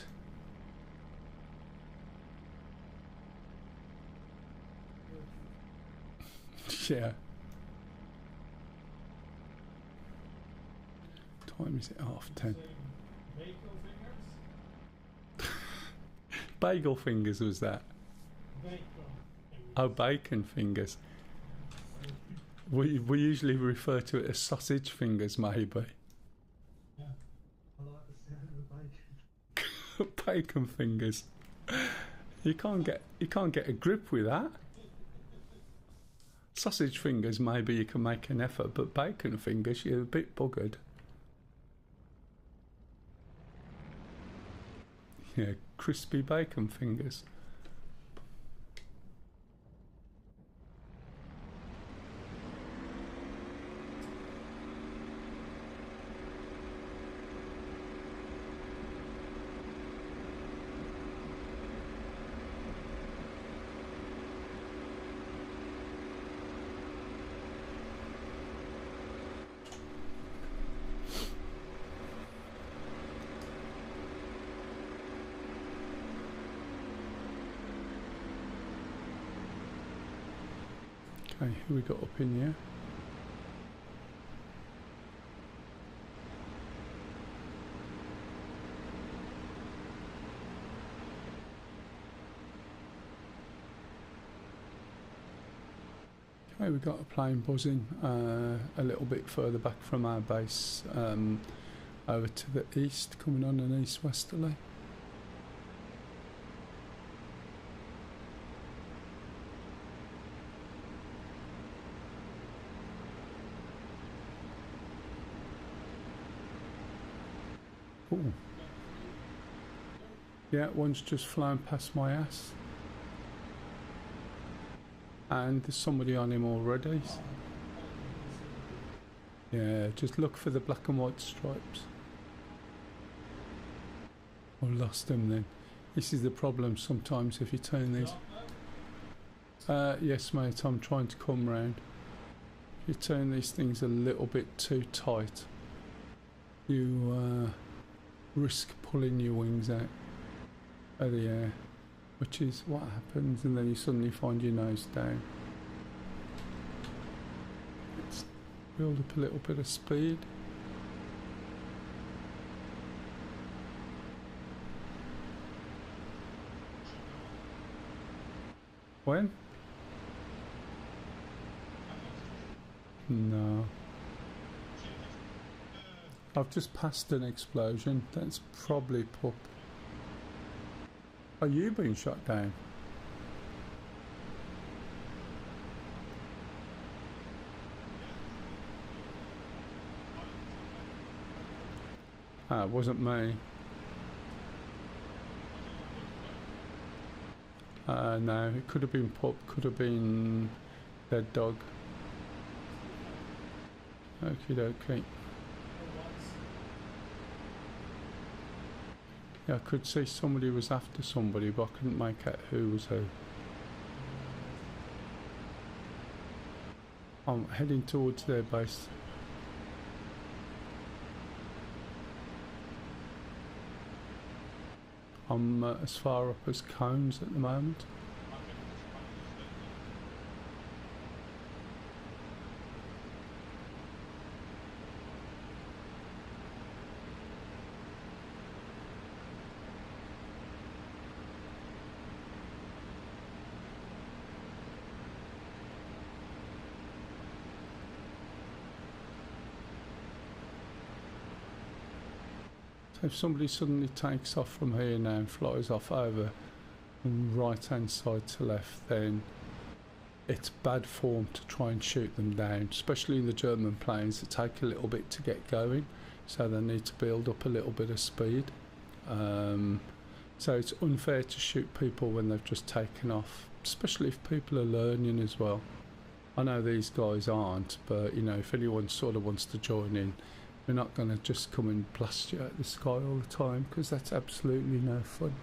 Yeah. Time is it? 10:30. Bagel fingers was that? Oh, bacon fingers. We usually refer to it as sausage fingers, maybe. Yeah. I like the sound of the bacon. Bacon fingers. You can't get a grip with that. Sausage fingers, maybe you can make an effort, but bacon fingers, you're a bit buggered. Yeah, crispy bacon fingers. Okay, who we got up in here? Okay, we got a plane buzzing a little bit further back from our base, over to the east, coming on an east-westerly. Ooh. Yeah, one's just flown past my ass. And there's somebody on him already. Yeah, just look for the black and white stripes. I lost him then. This is the problem sometimes if you turn these. Yes mate, I'm trying to come round. If you turn these things a little bit too tight, you risk pulling your wings out of the air, which is what happens, and then you suddenly find your nose down. Let's build up a little bit of speed. When? No. I've just passed an explosion. That's probably pup. Are you being shot down? Ah, it wasn't me. No, it could have been pup, could have been dead dog. Okie dokie. Yeah, I could see somebody was after somebody, but I couldn't make out who was who. I'm heading towards their base. I'm as far up as Cones at the moment. If somebody suddenly takes off from here now and flies off over from right hand side to left, then it's bad form to try and shoot them down, especially in the German planes that take a little bit to get going, so they need to build up a little bit of speed. So it's unfair to shoot people when they've just taken off, especially if people are learning as well. I know these guys aren't, but you know, if anyone sort of wants to join in, we're not going to just come and blast you out of the sky all the time, because that's absolutely no fun.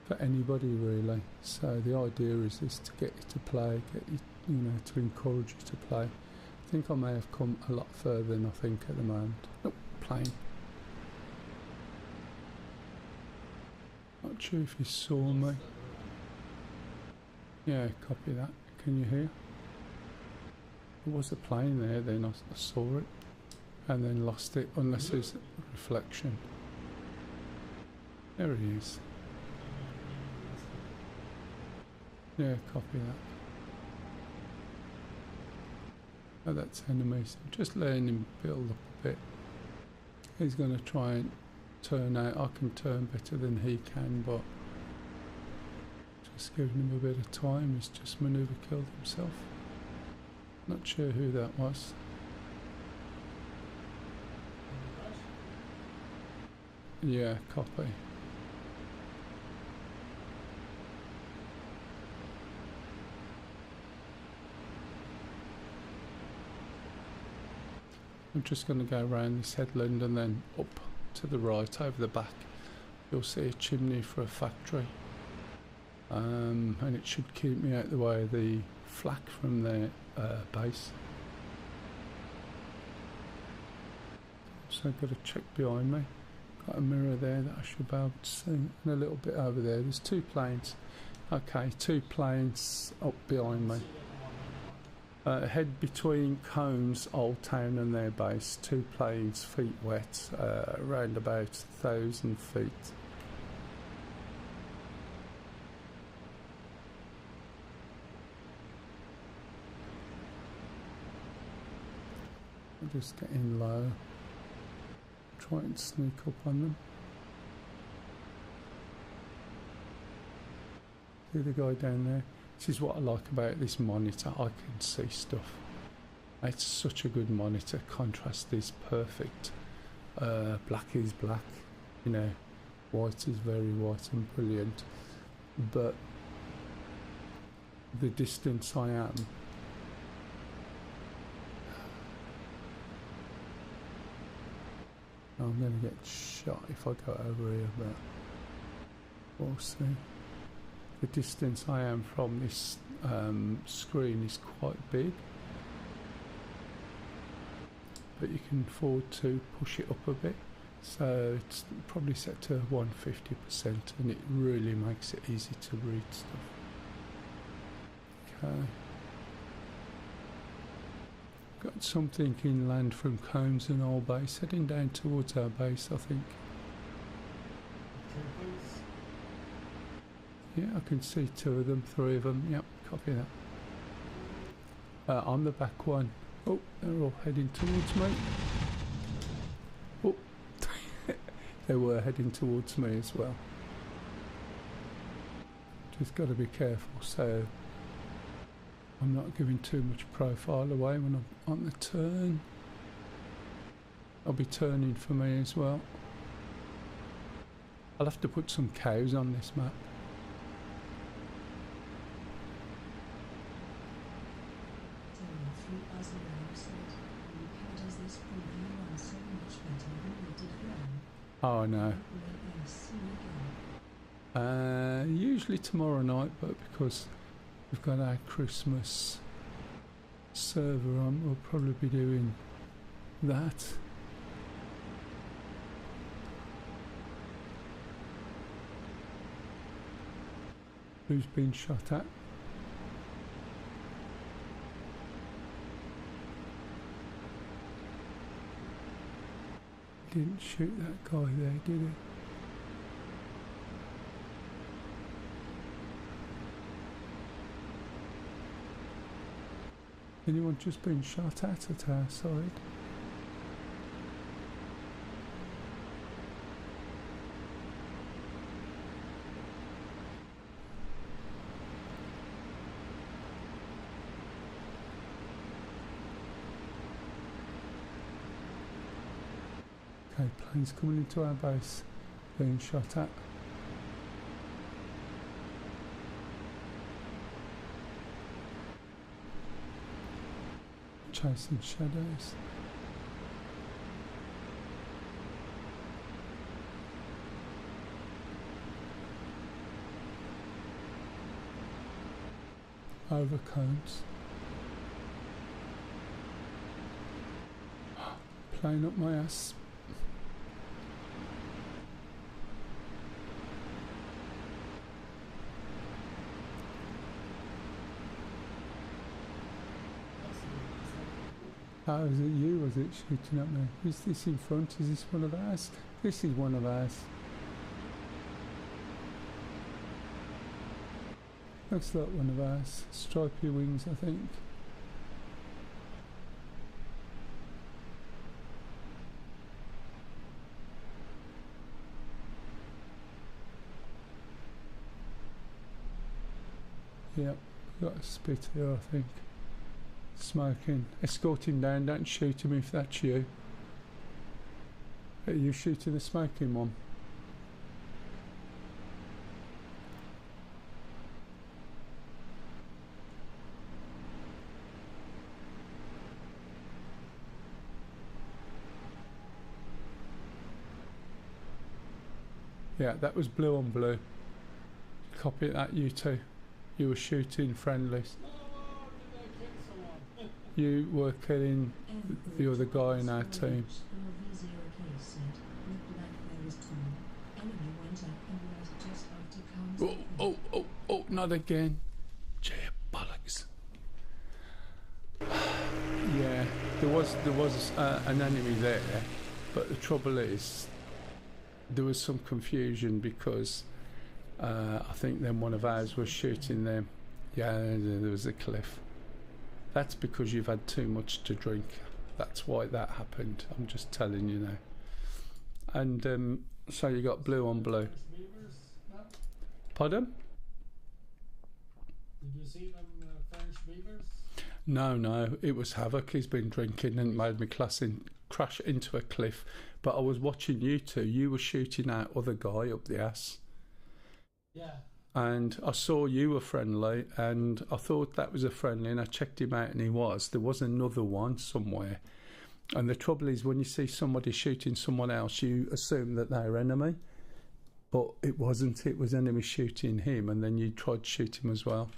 for anybody really. So the idea is to get you to play, get you, you know, to encourage you to play. I think I may have come a lot further than I think at the moment. Nope, plane. Not sure if you saw me. Yeah, copy that. Can you hear? There was a plane there, then I saw it and then lost it, unless there's reflection. There he is. Yeah, copy that. Oh, that's enemies. I'm just letting him build up a bit. He's going to try and turn out. I can turn better than he can, but just giving him a bit of time. He's just manoeuvre killed himself. Not sure who that was. Yeah, copy. I'm just going to go around this headland and then up to the right over the back. You'll see a chimney for a factory, and it should keep me out the way of the flak from their base. So I've got to check behind me. Got a mirror there that I should be able to see, and a little bit over there. There's two planes. Okay, two planes up behind me. Head between Cones, Old Town and their base. Two planes, feet wet, around about 1,000 feet. I'm just getting low. Try and sneak up on them. See the guy down there? This is what I like about this monitor. I can see stuff. It's such a good monitor. Contrast is perfect. Black is black. You know, white is very white and brilliant. But the distance I am, I'm going to get shot if I go over here, but we'll see. The distance I am from this screen is quite big, but you can afford to push it up a bit, so it's probably set to 150%, and it really makes it easy to read stuff. Okay, got something inland from Combs and our base, heading down towards our base, I think. Yeah, I can see two of them, three of them. Yep, copy that. I'm the back one. Oh, they're all heading towards me. Oh, they were heading towards me as well. Just got to be careful so I'm not giving too much profile away when I'm on the turn. I'll be turning for me as well. I'll have to put some cows on this map. Oh no. Usually tomorrow night, but because we've got our Christmas server on, we'll probably be doing that. Who's been shot at? Didn't shoot that guy there, did he? Anyone just been shot at our side? Okay, planes coming into our base, being shot at. Chasing shadows. over cones. Playing up my ass. Oh, was it you, was it, shooting at me? Is this in front? Is this one of ours? This is one of ours. Looks like one of ours. Stripy wings, I think. Yep, got a spit here, I think. Smoking. Escort him down, don't shoot him if that's you. Are you shooting the smoking one? Yeah, that was blue on blue. Copy that, you two. You were shooting friendlies. You were killing the other guy in our team. Oh, not again. Gee, bollocks. Yeah, there was an enemy there, but the trouble is there was some confusion because I think then one of ours was shooting them. Yeah, there was a cliff. That's because you've had too much to drink. That's why that happened. I'm just telling you now. And so you got blue on blue. Pardon? Did you see them French beavers? No, it was Havoc. He's been drinking and made me crash into a cliff. But I was watching you two. You were shooting that other guy up the ass. Yeah. And I saw you were friendly, and I thought that was a friendly, and I checked him out, and he was. There was another one somewhere. And the trouble is, when you see somebody shooting someone else, you assume that they're enemy. But it wasn't. It was enemy shooting him, and then you tried to shoot him as well.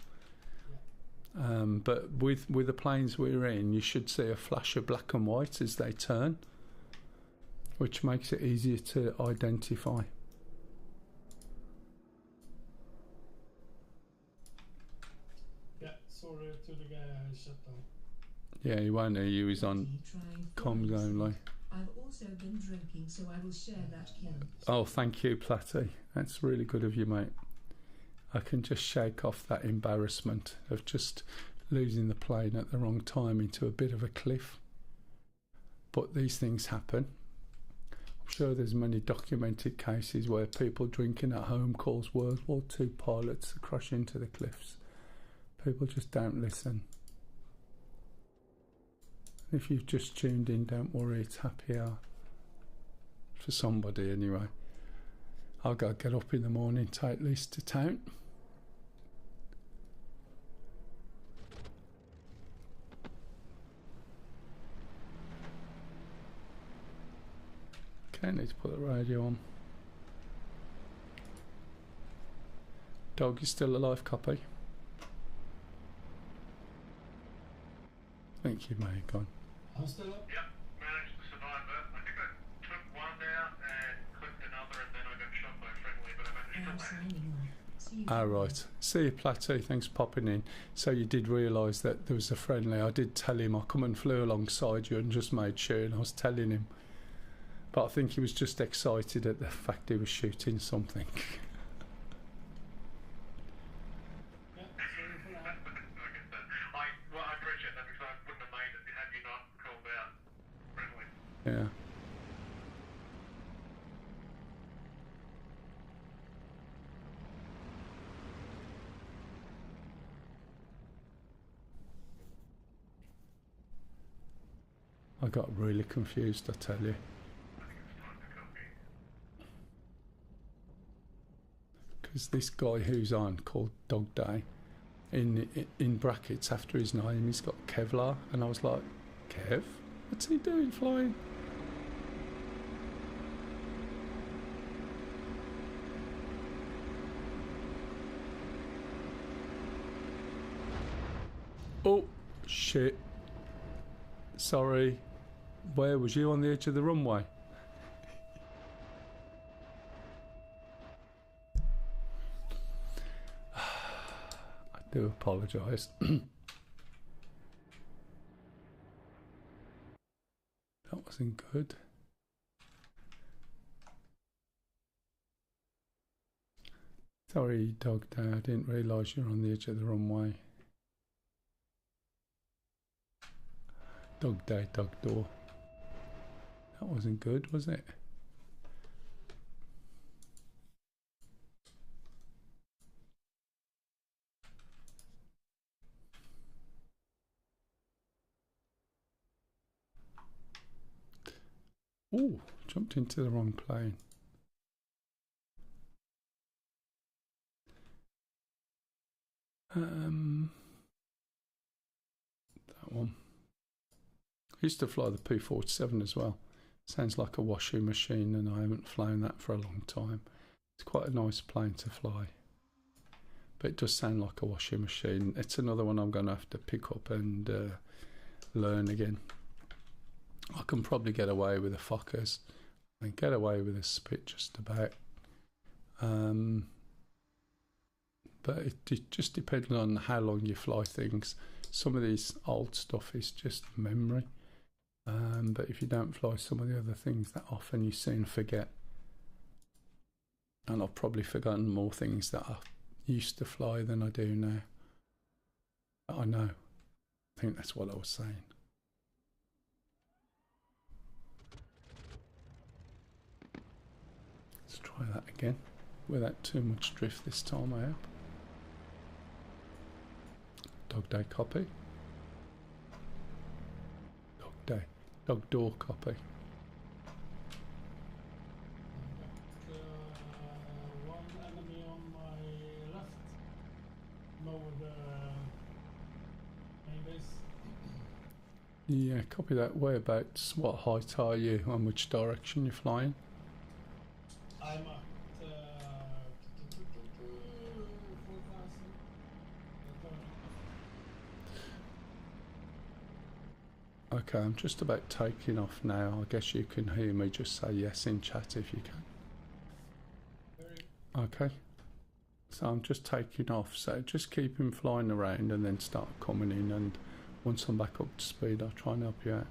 But with the planes we're in, you should see a flash of black and white as they turn, which makes it easier to identify. Yeah, sorry to the guy I shut down. Yeah, he won't hear you. He's on comms only. I've also been drinking, so I will share that kill. Oh, thank you, Platty. That's really good of you, mate. I can just shake off that embarrassment of just losing the plane at the wrong time into a bit of a cliff. But these things happen. I'm sure there's many documented cases where people drinking at home cause World War II pilots to crash into the cliffs. People just don't listen. If you've just tuned in, don't worry, it's happy hour. For somebody anyway. I've got to get up in the morning, take Lisa to town. Okay, need to put the radio on. Dog is still alive, copy. I think you may have gone. I'm still up. Yep, managed to survive that. I think I took one out and clicked another, and then I got shot by a friendly, but I managed to land. Ah, right. See you, Plateau. Thanks for popping in. So you did realise that there was a friendly. I did tell him I come and flew alongside you and just made sure, and I was telling him. But I think he was just excited at the fact he was shooting something. Yeah, sorry for that. I appreciate that because I wouldn't have made it had you not called out friendly. Yeah. I got really confused, I tell you. I think it's time to copy. Because this guy who's on, called Dog Day, in brackets after his name, he's got Kevlar, and I was like, Kev? What's he doing flying? shit. Sorry. Where was you, on the edge of the runway? I do apologise. That wasn't good. Sorry, Dog Day, I didn't realise you were on the edge of the runway. Dog Day, Dog Door. That wasn't good, was it? Ooh, jumped into the wrong plane. That one. I used to fly the P-47 as well. Sounds like a washing machine, and I haven't flown that for a long time. It's quite a nice plane to fly, but it does sound like a washing machine. It's another one I'm going to have to pick up and learn again. I can probably get away with the Fokkers and get away with a Spit just about. But it just depends on how long you fly things. Some of these old stuff is just memory. But if you don't fly some of the other things that often, you soon forget. And I've probably forgotten more things that I used to fly than I do now. But I know. I think that's what I was saying. Let's try that again. Without too much drift this time, I hope. Dog Day copy. Dog Day. Dog Door copy. One enemy on my left. Lower the main base. Yeah, copy that. Whereabouts? What height are you? And which direction you're flying? I'm at 4,000. Okay, I'm just about taking off now. I guess you can hear me. Just say yes in chat if you can. Okay. So I'm just taking off. So just keep him flying around and then start coming in. And once I'm back up to speed, I'll try and help you out.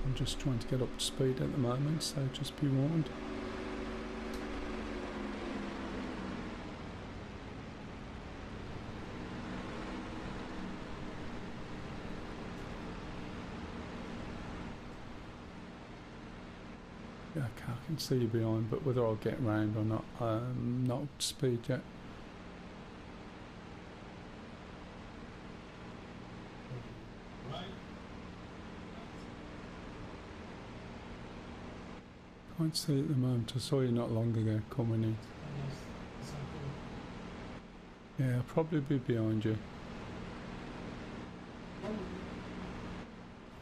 I'm just trying to get up to speed at the moment, so just be warned. Yeah, okay, I can see you behind, but whether I'll get round or not, not up to speed yet. Can't see at the moment. I saw you not long ago coming in. Yeah, I'll probably be behind you.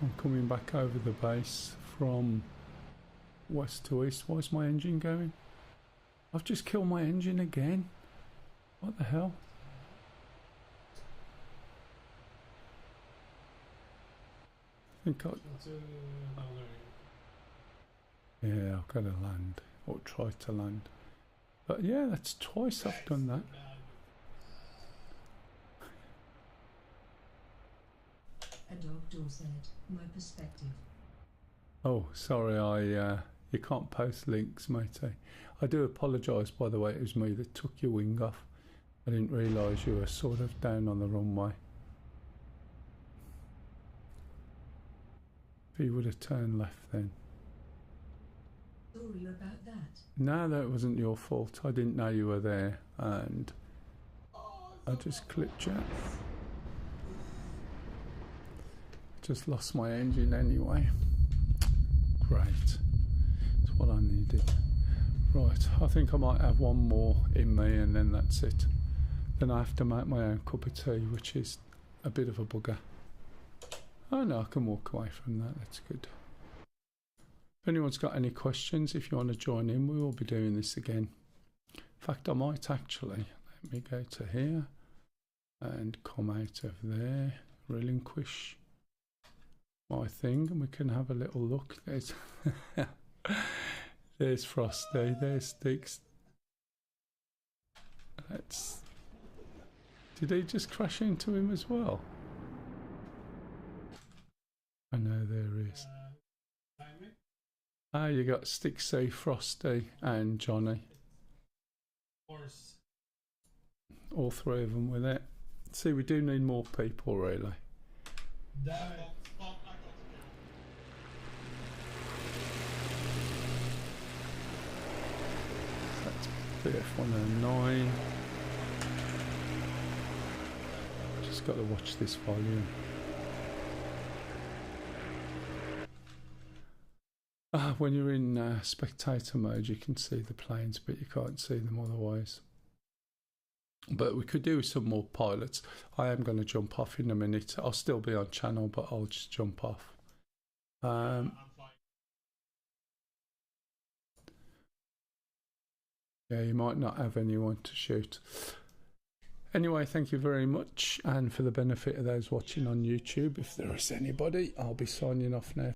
I'm coming back over the base from west to east. Why's my engine going? I've just killed my engine again. What the hell? I think yeah, I've got to land, or try to land. But yeah, that's twice I've done that. A dog door said, my perspective. Oh, sorry, you can't post links, matey. I do apologise, by the way, it was me that took your wing off. I didn't realise you were sort of down on the runway. If you would have turned left then. Sorry about that. No, that wasn't your fault. I didn't know you were there, and I just clipped you. Just lost my engine anyway. great. That's what I needed. Right, I think I might have one more in me and then that's it. Then I have to make my own cup of tea, which is a bit of a bugger. Oh no, I can walk away from that, that's good. If anyone's got any questions, if you want to join in, we will be doing this again. In fact, I might actually, let me go to here and come out of there, relinquish my thing, and we can have a little look. There's, there's Frosty, there's Sticks. Did he just crash into him as well? I know there is. Ah, you got Stixie, Frosty, and Johnny. Of course. All three of them with it. See, we do need more people, really. Stop, I got That's BF109. Just got to watch this volume. When you're in spectator mode, you can see the planes, but you can't see them otherwise. But we could do some more pilots. I am going to jump off in a minute. I'll still be on channel, but I'll just jump off. I'm fine. Yeah, you might not have anyone to shoot. Anyway, thank you very much. And for the benefit of those watching on YouTube, if there is anybody, I'll be signing off now.